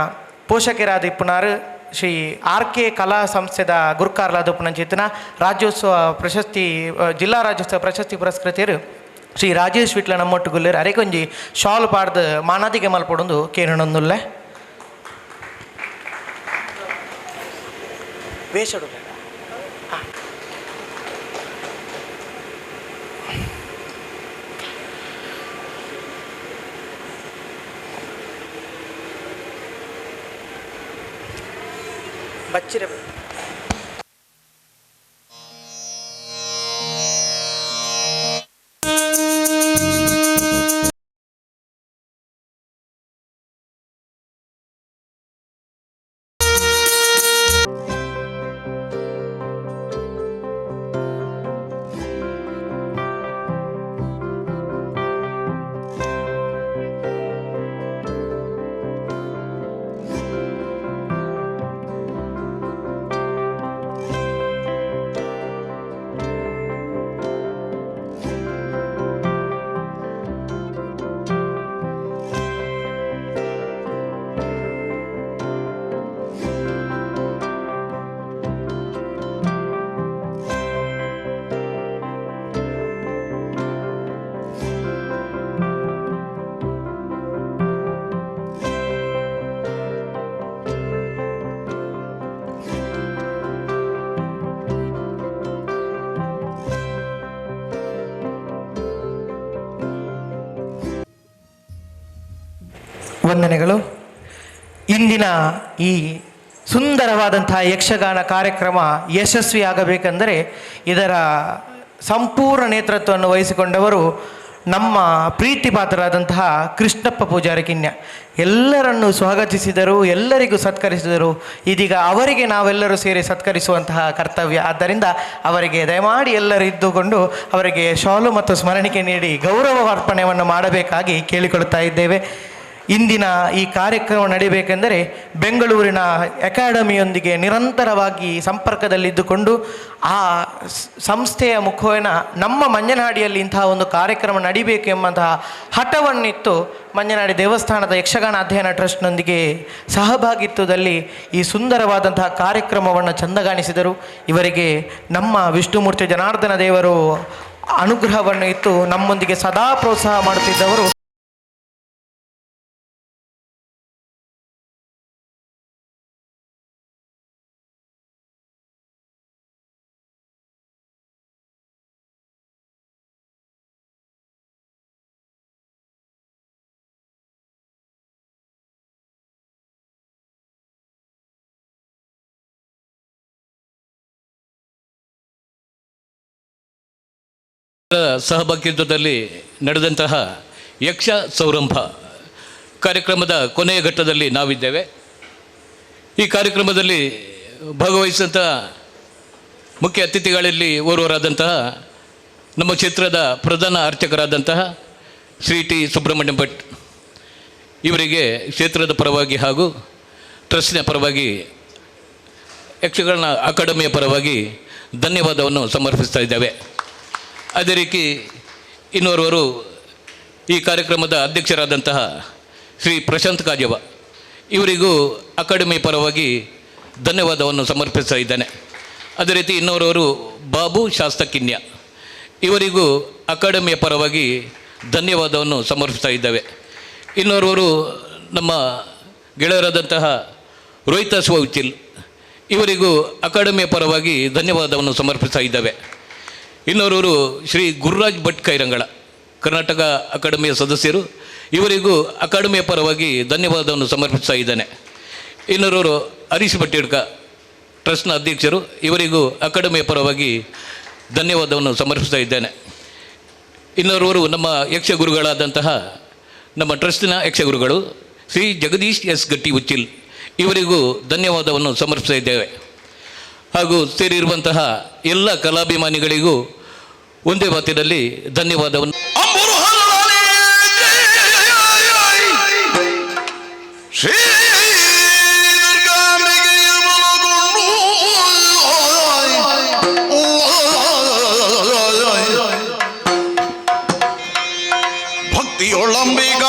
S1: ಪೋಷಕರಾದ ಇಪ್ಪುನಾರು ಶ್ರೀ RK ಕಲಾ ಸಂಸ್ಥೆದ ಗುರುಕಾರ್ಲಾದ ಉಪನಂಚಿತನ ರಾಜ್ಯೋತ್ಸವ ಪ್ರಶಸ್ತಿ ಜಿಲ್ಲಾ ರಾಜ್ಯೋತ್ಸವ ಪ್ರಶಸ್ತಿ ಪುರಸ್ಕೃತರು ಶ್ರೀ ರಾಜೇಶ್ ವಿಟ್ಲ ನಮ್ಮೊಟ್ಟುಗುಲ್ಲರು ಅರೆಗೊಂಜಿ ಶಾಲ್ ಪಾಡ್ದು ಮಾನಾದಿಗೆ ಮಲ್ಪಡೊಂದು ಕೇಳೊಂದುಲ್ಲೆ ವೇಷಡು ಬಚ್ಚಿರ ವಂದನೆಗಳು. ಇಂದಿನ ಈ ಸುಂದರವಾದಂತಹ ಯಕ್ಷಗಾನ ಕಾರ್ಯಕ್ರಮ ಯಶಸ್ವಿಯಾಗಬೇಕೆಂದರೆ ಇದರ ಸಂಪೂರ್ಣ ನೇತೃತ್ವವನ್ನು ವಹಿಸಿಕೊಂಡವರು ನಮ್ಮ ಪ್ರೀತಿ ಪಾತ್ರರಾದಂತಹ ಕೃಷ್ಣಪ್ಪ ಪೂಜಾರಿ ಕಿನ್ಯ. ಎಲ್ಲರನ್ನು ಸ್ವಾಗತಿಸಿದರು, ಎಲ್ಲರಿಗೂ ಸತ್ಕರಿಸಿದರು. ಇದೀಗ ಅವರಿಗೆ ನಾವೆಲ್ಲರೂ ಸೇರಿ ಸತ್ಕರಿಸುವಂತಹ ಕರ್ತವ್ಯ. ಆದ್ದರಿಂದ ಅವರಿಗೆ ದಯಮಾಡಿ ಎಲ್ಲರೂ ಇದ್ದುಕೊಂಡು ಅವರಿಗೆ ಶಾಲು ಮತ್ತು ಸ್ಮರಣಿಕೆ ನೀಡಿ ಗೌರವ ಅರ್ಪಣೆಯನ್ನು ಮಾಡಬೇಕಾಗಿ ಕೇಳಿಕೊಳ್ಳುತ್ತಾ ಇದ್ದೇವೆ. ಇಂದಿನ ಈ ಕಾರ್ಯಕ್ರಮ ನಡೀಬೇಕೆಂದರೆ ಬೆಂಗಳೂರಿನ ಅಕಾಡೆಮಿಯೊಂದಿಗೆ ನಿರಂತರವಾಗಿ ಸಂಪರ್ಕದಲ್ಲಿದ್ದುಕೊಂಡು ಆ ಸಂಸ್ಥೆಯ ಮುಖೇನ ನಮ್ಮ ಮಂಜನಹಾಡಿಯಲ್ಲಿ ಇಂತಹ ಒಂದು ಕಾರ್ಯಕ್ರಮ ನಡೀಬೇಕು ಎಂಬಂತಹ ಹಠವನ್ನಿತ್ತು ಮಂಜನಹಾಡಿ ದೇವಸ್ಥಾನದ ಯಕ್ಷಗಾನ ಅಧ್ಯಯನ ಟ್ರಸ್ಟ್ನೊಂದಿಗೆ ಸಹಭಾಗಿತ್ವದಲ್ಲಿ ಈ ಸುಂದರವಾದಂತಹ ಕಾರ್ಯಕ್ರಮವನ್ನು ಚಂದಗಾಣಿಸಿದರು. ಇವರಿಗೆ ನಮ್ಮ ವಿಷ್ಣುಮೂರ್ತಿ ಜನಾರ್ದನ ದೇವರು ಅನುಗ್ರಹವನ್ನು ಇತ್ತು ನಮ್ಮೊಂದಿಗೆ ಸದಾ ಪ್ರೋತ್ಸಾಹ ಮಾಡುತ್ತಿದ್ದವರು.
S7: ಸಹಭಾಗಿತ್ವದಲ್ಲಿ ನಡೆದಂತಹ ಯಕ್ಷ ಸೌರಂಭ ಕಾರ್ಯಕ್ರಮದ ಕೊನೆಯ ಘಟ್ಟದಲ್ಲಿ ನಾವಿದ್ದೇವೆ. ಈ ಕಾರ್ಯಕ್ರಮದಲ್ಲಿ ಭಾಗವಹಿಸಿದಂಥ ಮುಖ್ಯ ಅತಿಥಿಗಳಲ್ಲಿ ಓರ್ವರಾದಂತಹ ನಮ್ಮ ಕ್ಷೇತ್ರದ ಪ್ರಧಾನ ಅರ್ಚಕರಾದಂತಹ ಶ್ರೀ ಟಿ ಸುಬ್ರಹ್ಮಣ್ಯ ಭಟ್ ಇವರಿಗೆ ಕ್ಷೇತ್ರದ ಪರವಾಗಿ ಹಾಗೂ ಟ್ರಸ್ಟಿನ ಪರವಾಗಿ ಯಕ್ಷಗಾನ ಅಕಾಡೆಮಿಯ ಪರವಾಗಿ ಧನ್ಯವಾದವನ್ನು ಸಮರ್ಪಿಸ್ತಾ ಇದ್ದೇವೆ. ಅದೇ ರೀತಿ ಇನ್ನೋರ್ವರು ಈ ಕಾರ್ಯಕ್ರಮದ ಅಧ್ಯಕ್ಷರಾದಂತಹ ಶ್ರೀ ಪ್ರಶಾಂತ್ ಕಾಜವ ಇವರಿಗೂ ಅಕಾಡೆಮಿ ಪರವಾಗಿ ಧನ್ಯವಾದವನ್ನು ಸಮರ್ಪಿಸ್ತಾ ಇದ್ದೇನೆ. ಅದೇ ರೀತಿ ಇನ್ನೋರವರು ಬಾಬು ಶಾಸ್ತಕಿನ್ಯ ಇವರಿಗೂ ಅಕಾಡೆಮಿಯ ಪರವಾಗಿ ಧನ್ಯವಾದವನ್ನು ಸಮರ್ಪಿಸ್ತಾ ಇದ್ದೇವೆ. ಇನ್ನೋರ್ವರು ನಮ್ಮ ಗೆಳೆಯರಾದಂತಹ ರೋಹಿತ ಸ್ವೌಚಿಲ್ ಇವರಿಗೂ ಅಕಾಡೆಮಿಯ ಪರವಾಗಿ ಧನ್ಯವಾದವನ್ನು ಸಮರ್ಪಿಸ್ತಾ ಇದ್ದೇವೆ. ಇನ್ನೋರ್ವರು ಶ್ರೀ ಗುರುರಾಜ್ ಭಟ್ ಕೈರಂಗಳ ಕರ್ನಾಟಕ ಅಕಾಡೆಮಿಯ ಸದಸ್ಯರು, ಇವರಿಗೂ ಅಕಾಡೆಮಿಯ ಪರವಾಗಿ ಧನ್ಯವಾದವನ್ನು ಸಮರ್ಪಿಸ್ತಾ ಇದ್ದೇನೆ. ಇನ್ನೋರ್ವರು ಹರೀಶ್ ಬಟ್ಟಿಡ್ಕ ಟ್ರಸ್ಟ್ನ ಅಧ್ಯಕ್ಷರು, ಇವರಿಗೂ ಅಕಾಡೆಮಿಯ ಪರವಾಗಿ ಧನ್ಯವಾದವನ್ನು ಸಮರ್ಪಿಸ್ತಾ ಇದ್ದೇನೆ. ಇನ್ನೋರ್ವರು ನಮ್ಮ ಯಕ್ಷಗುರುಗಳಾದಂತಹ ನಮ್ಮ ಟ್ರಸ್ಟಿನ ಯಕ್ಷಗುರುಗಳು ಶ್ರೀ ಜಗದೀಶ್ ಎಸ್ ಗಟ್ಟಿ ಉಚ್ಚಿಲ್ ಇವರಿಗೂ ಧನ್ಯವಾದವನ್ನು ಸಮರ್ಪಿಸ್ತಾ ಇದ್ದೇವೆ. ಹಾಗೂ ಸೇರಿರುವಂತಹ ಎಲ್ಲ ಕಲಾಭಿಮಾನಿಗಳಿಗೂ ಒಂದೇ ಮಾತಿನಲ್ಲಿ ಧನ್ಯವಾದವನ್ನು.
S8: ಭಕ್ತಿಯೊಳಂಬಿಗ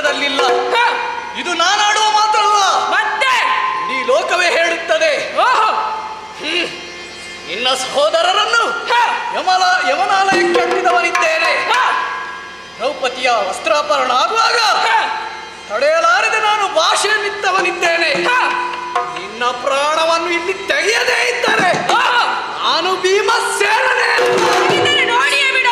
S9: ಪ್ರಪಂಚದಲ್ಲಿಲ್ಲ. ಇದು ನಾನಾಡುವ ಮಾತಲ್ಲ,
S10: ಮತ್ತೆ
S9: ಇಡೀ ಲೋಕವೇ ಹೇಳುತ್ತದೆ. ನಿನ್ನ ಸಹೋದರರನ್ನು ಯಮನಾಲಯಕ್ಕೆ ಅಟ್ಟಿದವನಿದ್ದೇನೆ. ದ್ರೌಪದಿಯ ವಸ್ತ್ರಾಪರಣ ಆಗುವಾಗ ತಡೆಯಲಾರದೆ ನಾನು ಭಾಷೆಯನ್ನಿತ್ತವನಿದ್ದೇನೆ. ನಿನ್ನ ಪ್ರಾಣವನ್ನು ಇಲ್ಲಿ ತೆಗೆಯದೇ ಇದ್ದರೆ ನಾನು ಭೀಮಸೇನನೇ.
S10: ನೋಡಿಯೇ ಬಿಡ.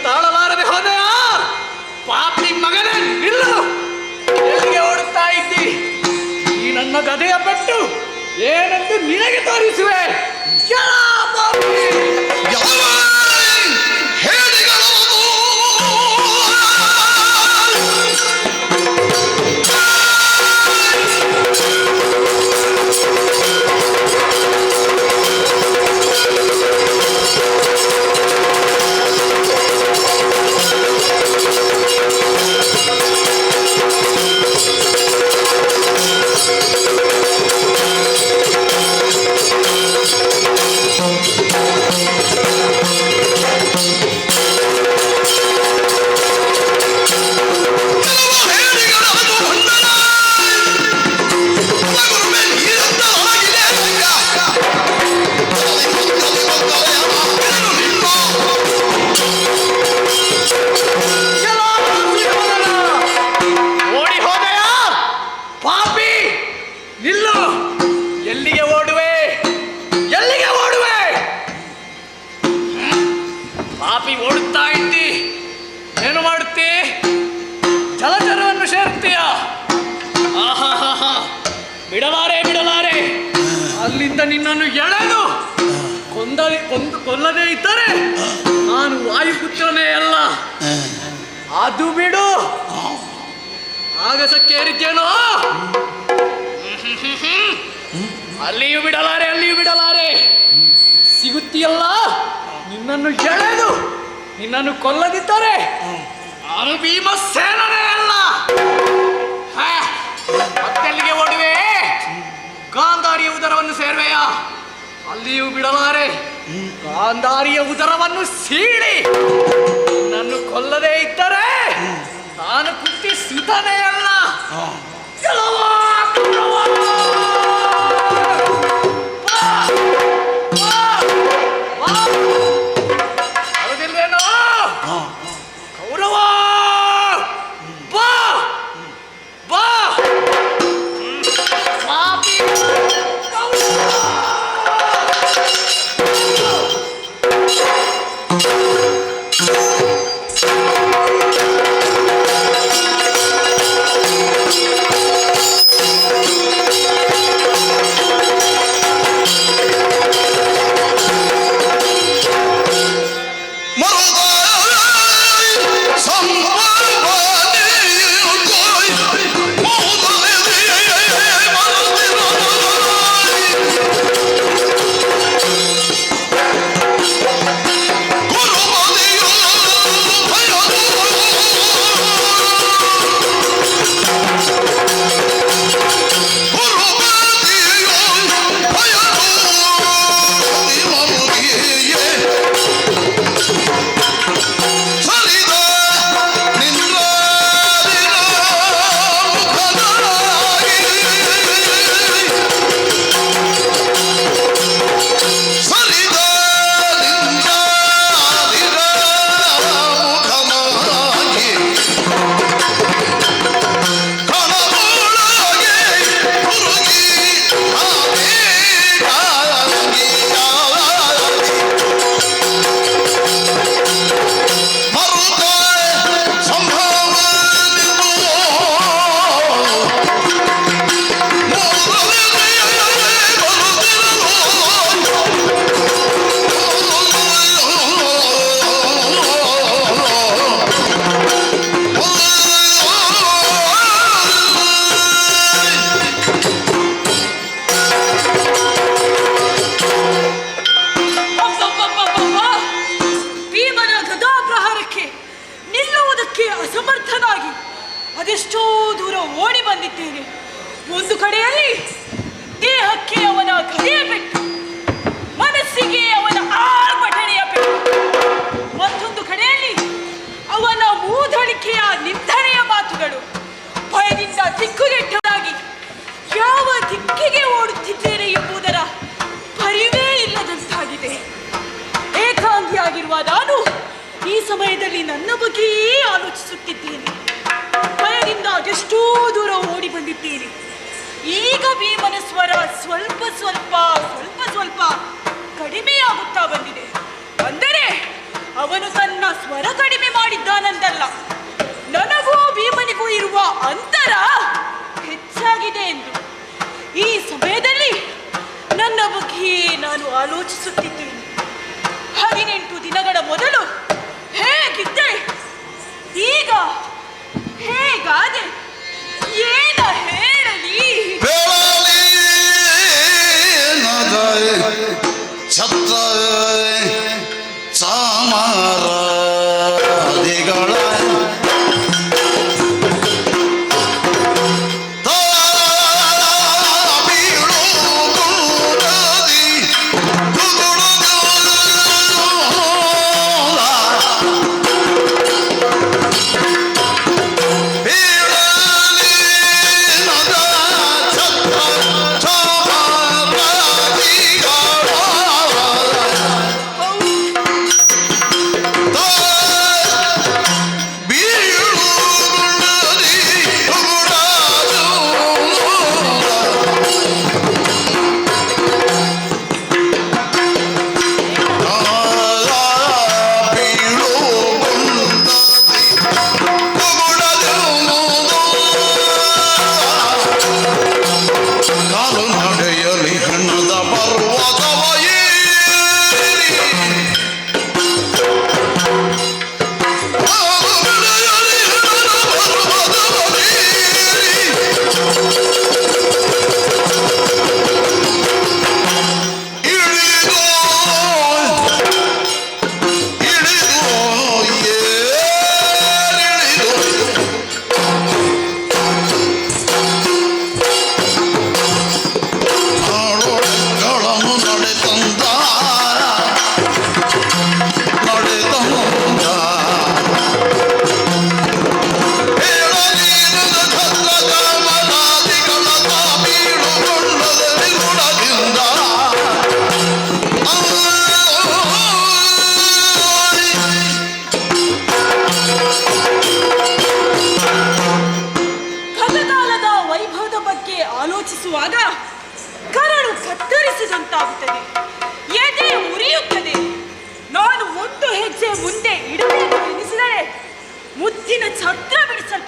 S9: ತಾಳಲಾರದೆ ಹೋದೆಯ ಪಾಪಿ ಮಗನೇ, ನಿಲ್ಲು. ಎಲ್ಲಿಗೆ ಓಡುತ್ತಾ ಇದ್ದಿ? ಈ ನನ್ನ ಗದೆಯ ಪೆಟ್ಟು ಏನೆಂದು ನಿನಗೆ ತೋರಿಸುವೆ. ನಿನ್ನನ್ನು ಎಳೆದು ಕೊಲ್ಲದೇ ಇದ್ದರೆ ನಾನು ವಾಯುಪುತ್ರನೇ ಅಲ್ಲ. ಅದು ಬಿಡು, ಆಗಸಕ್ಕೇರಿದ್ದೇನೋ. ಅಲ್ಲಿಯೂ ಬಿಡಲಾರೆ ಸಿಗುತ್ತೀಯಲ್ಲ. ನಿನ್ನನ್ನು ಎಳೆದು ನಿನ್ನನ್ನು ಕೊಲ್ಲದಿದ್ದರೆ ನಾನು ಭೀಮಸೇನನೇ ಅಲ್ಲ. ಮತ್ತೆಲ್ಲಿಗೆ ಓಡುವೆ? ಗಾಂಧಾರಿಯ ಉದರವನ್ನು ಸೇರ್ವೆಯಾ? ಅಲ್ಲಿಯೂ ಬಿಡಲಾರೆ. ಗಾಂಧಾರಿಯ ಉದರವನ್ನು ಸೀಳಿ ನನ್ನನ್ನು ಕೊಲ್ಲದೇ ಇದ್ದರೆ ನಾನು ಕುಟ್ಟಿ ಸುತನೇ ಅಲ್ಲ. ಗೆಲುವಾ, ಕೌರವ! ಬಾ, ಬಾ, ಬಾ. ಬರುವುದಿಲ್ವೇನೋ? ಕೌರವ ಬಾ, ಬಾ. ಪಾಪಿ ಕೌರವ!
S10: ಅಸಮರ್ಥನಾಗಿ ಅದೆಷ್ಟೋ ದೂರ ಓಡಿ ಬಂದಿದ್ದೇನೆ. ಒಂದು ಕಡೆಯಲ್ಲಿ ದೇಹಕ್ಕೆ ಅವನ ಗದೆಯ ಪೆಟ್ಟು, ಮನಸ್ಸಿಗೆ ಅವನ ಆರ್ಭಟನೆಯ ಪೆಟ್ಟು, ಮತ್ತೊಂದು ಕಡೆಯಲ್ಲಿ ಅವನ ಮೂದಳಿಕೆಯ ನಿಂದನೆಯ ಮಾತುಗಳು. ಭಯದಿಂದ ದಿಕ್ಕುಗೆಟ್ಟನಾಗಿ ಯಾವ ದಿಕ್ಕಿಗೆ ಓಡುತ್ತಿದ್ದೇನೆ ಎಂಬುದರ ಪರಿವೇ ಇಲ್ಲದಂತಾಗಿದೆ. ಏಕಾಂಗಿಯಾಗಿರುವ ನಾನು ಈ ಸಮಯದಲ್ಲಿ ನನ್ನ ಬಗ್ಗೆಯೇ ಆಲೋಚಿಸುತ್ತಿದ್ದೇನೆ. ಭಯದಿಂದ ಅದೆಷ್ಟೋ ದೂರ ಓಡಿ ಬಂದಿದ್ದೇನೆ. ಈಗ ಭೀಮನ ಸ್ವರ ಸ್ವಲ್ಪ ಸ್ವಲ್ಪ ಸ್ವಲ್ಪ ಸ್ವಲ್ಪ ಕಡಿಮೆಯಾಗುತ್ತಾ ಬಂದಿದೆ. ಅಂದರೆ ಅವನು ತನ್ನ ಸ್ವರ ಕಡಿಮೆ ಮಾಡಿದ್ದಾನಂತಲ್ಲ, ನನಗೂ ಭೀಮನಿಗೂ ಇರುವ ಅಂತರ ಹೆಚ್ಚಾಗಿದೆ ಎಂದು. ಈ ಸಮಯದಲ್ಲಿ ನನ್ನ ಬಗ್ಗೆಯೇ ನಾನು ಆಲೋಚಿಸುತ್ತಿದ್ದೇನೆ. 18 ದಿನಗಳ ಮೊದಲು ಹೇಗಿದ್ದೆ, ಈಗ ಹೇಗಾದೆ, ಏನ ಹೇಳಲಿ?
S8: ಛತ್ರ ಚಾಮರ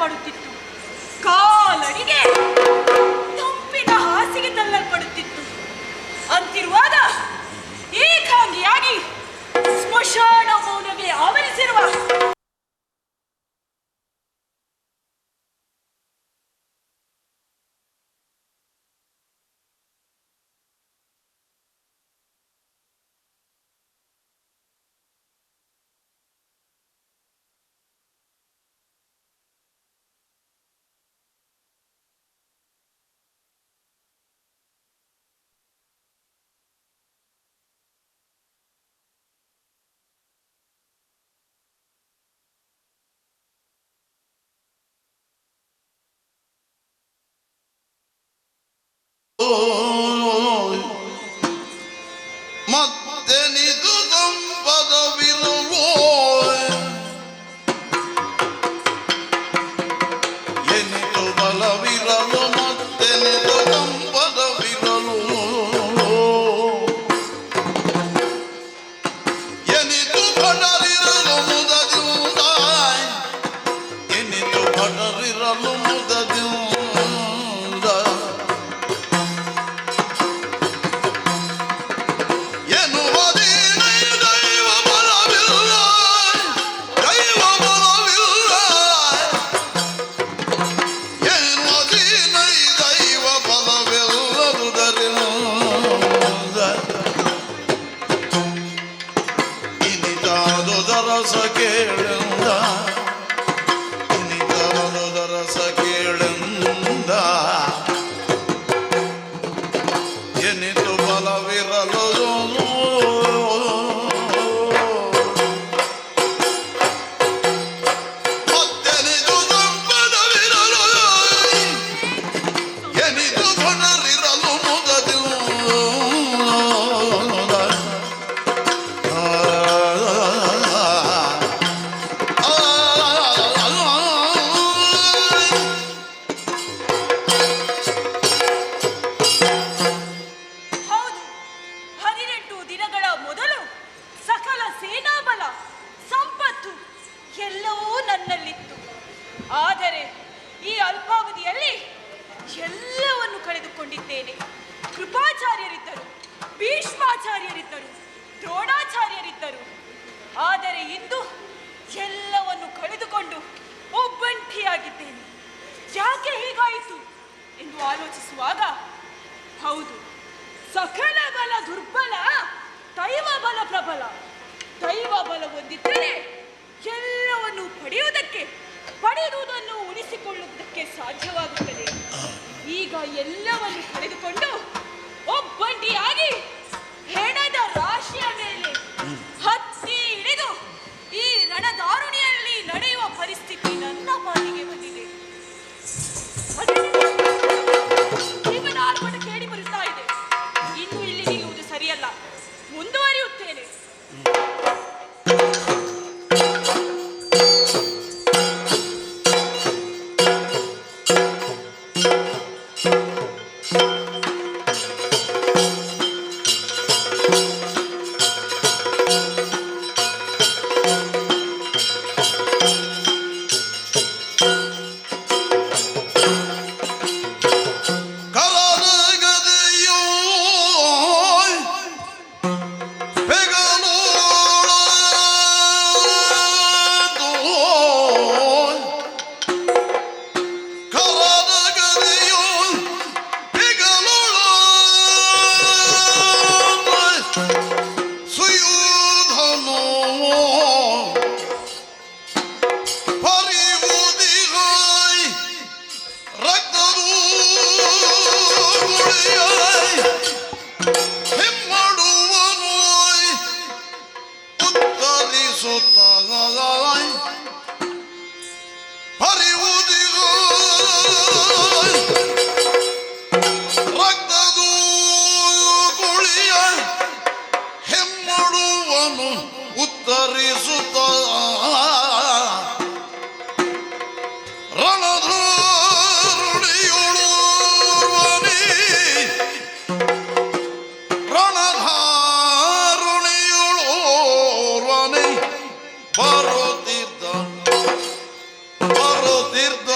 S10: ತಳ್ಳಲ್ಪಡುತ್ತಿತ್ತು, ಕಾಲಡಿಗೆ ತಂಪಿನ ಹಾಸಿಗೆ ತಳ್ಳಲ್ಪಡುತ್ತಿತ್ತು. ಅಂತಿರುವಾಗ ಏಕಾಂಗಿಯಾಗಿ ಸ್ಮಶಾನ ಮೌನವೇ ಆವರಿಸಿರುವ
S8: ಮತ್ತೆನಿದು ಸಂಪದವಿರಲೋ ಎನಿದು ಬಲವಿರಲು ಮತ್ತೆನಿದು ಸಂಪದವಿರಲು ಎನಿದು ಭಟರಿರಲು ಮುದದಿಂದ ಎನಿದು ಭಟರಿರಲು ಮುದದಿಂದ ಎನಿತು ಬಲವಿರಲು ಮತ್ತೆನಿದು ಸಂಪದವಿರಲು ಎನಿತು ಭಟರಿರಲು ಮುದದಿಂದ
S10: ಆದರೆ ಈ ಅಲ್ಪಾವಧಿಯಲ್ಲಿ ಎಲ್ಲವನ್ನು ಕಳೆದುಕೊಂಡಿದ್ದೇನೆ. ಕೃಪಾಚಾರ್ಯರಿದ್ದರು, ಭೀಷ್ಮಾಚಾರ್ಯರಿದ್ದರು, ದ್ರೋಣಾಚಾರ್ಯರಿದ್ದರು. ಆದರೆ ಇಂದು ಎಲ್ಲವನ್ನು ಕಳೆದುಕೊಂಡು ಒಬ್ಬಂಟಿಯಾಗಿದ್ದೇನೆ. ಯಾಕೆ ಹೀಗಾಯಿತು ಎಂದು ಆಲೋಚಿಸುವಾಗ, ಹೌದು, ಸಕಲ ಬಲ ದುರ್ಬಲ, ದೈವ ಬಲ ಪ್ರಬಲ. ದೈವ ಬಲ ಹೊಂದಿದ್ದರೆ ಎಲ್ಲವನ್ನು ಪಡೆಯುವುದಕ್ಕೆ, ಪಡೆಯುವುದನ್ನು ಉಳಿಸಿಕೊಳ್ಳುವುದಕ್ಕೆ ಸಾಧ್ಯವಾಗುತ್ತದೆ. ಈಗ ಎಲ್ಲವನ್ನು ಕಳೆದುಕೊಂಡು ಒಬ್ಬಂಟಿಯಾಗಿ ಹೆಣದ ರಾಶಿಯ ಮೇಲೆ ಹತ್ತಿ ಇಳಿದು ಈ ರಣದಾರುಣಿಯಲ್ಲಿ ನಡೆಯುವ ಪರಿಸ್ಥಿತಿ ನನ್ನ ಪಾಲಿಗೆ ಬಂದಿದೆ. ಜೀವನ ಆರ್ಭಟ ಕೇಳಿ ಬರುತ್ತಾ ಇದೆ. ಇನ್ನು ಇಲ್ಲಿ ನಿಲ್ಲುವುದು ಸರಿಯಲ್ಲ, ಮುಂದುವರಿಯುತ್ತೇನೆ. ಉತ್ತರಿಸುತ್ತ ರಣಧಾರುಣಿಯುಳು ಬರುತ್ತಿದ್ದ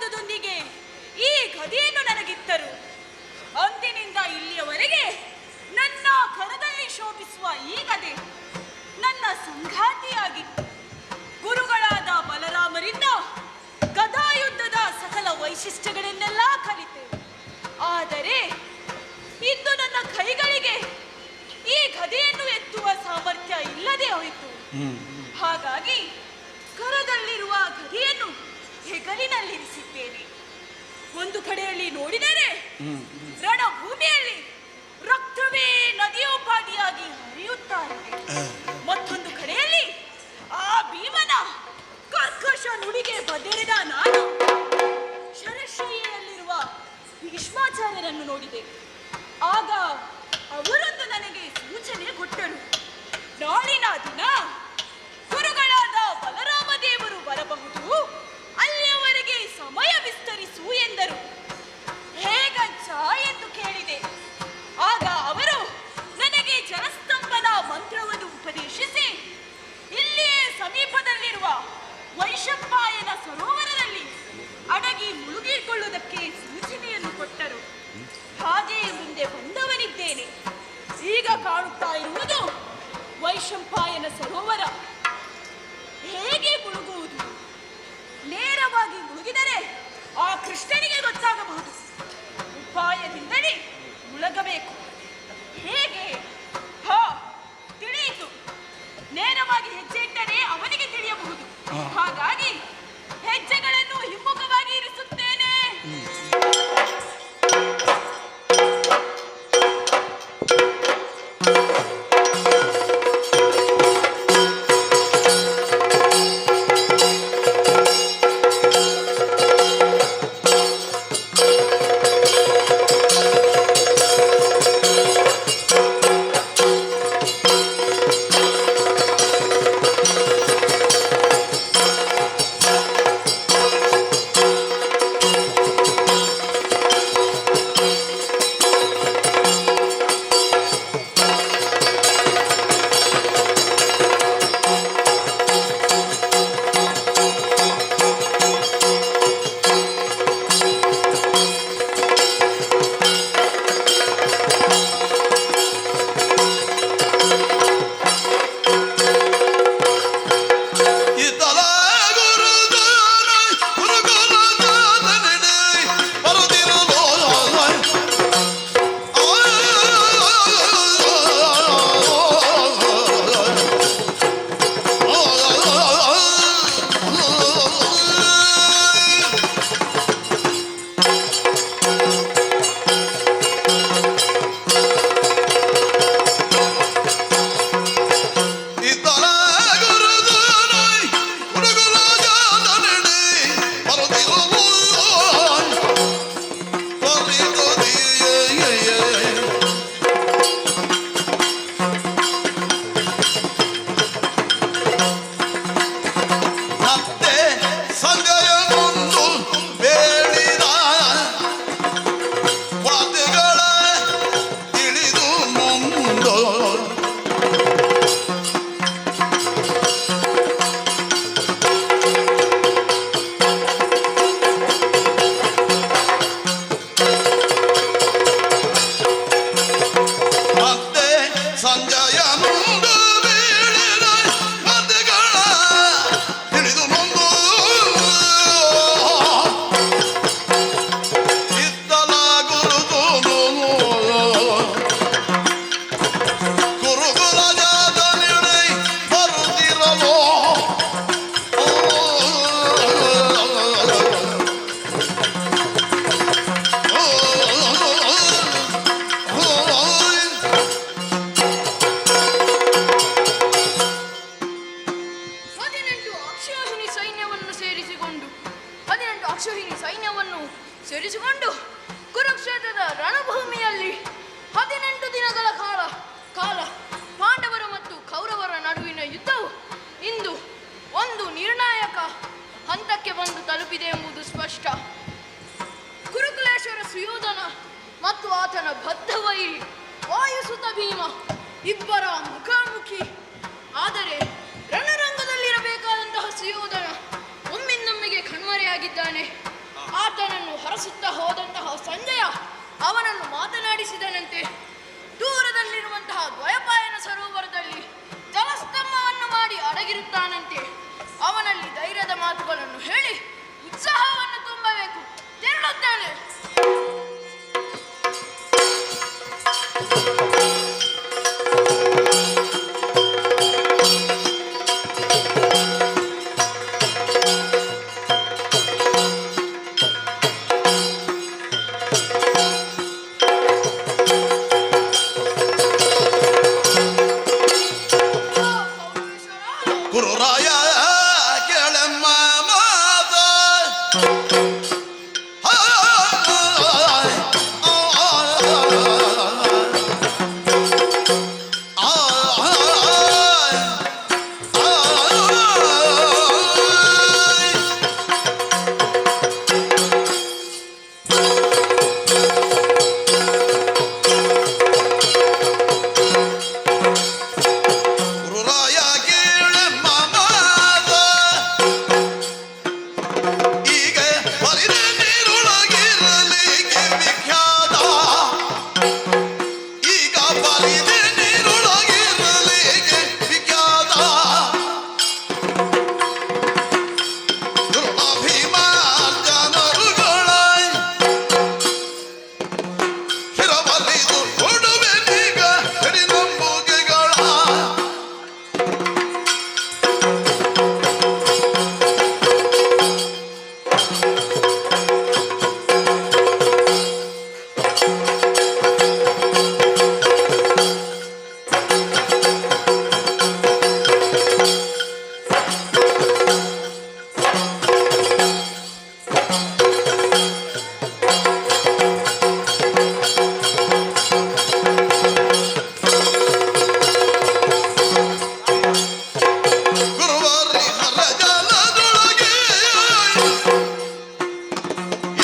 S10: ಆಯುಧದೊಂದಿಗೆ ಈ ಗದೆಯನ್ನು ನನಗಿತ್ತರು. ಅಂದಿನಿಂದ ಇಲ್ಲಿಯವರೆಗೆ ನನ್ನ ಕರದಲ್ಲಿ ಶೋಭಿಸುವ ಈ ಗದೆ ನನ್ನ ಸಂಗಾತಿಯಾಗಿತ್ತು. ಗುರುಗಳಾದ ಬಲರಾಮರಿಂದ ಗದಾಯುದ್ಧದ ಸಕಲ ವೈಶಿಷ್ಟ್ಯಗಳನ್ನೆಲ್ಲ ಕಲಿತೆ. ಆದರೆ ಇಂದು ನನ್ನ ಕೈಗಳಿಗೆ ಈ ಗದೆಯನ್ನು ಎತ್ತುವ ಸಾಮರ್ಥ್ಯ ಇಲ್ಲದೆ ಹೋಯಿತು. ಹಾಗಾಗಿ ಕರದಲ್ಲಿರುವ ಗದೆಯನ್ನು ಹೆಗಲಿನಲ್ಲಿರಿಸಿದ್ದೇನೆ. ಒಂದು ಕಡೆಯಲ್ಲಿ ನೋಡಿದರೆ ರಣಭೂಮಿಯಲ್ಲಿ ರಕ್ತವೇ ನದಿಯೋಪಾದಿಯಾಗಿ ಹರಿಯುತ್ತಾ ಇದೆ. ಮತ್ತೊಂದು ಕಡೆಯಲ್ಲಿ ಆ ಭೀಮನ ಕರ್ಕಶ ನುಡಿಗೆ ಬದೆರೆದ ನಾನು ಶರಶೈಯಲ್ಲಿರುವ ಭೀಷ್ಮಾಚಾರ್ಯರನ್ನು ನೋಡಿದೆ. ಆಗ ಅವರೊಂದು ನನಗೆ ಸೂಚನೆ ಕೊಟ್ಟರು. ನಾಳಿನ ದಿನ ಗುರುಗಳಾದ ಬಲರಾಮ ದೇವರು ಬರಬಹುದು, ಅಲ್ಲಿಯವರೆಗೆ ಸಮಯ ವಿಸ್ತರಿಸು ಎಂದರು. ಹೇಗಜ್ಜ ಎಂದು ಕೇಳಿದೆ. ಆಗ ಅವರು ನನಗೆ ಜಲಸ್ತಂಭನ ಮಂತ್ರವನ್ನು ಉಪದೇಶಿಸಿ ಇಲ್ಲಿಯೇ ಸಮೀಪದಲ್ಲಿರುವ ವೈಶಂಪಾಯನ ಸರೋವರದಲ್ಲಿ ಅಡಗಿ ಮುಳುಗಿಕೊಳ್ಳುವುದಕ್ಕೆ ಸೂಚನೆಯನ್ನು ಕೊಟ್ಟರು. ಹಾಗೆ ಮುಂದೆ ಬಂದವನಿದ್ದೇನೆ. ಈಗ ಕಾಣುತ್ತಾ ಇರುವುದು ವೈಶಂಪಾಯನ ಸರೋವರ. ಹೇಗೆ ಮುಳುಗುವುದು? ನೇರವಾಗಿ ಮುಳುಗಿದರೆ ಆ ಕೃಷ್ಣನಿಗೆ ಗೊತ್ತಾಗಬಹುದು. ಉಪಾಯದಿಂದಲೇ ಮುಳುಗಬೇಕು. ಹೇಗೆ? ತಿಳಿಯಿತು. ನೇರವಾಗಿ ಹೆಜ್ಜೆ ಇಟ್ಟರೆ ಅವನಿಗೆ ತಿಳಿಯಬಹುದು. ಹಾಗಾಗಿ ಹೆಜ್ಜೆಗಳನ್ನು ಹಿಮ್ಮುಖವಾಗಿ ಇರಿಸುತ್ತೇನೆ.
S11: ಸೇರಿಸಿಕೊಂಡು ಕುರುಕ್ಷೇತ್ರದ ರಣಭೂಮಿಯಲ್ಲಿ 18 ದಿನಗಳ ಕಾಲ ಪಾಂಡವರ ಮತ್ತು ಕೌರವರ ನಡುವಿನ ಯುದ್ಧವು ಇಂದು ಒಂದು ನಿರ್ಣಾಯಕ ಹಂತಕ್ಕೆ ಬಂದು ತಲುಪಿದೆ ಎಂಬುದು ಸ್ಪಷ್ಟ. ಕುರುಕುಲೇಶ್ವರ ಸುಯೋಧನ ಮತ್ತು ಆತನ ಬದ್ಧವೈರಿ ವಾಯುಸುತ ಭೀಮ ಇಬ್ಬರ ಮುಖಾಮುಖಿ. ಆದರೆ ರಣರಂಗದಲ್ಲಿರಬೇಕಾದಂತಹ ಸುಯೋಧನ ಒಮ್ಮಿಂದೊಮ್ಮೆಗೆ ಕಣ್ಮರೆಯಾಗಿದ್ದಾನೆ. ಆತನನ್ನು ಹರಸುತ್ತಾ ಹೋದಂತಹ ಸಂಜಯ ಅವನನ್ನು ಮಾತನಾಡಿಸಿದನಂತೆ. ದೂರದಲ್ಲಿರುವಂತಹ ದ್ವಯಪಾಯನ ಸರೋವರದಲ್ಲಿ ಜಲಸ್ತಂಭವನ್ನು ಮಾಡಿ ಅಡಗಿರುತ್ತಾನಂತೆ. ಅವನಲ್ಲಿ ಧೈರ್ಯದ ಮಾತುಗಳನ್ನು ಹೇಳಿ ಉತ್ಸಾಹವನ್ನು ತುಂಬಬೇಕು. ತೆರಳುತ್ತಾನೆ.
S8: ಗುರುರಾಯ ಕೇಳಮ್ಮ ಮಾತ ಗುರುರಾಯ ಕೇಳಮ್ಮ ಮಾತ ಈಗ ಬರಿದ ನೀರೊಳಗಿರಲಿಕ್ಕೆ ವಿಖ್ಯಾತ. ಈಗ ಬರಿದ ನೀರೊಳಗಿರಲಿಕ್ಕೆ ವಿಖ್ಯಾತ. ದುರ್ಗಾಭಿಮಾನರುಗಳ ಶಿರಬಲಿದು ಕೊಡುವೆನೀಗ ಹಿಡಿನಂಬುಗೆಗಳ. ಗುರುವಾರಿ ಹರ ಜಲದೊಳಗೆ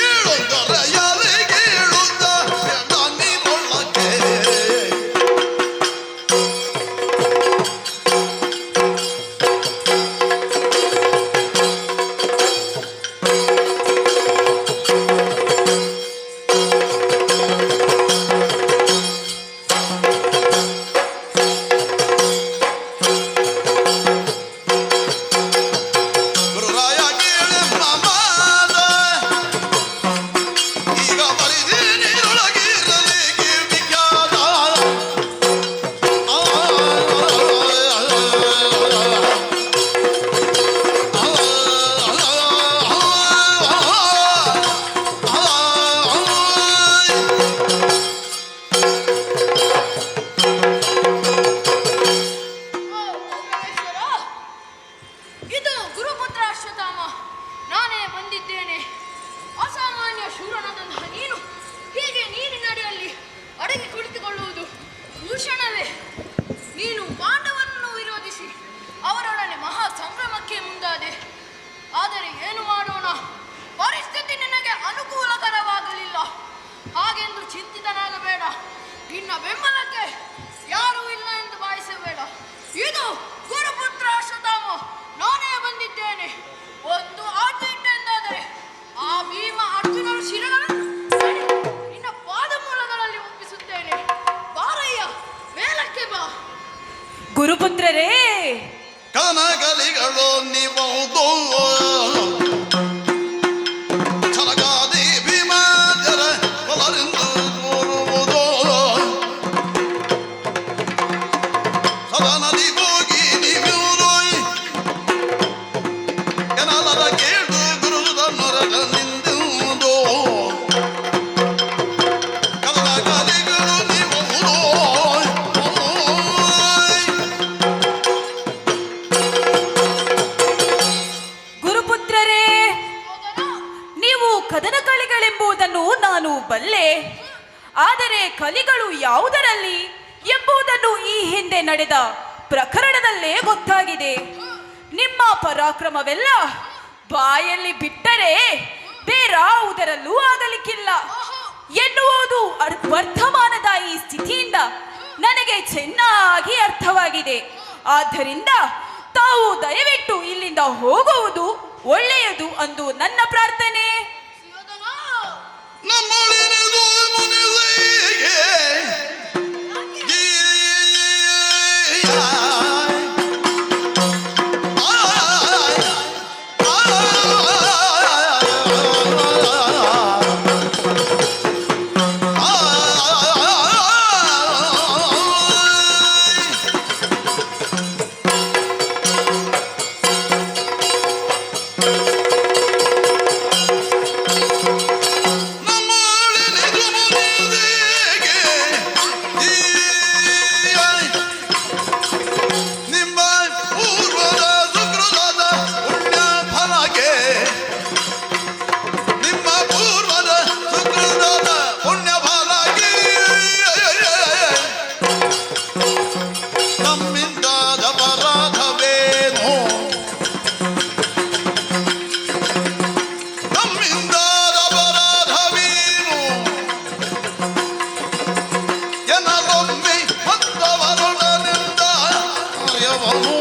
S8: ಏಳುತ್ತರ ಯಾರಿಗೆ ಏಳುತ್ತ ನೀರೊಳಗೆ. ಗುರುರಾಯ ಕೇಳಮ್ಮ ಮಾತ ಈಗ ಬರಿದ ನೀರೊಳಗಿರಲಿಕ್ಕೆ ವಿಖ್ಯಾತ.
S11: ಪರಮೇಶ್ವರ, ಇದು ಗುರುಪುತ್ರ ಅಶ್ವತ್ಥಾಮ. ನಾನೇ ಬಂದಿದ್ದೇನೆ. ಅಸಾಮಾನ್ಯ ಶೂರನಾದಂತಹ ನೀನು ಹೀಗೆ ನೀರಿನಡಿಯಲ್ಲಿ ಅಡಗಿ ಕುಳಿತುಕೊಳ್ಳುವುದು ಭೂಷಣವೇ? ನೀನು ಪಾಂಡವರನ್ನು ವಿರೋಧಿಸಿ ಅವರೊಡನೆ ಮಹಾ ಸಂಭ್ರಮಕ್ಕೆ ಮುಂದಾದೆ. ಆದರೆ ಏನು ಮಾಡೋಣ, ಪರಿಸ್ಥಿತಿ ನಿನಗೆ ಅನುಕೂಲಕರವಾಗಲಿಲ್ಲ. ಹಾಗೆಂದು ಚಿಂತಿತನಾಗಬೇಡ. ನಿನ್ನ ಬೆಂಬಲಕ್ಕೆ ಯಾರೂ ಇಲ್ಲ ಎಂದು ಭಾವಿಸಬೇಡ. ಇದು ಗುರುಪುತ್ರ ಅಶ್ವತ್ಥಾಮ. ನಾನೇ ಬಂದಿದ್ದೇನೆ. ಒಂದು ಆಜ್ಞೆ ಇಟ್ಟೆಂದಾದರೆ ಆ ಭೀಮ ಅರ್ಜುನರು ಶಿರಗಳನ್ನು ನಿನ್ನ ಪಾದ ಮೂಲಗಳಲ್ಲಿ ಒಪ್ಪಿಸುತ್ತೇನೆ. ಬಾರಯ್ಯ, ಮೇಲಕ್ಕೆ ಬಾ.
S10: ಗುರುಪುತ್ರರೇ,
S8: ಕನಕಲಿಗಳು ನೀವುದು ಛಲಗಾದಿ ಭೀಮಾಜರ ಬಲರಿಂದ ತೋರುವುದು. ಸದನದಿ ಹೋಗಿ ನೀವಿರುವುದು ಎನ್ನಲದ ಕೇಳು ಗುರುದ ನೊರಗ ನಿಂದುವುದು. ಕನಕಲಿಗಳು ನೀವುದು
S10: ಗುರುಪುತ್ರರೇ, ನೀವು ಕದನ ಕಲಿಗಳೆಂಬುದನ್ನು ನಾನು ಬಲ್ಲೆ. ಆದರೆ ಕಲಿಗಳು ಯಾವುದರಲ್ಲಿ ಎಂಬುದನ್ನು ಈ ಹಿಂದೆ ನಡೆದ ಪ್ರಕರಣದಲ್ಲೇ ಗೊತ್ತಾಗಿದೆ. ನಿಮ್ಮ ಪರಾಕ್ರಮವೆಲ್ಲ ಬಾಯಲ್ಲಿ ಬಿಟ್ಟರೆ ಬೇರಾವುದರಲ್ಲೂ ಆಗಲಿಕ್ಕಿಲ್ಲ ಎನ್ನುವುದು ವರ್ತಮಾನದ ಈ ಸ್ಥಿತಿಯಿಂದ ನನಗೆ ಚೆನ್ನಾಗಿ ಅರ್ಥವಾಗಿದೆ. ಆದ್ದರಿಂದ ತಾವು ದಯವಿಟ್ಟು ಇಲ್ಲಿಂದ ಹೋಗುವುದು ಒಳ್ಳೆಯದು ಅಂದು ನನ್ನ ಪ್ರಾರ್ಥನೆ.
S11: ಶಿವ
S8: ನಮ್ಮಿಂದಾದ ಅಪರಾಧವೀನು ಜನರೊಮ್ಮೆ ಮತ್ತವರೊಡನಿಂದ ಕಾರ್ಯವನು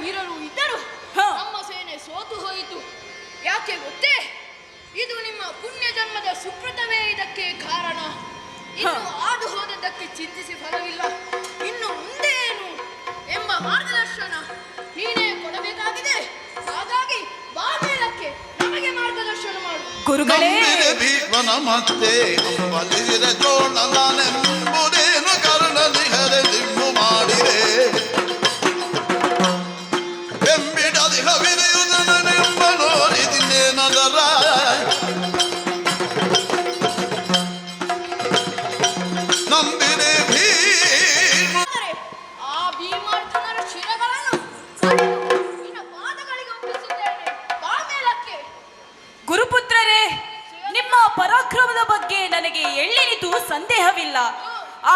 S11: ವೀರರು ಇದ್ದರು ನಮ್ಮ ಸೇನೆ ಸೋತು ಹೋಯಿತು. ಯಾಕೆ ಗೊತ್ತೇ? ಇದು ನಿಮ್ಮ ಪುಣ್ಯ ಜನ್ಮದ ಸುಕೃತವೇ ಇದಕ್ಕೆ ಕಾರಣ. ಇನ್ನು ಆದು ಹೋದದ್ದಕ್ಕೆ ಚಿಂತಿಸಿ ಫಲವಿಲ್ಲ. ಇನ್ನು ಮುಂದೆ ಏನು ಎಂಬ ಮಾರ್ಗದರ್ಶನ ನೀನೇ ಕೊಡಬೇಕಾಗಿದೆ. ಹಾಗಾಗಿ ಬಾಮೇಲಕ್ಕೆ ನಮಗೆ ಮಾರ್ಗದರ್ಶನ ಮಾಡು.
S10: ಗುರುಗಳೇ,
S8: ಭೀಮನ ಮತ್ತೆ ಅಂಬಲಿಸಿದೆ ಚೋಳನೆಂಬುದೇನು ಕರ್ಣನಿ ಹರಿದಿಮ್ಮು ಮಾಡಿದೆ. ಬೆಂಬಿಡದಿ ಹವಿದೆಯುದನೆಂಬ ನೋಡಿದಿನ್ನೇನದರ ನಂಬಿದೆ ಭೀಮ.
S11: ಆ ಭೀಮಾರ್ಜುನರ ಶಿರಗಳನ್ನು ನಿನ್ನ ಪಾದಗಳಿಗೆ ಒಪ್ಪಿಸುತ್ತೇನೆ. ಬಾಮೇಲಕ್ಕೆ
S10: ಗುರುಪುತ್ರರೇ, ನಿಮ್ಮ ಪರಾಕ್ರಮದ ಬಗ್ಗೆ ನನಗೆ ಎಳ್ಳೆನಿತು ಸಂದೇಹವಿಲ್ಲ.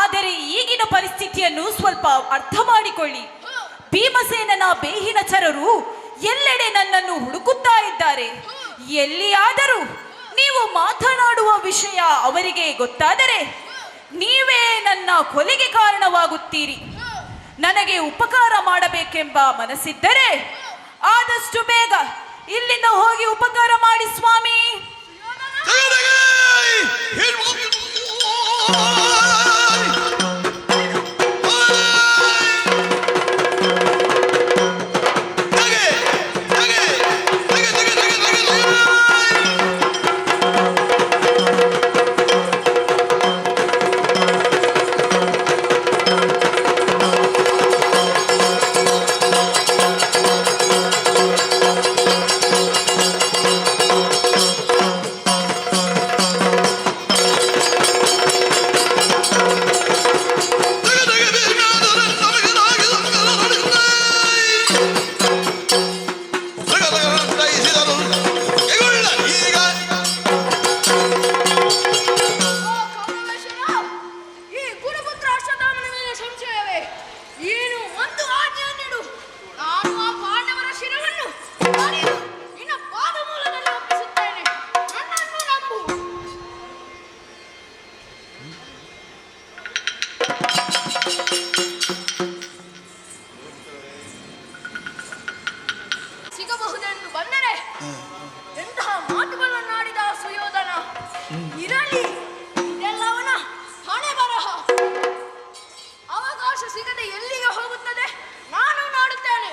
S10: ಆದರೆ ಈಗಿನ ಪರಿಸ್ಥಿತಿಯನ್ನು ಸ್ವಲ್ಪ ಅರ್ಥ ಮಾಡಿಕೊಳ್ಳಿ. ಭೀಮಸೇನನ ಬೇಹಿನಚರರು ಎಲ್ಲೆಡೆ ನನ್ನನ್ನು ಹುಡುಕುತ್ತಾ ಇದ್ದಾರೆ. ಎಲ್ಲಿಯಾದರೂ ನೀವು ಮಾತನಾಡುವ ವಿಷಯ ಅವರಿಗೆ ಗೊತ್ತಾದರೆ ನೀವೇ ನನ್ನ ಕೊಲೆಗೆ ಕಾರಣವಾಗುತ್ತೀರಿ. ನನಗೆ ಉಪಕಾರ ಮಾಡಬೇಕೆಂಬ ಮನಸ್ಸಿದ್ದರೆ ಆದಷ್ಟು ಬೇಗ ಇಲ್ಲಿಂದ ಹೋಗಿ ಉಪಕಾರ ಮಾಡಿ ಸ್ವಾಮಿ.
S11: ಸಿಗಬಹುದೆಂದು ಬಂದರೆ ಎಂತಹ ಮಾತುಗಳನ್ನಾಡಿದ ಸುಯೋಧನ. ಇರಲಿ, ಇದೆಲ್ಲವನ ಹಣೆ ಬರಹ. ಅವಕಾಶ ಸಿಗದೆ ಎಲ್ಲಿಗೆ ಹೋಗುತ್ತದೆ ನಾನು ನೋಡುತ್ತೇನೆ.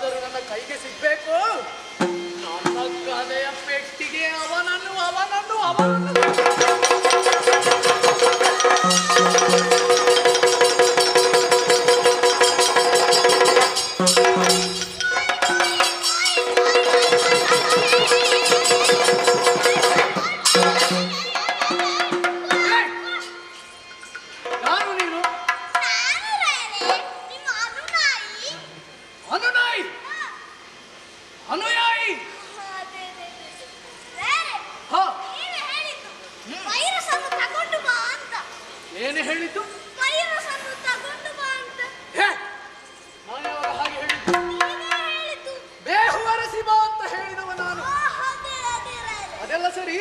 S9: ಯಾವನಾದರೂ ನನ್ನ ಕೈಗೆ ಸಿಗ್ಬೇಕು, ನನ್ನ ಕಲೆಯ ಪೆಟ್ಟಿಗೆ ಅವನನ್ನು ಅವನನ್ನು ಅವನನ್ನು ನಾನು ನೀನು ಅನುನಾಯಿ ಅನುಯಾಯಿ ಹ ಏನು ಹೇಳಿದ್ದು? ಹೇ, ನಾನು ಯಾವಾಗ ಹಾಗೆ ಹೇಳಿದ್ದು? ಬೇಹುವರಸಿ ಬಾ ಅಂತ ಹೇಳಿದವ ನಾನು. ಅದೆಲ್ಲ ಸರಿ,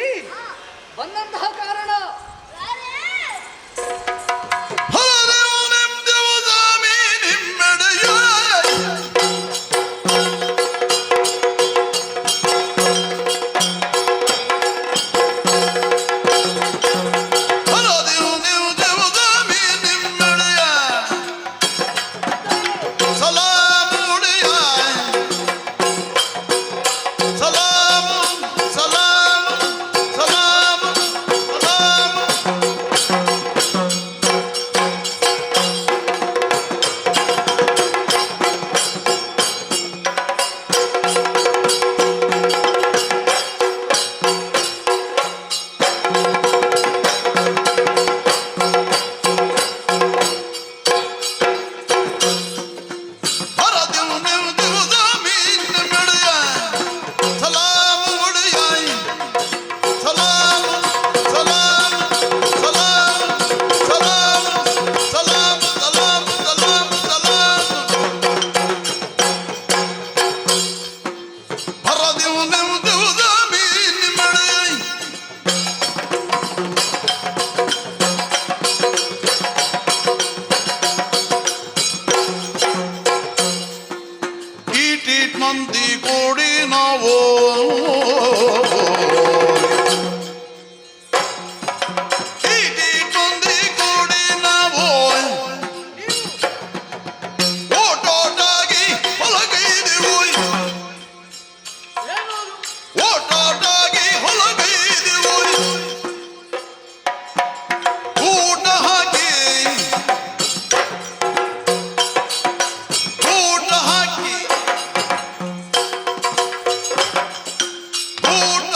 S9: ಬಂದಂತಹ ಕಾರಣ
S8: ಮಂದಿ ಕೂಡಿ ನಾವು ಮಂದಿ ಕೂಡಿ ನಾವು ಓಟೋಟಾಗಿ ಹೊಲಗೈದೆವು, ಓಟೋಟಾಗಿ ಹೊಲಗೈದೆವು, ಊಟ ಹಾಕಿ ಊಟ ಹಾಕಿ ಊಟ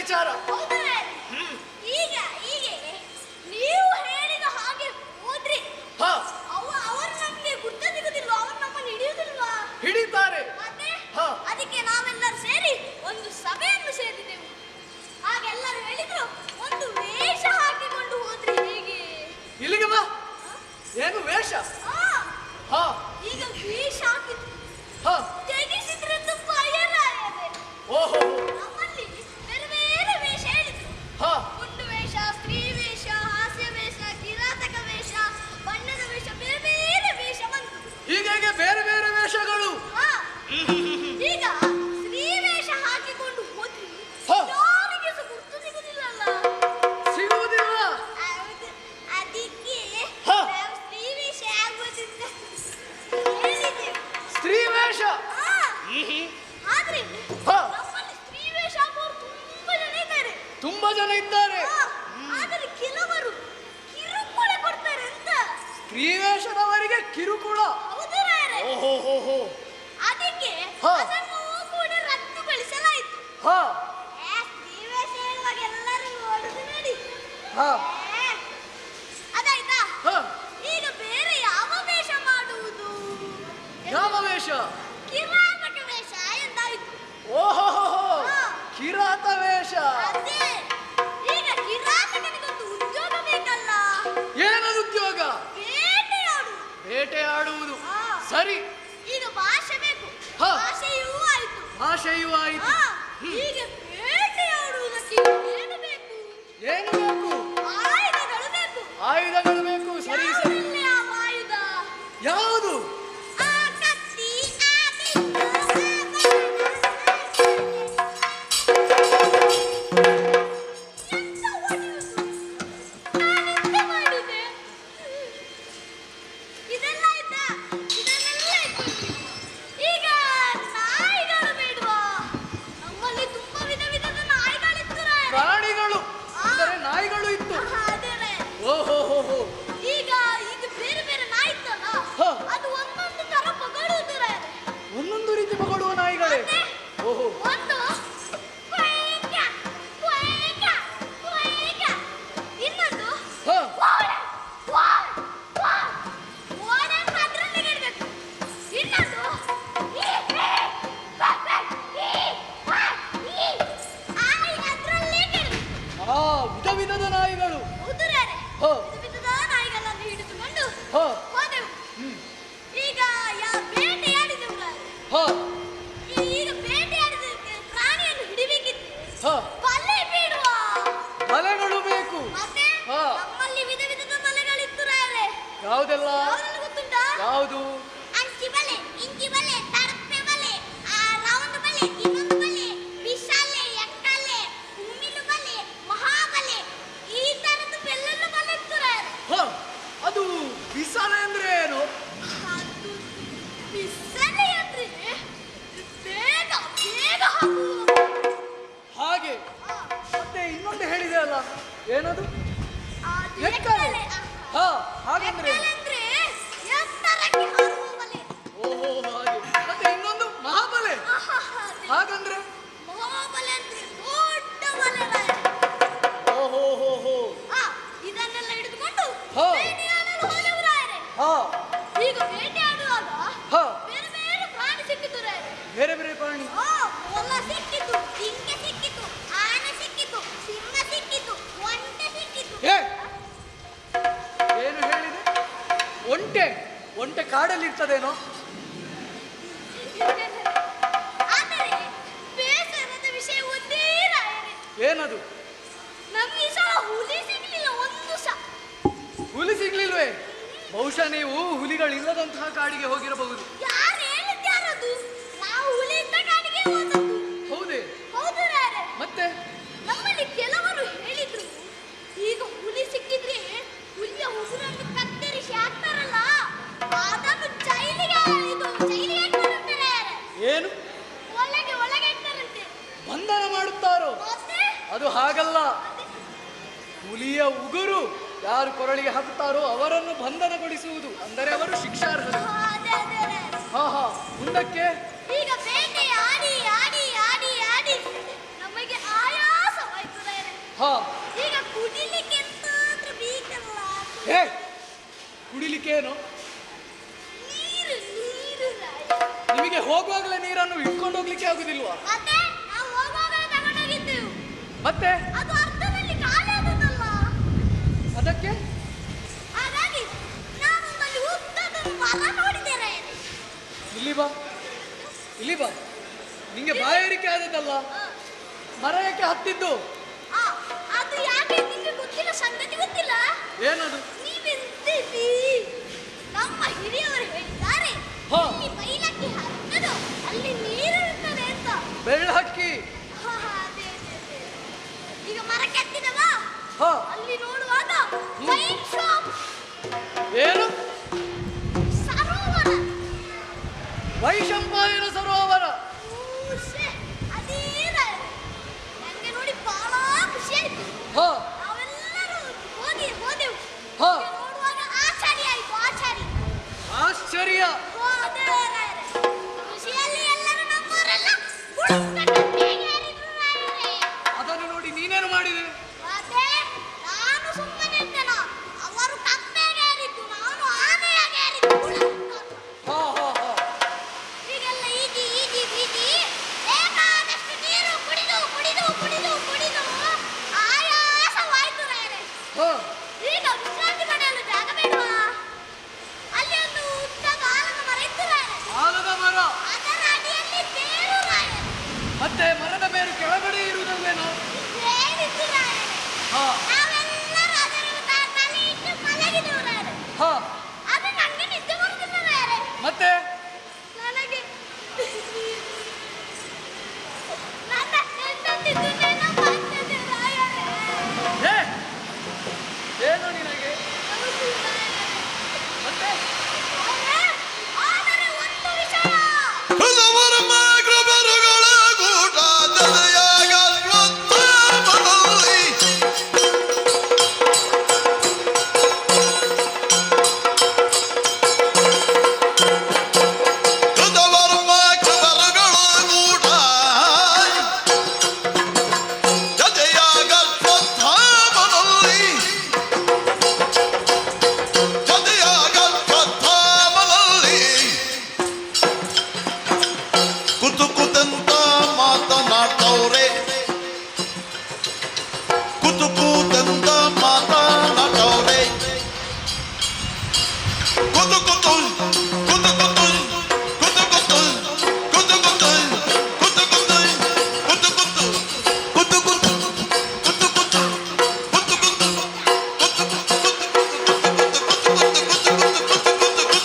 S9: ವಿಚಾರ.
S11: ಹೌದಲ್ಲ? ಈಗ ಹೀಗೆ ನೀವು ಹೇಳಿದ ಹಾಗೆ ಹೋದ್ರಿ
S9: ಹಾ,
S11: ಅವರು ನಮ್ಗೆ ಗುರ್ತ ಸಿಗುದಿಲ್ವಾ? ಅವರು ನಮ್ಮನ್ನು ಹಿಡಿಯುವುದಿಲ್ವಾ?
S9: ಹಿಡಿತಾರೆ.
S11: ಮತ್ತೆ
S9: ಹಾ.
S11: ಅದಕ್ಕೆ ನಾವೆಲ್ಲರೂ ಸೇರಿ ಒಂದು ಸಭೆಯನ್ನು ಸೇರಿದೆವು. ಆಗೆಲ್ಲರೂ ಹೇಳಿದ್ರು ಒಂದು ವೇಷ ಹಾಕಿಕೊಂಡು ಹೋದ್ರಿ ಹೇಗೆ?
S9: ಇಲ್ಲಿಗೆ ಬಾ. ಏನು ವೇಷ?
S11: ಹಾ,
S9: ಹಾ
S11: ಈಗ ವೇಷ ಹಾಕಿದ್ರು
S9: ಹಾ.
S11: ತೆಗೆಸಿದ್ರೆ ಭಯರಾಯದೆ.
S9: ಓಹೋ
S11: ನಮ್ಮಲ್ಲಿ ಬೇರೆ ಬೇರೆ ವೇಷ ಹೇಳಿದ್ರು.
S9: ಹಾ.
S11: ಗುಂಡು ವೇಷ, ಸ್ತ್ರೀ ವೇಷ, ಹಾಸ್ಯ ವೇಷ, ಕಿರಾತಕ ವೇಷ, ಬಣ್ಣದ ವೇಷ, ಬೇರೆ ಬೇರೆ ವೇಷ ಬಂತು.
S9: ಹೀಗೆ ಬೇರೆ ಬೇರೆ ವೇಷಗಳು.
S11: ಹಾ. ಈಗ ಸ್ತ್ರೀ ವೇಷ ಹಾಕಿಕೊಂಡು ಹೋದ್ರಿ
S9: ಹಾ.
S11: ಯಾರಿಗೆ ಸಹ ಗುರ್ತು ಸಿಗುದಿಲ್ಲಲ್ಲ.
S9: ಸಿಗುವುದಿಲ್ಲ.
S11: ಹೌದು. ಅದಕ್ಕೆ
S9: ಹಾ.
S11: ನಾವು ಸ್ತ್ರೀ ವೇಷ ಆಗುವುದಿಲ್ಲ ಹೇಳಿದೆವು.
S9: ಸ್ತ್ರೀ ವೇಷ.
S11: ಹಾ. ಆದ್ರೆ
S9: ಹಾ.
S11: ನಮ್ಮಲ್ಲಿ ಸ್ತ್ರೀ ವೇಷ ಆಗುವವರು ತುಂಬಾ ಜನ ಇದ್ದಾರೆ.
S9: ತುಂಬಾ ಜನ ಇದ್ದಾರೆ.
S11: ಹಾ. ಆದರೆ ಕೆಲವರು ಕಿರುಕುಳ ಕೊಡ್ತಾರೆ ಅಂತ.
S9: ಸ್ತ್ರೀ ವೇಷದವರಿಗೆ ಕಿರುಕುಳ.
S11: ಹೌದು ರಾಯರೇ.
S9: ಓಹೋ ಹೋ ಹೋ.
S11: ಅದಕ್ಕೆ
S9: ಹಾ.
S11: ಅದನ್ನು ಕೂಡ ರದ್ದುಗೊಳಿಸಲಾಯಿತು.
S9: ಹಾ
S11: ಸ್ತ್ರೀ ವೇಷ ಹೇಳುವಾಗ ಎಲ್ಲರೂ ನೋಡುದು ನೋಡಿ.
S9: ಹಾ
S11: ಏ, ಅದಾಯ್ತಾ?
S9: ಹಾ.
S11: ಈಗ ಬೇರೆ ಯಾವ ವೇಷ ಮಾಡುವುದು?
S9: ಯಾವ ವೇಷ?
S11: ಕಿರಾತಕ ವೇಷ ಎಂದಾಯ್ತು.
S9: ಓಹೋ ಹೋ ಹೋ.
S11: ಹಾ.
S9: ಕಿರಾತ ವೇಷ.
S11: ಅದೇ. ಈಗ ಕಿರಾತಕನಿಗೊಂದು ಉದ್ಯೋಗ ಬೇಕಲ್ಲ.
S9: ಏನದು ಉದ್ಯೋಗ?
S11: ಬೇಟೆಯಾಡು.
S9: ಬೇಟೆಯಾಡುವುದು.
S11: ಹಾ.
S9: ಸರಿ.
S11: ಈಗ ಭಾಷೆ ಬೇಕು.
S9: ಹಾ.
S11: ಭಾಷೆಯೂ ಆಯ್ತು.
S9: ಭಾಷೆಯೂ ಆಯಿತು.
S11: ಹಾ. ಈಗ ಬೇಟೆಯಾಡುವುದಕ್ಕೆ ಏನು ಬೇಕು?
S9: ಏನು ಬೇಕು?
S11: ಆಯುಧಗಳು ಬೇಕು.
S9: ಆಯುಧಗಳು ಬೇಕು. ಸರಿ ಸರಿ.
S11: ಯಾವುದಿಲ್ಲ ಯಾವ ಆಯುಧ?
S9: ಯಾವುದು?
S11: ಆ ಕತ್ತಿ, ಆ ಬಿಲ್ಲು, ಆ ಎಂತ ಹೊಡೆಯುವುದು? ನಾನೆಂತ ಮಾಡಿದೆ? ಇದೆಲ್ಲ ಆಯ್ತಾ? ಇದನ್ನೆಲ್ಲ ಇಟ್ಕೊಂಡ್ವಿ. ಈಗ ನಾಯಿಗಳು ಬೇಡವಾ? ನಮ್ಮಲ್ಲಿ ತುಂಬಾ ವಿಧ ವಿಧದ ನಾಯಿಗಳಿತ್ತು ರಾಯರೇ.
S9: ಪ್ರಾಣಿಗಳು
S11: ಆ.
S9: ಅಂದರೆ ನಾಯಿಗಳು ಇತ್ತು.
S11: ಅದೇ ರಾಯರೇ.
S9: ಓಹೋ ಹೋ ಹೋ.
S11: ಈಗ ಈಗ ಬೇರೆ ಬೇರೆ ನಾಯಿ ಇತ್ತಲ್ಲ,
S9: ಹಾ.
S11: ಅದು ಒಂದೊಂದು ತರ ಪಗಡುವುದು ರಾಯರೇ.
S9: ಒಂದೊಂದು ರೀತಿ ಮಗಡುವ ನಾಯಿಗಳೇ.
S11: ಮತ್ತೆ
S9: ಓಹೋ.
S11: ಒಂದು ಕ್ವೇಕ, ಕ್ವೇಕ, ಕ್ವೇಕ. ಇನ್ನೊಂದು
S9: ಹಾ.
S11: ವಾಡ, ವಾಡ, ವಾಡ. ವಾಡ ಅಂತ ಅದ್ರಲ್ಲಿ ಇಡ್ಬೇಕು. ಇನ್ನೊಂದು ಈ, ಬ, ಬ, ಈ, ವ, ಈ. ಆಯ್ ಅದ್ರಲ್ಲೇ ಇಡ್ಬೇಕು.
S9: ಆ ವಿಧ ವಿಧದ ನಾಯಿಗಳು.
S11: ಹೌದು ರಾಯರೇ.
S9: ಹಾ.
S11: ವಿಧ ವಿಧದ ನಾಯಿಗಳನ್ನು ಹಿಡಿದುಕೊಂಡು
S9: ಹಾ.
S11: ಹೋದೆವು. ಈಗ ಬೇಟೆಯಾಡಿದೆವು ರಾಯರೇ.
S9: ಹಾ
S11: ಈಗ ಬೇಟೆಯಾಡಿದಕ್ಕೆ ಪ್ರಾಣಿಯನ್ನು ಹಿಡಿಬೇಕಿತ್ತು.
S9: ಹಾ.
S11: ಬಲೆ ಬಿಡುವ.
S9: ಬಲೆಗಳು ಬೇಕು.
S11: ಮತ್ತೆ
S9: ಹಾ.
S11: ನಮ್ಮಲ್ಲಿ ವಿಧ ವಿಧದ ಬಲೆಗಳಿತ್ತು ರಾಯರೇ.
S9: ಯಾವುದೆಲ್ಲ?
S11: ಯಾವುದನ್ನು ಗೊತ್ತುಂಟಾ?
S9: ಯಾವುದು?
S11: ಅಂಚಿ ಬಲೆ, ಇಂಚಿ ಬಲೆ, ತರಪೆ ಬಲೆ, ರೌಂಡ್ ಬಲೆ, ಇನ್ನೊಂದು ಬಲೆ, ಬಿಸಾಲೆ, ಎಕ್ಕಲೆ, ಕುಮ್ಮಿಲು ಬಲೆ, ಮಹಾಬಲೆ, ಈ ತರದ್ದು ಬೆಲ್ಲನ್ನು ಬಲೆ ಇತ್ತು ರಾಯರೇ.
S9: ಹಾ. ಅದು ಬಿಸಾಲೆ ಅಂದ್ರೆ ಏನು?
S11: ಅದು ಬಿಸಾಲೆ ಅಂದ್ರೆ ಬೇಗ ಬೇಗ ಹಾಕುವುದು.
S9: ಹಾಗೆ.
S11: ಹಾ.
S9: ಮತ್ತೆ ಇನ್ನೊಂದು ಹೇಳಿದೆ ಅಲ್ಲ, ಏನದು?
S11: ಅದು
S9: ಎಕ್ಕಲೆ.
S11: ಎಕ್ಕಲೆ.
S9: ಹಾ ಹಾಗಂದ್ರೆ
S11: ಎಕ್ಕಲೆ ಅಂದ್ರೆ ಎತ್ತರಕ್ಕೆ ಹಾರುವ ಬಲೆ.
S9: ಓಹೋ ಹಾಗೆ. ಮತ್ತೆ ಇನ್ನೊಂದು ಮಹಾಬಲೆ. ಹಾಗಂದ್ರೆ?
S11: ಮಹಾಬಲೆ ಅಂದ್ರೆ ದೊಡ್ಡ ಬಲೆ ರಾಯರೇ.
S9: ಓಹೋ ಹೋ ಹೋ.
S11: ಇದನ್ನೆಲ್ಲ ಹಿಡಿದುಕೊಂಡು
S9: ಹಾ.
S11: ಬೇಟೆಯಾಡಲು ಹೋದೆವು ರಾಯರೇ.
S9: ಹಾ
S11: ಈಗ ಬೇಟೆಯಾಡುವಾಗ
S9: ಹಾ.
S11: ಬೇರೆ ಬೇರೆ ಪ್ರಾಣಿ ಸಿಕ್ಕಿತು ರಾಯರೇ.
S9: ಬೇರೆ ಬೇರೆ ಪ್ರಾಣಿ.
S11: ಮೊಲ ಸಿಕ್ಕಿತು, ಜಿಂಕೆ ಸಿಕ್ಕಿತು, ಆನೆ ಸಿಕ್ಕಿತು, ಸಿಂಹ ಸಿಕ್ಕಿತು, ಒಂಟೆ ಸಿಕ್ಕಿತು.
S9: ಏ ಏನು ಹೇಳಿದೆ? ಒಂಟೆ. ಒಂಟೆ ಕಾಡಲ್ಲಿ ಇರ್ತದೇನೋ?
S11: ಆದರೆ ಬೇಸರದ ವಿಷಯ ಒಂದೇ ರಾಯರೇ.
S9: ಏನದು?
S11: ನಮ್ಗೆ ಈ ಸಲ ಹುಲಿ ಸಿಗ್ಲಿಲ್ಲ ಒಂದು ಸಹ.
S9: ಹುಲಿ ಸಿಗ್ಲಿಲ್ವೇ? ಬಹುಶಃ ನೀವು ಹುಲಿಗಳಿಲ್ಲದಂತಹ ಕಾಡಿಗೆ ಹೋಗಿರಬಹುದು.
S11: ಯಾರು ಹೇಳಿದ್ಯಾರದು? ನಾವು ಹುಲಿ ಇದ್ದ ಕಾಡಿಗೆ ಹೋದದ್ದು.
S9: ಹೌದೇ?
S11: ಹೌದು ರಾಯರೇ.
S9: ಮತ್ತೆ
S11: ನಮ್ಮಲ್ಲಿ ಕೆಲವರು ಹೇಳಿದ್ರು, ಈಗ ಹುಲಿ ಸಿಕ್ಕಿದ್ರೆ ಹುಲಿಯ ಉಗುರನ್ನು ಕತ್ತರಿಸಿ ಹಾಕ್ತಾರಲ್ಲ, ಅದನ್ನು ಜೈಲಿಗೆ ಹಾಕ್ತಾರಂತೆ ರಾಯರೇ.
S9: ಏನು?
S11: ಒಳಗೆ ಒಳಗೆ ಇಡ್ತಾರಂತೆ.
S9: ಬಂಧನ ಮಾಡುತ್ತಾರೋ?
S11: ಮತ್ತೆ
S9: ಅದು ಹಾಗಲ್ಲ. ಹುಲಿಯ ಉಗುರು ಯಾರು ಕೊರಳಿಗೆ ಹಾಕುತ್ತಾರೋ ಅವರನ್ನು ಬಂಧನಗೊಳಿಸುವುದು, ಅಂದರೆ ಅವರು ಶಿಕ್ಷಾರ್ಹರು.
S11: ಅದೇ ಅದೇ ರಾಯರೇ.
S9: ಹಾ ಹಾ. ಮುಂದಕ್ಕೆ?
S11: ಈಗ ಬೇಟೆ ಆಡಿ ಆಡಿ ಆಡಿ ಆಡಿ ನಮಗೆ ಆಯಾಸವಾಯಿತು.
S9: ಹಾ
S11: ಈಗ ಕುಡಿಲಿಕ್ಕೆ ಎಂತಾದ್ರೂ ಬೇಕಲ್ಲ.
S9: ಏ ಕುಡಿಲಿಕ್ಕೆ ಏನು?
S11: ನೀರು ನೀರು ರಾಯ.
S9: ನಿಮಗೆ ಹೋಗುವಾಗಲೇ ನೀರನ್ನು ಇಟ್ಕೊಂಡು ಹೋಗ್ಲಿಕ್ಕೆ ಆಗುದಿಲ್ವಾ?
S11: ಮತ್ತೆ ನಾವು ಹೋಗುವಾಗ ತಗೊಂಡೋಗಿದ್ದೆವು.
S9: ಮತ್ತೆ
S11: ಅದು ಅರ್ಧದಲ್ಲಿ ಖಾಲಿ ಆದದ್ದಲ್ಲ.
S9: ಅದಕ್ಕೆ
S11: ಹಾಗಾಗಿ ನಾನು ಅಲ್ಲಿ ಉದ್ದದೊಂದು ಮರ ನೋಡಿದೆ ರಾಯರೇ.
S9: ಇಲ್ಲಿ ಬಾ, ಇಲ್ಲಿ ಬಾ. ನಿಂಗೆ ಬಾಯಾರಿಕೆ ಆದದ್ದಲ್ಲ, ಮರ ಯಾಕೆ ಹತ್ತಿದ್ದು?
S11: ಆ, ಅದು ಯಾಕೆ ನಿಮಗೆ ಗೊತ್ತಿಲ್ಲ, ಸಂಗತಿ ಗೊತ್ತಿಲ್ಲ.
S9: ಏನದು?
S11: ನೀವೆಂತೀರಿ? ನಮ್ಮ ಹಿರಿಯವರು ಹೇಳಿದ್ದಾರೆ,
S9: ಹಾ.
S11: ಇಲ್ಲಿ ಬೈಲಕ್ಕೆ ಹತ್ತದು ಅಲ್ಲಿ ನೀರು ಇರ್ತದೆ ಅಂತ.
S9: ಬೆಳ್ಳಹಕ್ಕಿ.
S11: ಹಾ, ಅದೇ ಅದೇ ಅದೇ. ಈಗ ಮರಕ್ಕೆ ಹತ್ತಿದವಾ,
S9: ಹಾ
S11: ಅಲ್ಲಿ ನೋಡುವಾಗ ವೈನ್ ಶಾಪ್,
S9: ಏನು?
S11: ಸರೋವರ.
S9: ವೈಶಂಪಾಯನ ಸರೋವರ.
S11: ಊಷೆ, ಅದೇ ರಾಯರೇ. ನಂಗೆ ನೋಡಿ ಬಹಳ ಖುಷಿ ಆಯ್ತು.
S9: ಹಾ
S11: ನಾವೆಲ್ಲರೂ ಹೋದೆವು.
S9: ಹಾ.
S11: ಈಗ ನೋಡುವಾಗ ಆಚಾರ್ಯ ಆಯ್ತು, ಆಚಾರ್ಯ.
S9: ಆಶ್ಚರ್ಯ.
S11: ಓ, ಅದೇ ರಾಯರೇ. ಖುಷಿಯಲ್ಲಿ ಎಲ್ಲರೂ ನಮ್ಮವರೆಲ್ಲ ಹುಡುಕಟ್ಟೆಗೆ ಏರಿದ್ರು ರಾಯರೇ.
S9: ಅದನ್ನು ನೋಡಿ ನೀನೇನು ಮಾಡಿದೆ?
S11: ಮತ್ತೆ ನಾನು ಸುಮ್ಮನೆ ಇದ್ದೆನಾ? ಅವರು ಕಪ್ಪೆಗೆ ಏರಿದ್ದು, ನಾನು ಆನೆಯಾಗಿ ಏರಿದ್ದು.
S9: ಹಾ ಹಾ ಹಾ
S11: ಹೀಗೆಲ್ಲ ಈಜಿ ಈಜಿ ಈಜಿ ಬೇಕಾದಷ್ಟು ನೀರು ಕುಡಿದು ಕುಡಿದು ಕುಡಿದು ಕುಡಿದು ಆಯಾಸವಾಯ್ತು ರಾಯರೇ.
S9: ಹಾ
S11: ಈಗ ವಿಶ್ರಾಂತಿ ಪಡೆಯಲು ಜಾಗ ಬೇಡವಾ? ಅಲ್ಲಿ ಒಂದು ಉದ್ದದ ಆಲದ ಮರ ಇತ್ತು ರಾಯರೇ.
S9: ಆಲದ ಮರ.
S11: ಅದರ ಅಡಿಯಲ್ಲಿ ಬೇರು ರಾಯರೇ.
S9: ಮತ್ತೆ ಮರದ ಬೇರು ಕೆಳಗಡೆ ಇರುವುದಲ್ವೇನೋ?
S11: ಬೇರಿತ್ತು ರಾಯರೇ.
S9: ಹಾ
S11: ನಾವೆಲ್ಲರೂ ಅದರ ತಲೆ ಇಟ್ಟು ಮಲಗಿದೆವು ರಾಯರೇ.
S9: ಹಾ
S11: ಅದು ನನಗೆ ನಿದ್ದೆ ಬರುತ್ತಿಲ್ಲ ರಾಯರೇ.
S9: ಮತ್ತೆ
S11: ನನಗೆ ನನ್ನ ಹೆಂಡತಿದ್ದು ನೆನಪಾಗ್ತದೆ ರಾಯರೇ.
S9: ಏ ಏನು ನಿನಗೆ?
S11: ಹೌದು ರಾಯರೇ.
S9: ಮತ್ತೆ
S11: ಆದರೆ ಒಂದು ವಿಷಯ.
S8: ಹೃದವರ ಮಾಗ್ರಬರುಗಳ ಗೂಟ ಜತೆಯಾಗ ಸ್ವತ್ತಮದಲ್ಲಿ. ಹೃದವರ ಮಾಗ್ರಬರುಗಳ ಗೂಟ ಜತೆಯಾಗ ಸ್ವತ್ತಮದಲ್ಲಿ. ಜತೆಯಾಗ ಸ್ವತ್ತಮದಲ್ಲಿ. ಕುತು ಕುತಂತ ಮಾತನಾಡ್ತವ್ರೆ, ಕುತು ಕೂತಂತ ಮಾತನಾಡ್ತವ್ರೆ. ಕುತು ಕುತು ಕುತು ಕುತು ಕುತು ಕುತು ಕುತು ಕುತು ಕುತು ಕುತು ಕುತು ಕುತು ಕುತು ಕುತು ಕುತು ಕುತು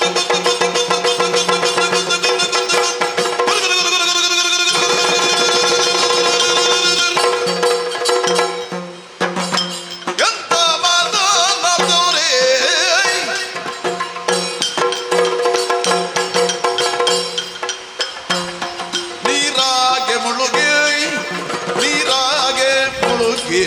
S8: ಎಂತ ಮಾತನಾಡ್ತವ್ರೆ. ನೀರಾಗೆ ಮುಳುಗಿ ನೀರಾಗೆ ಮುಳುಗಿ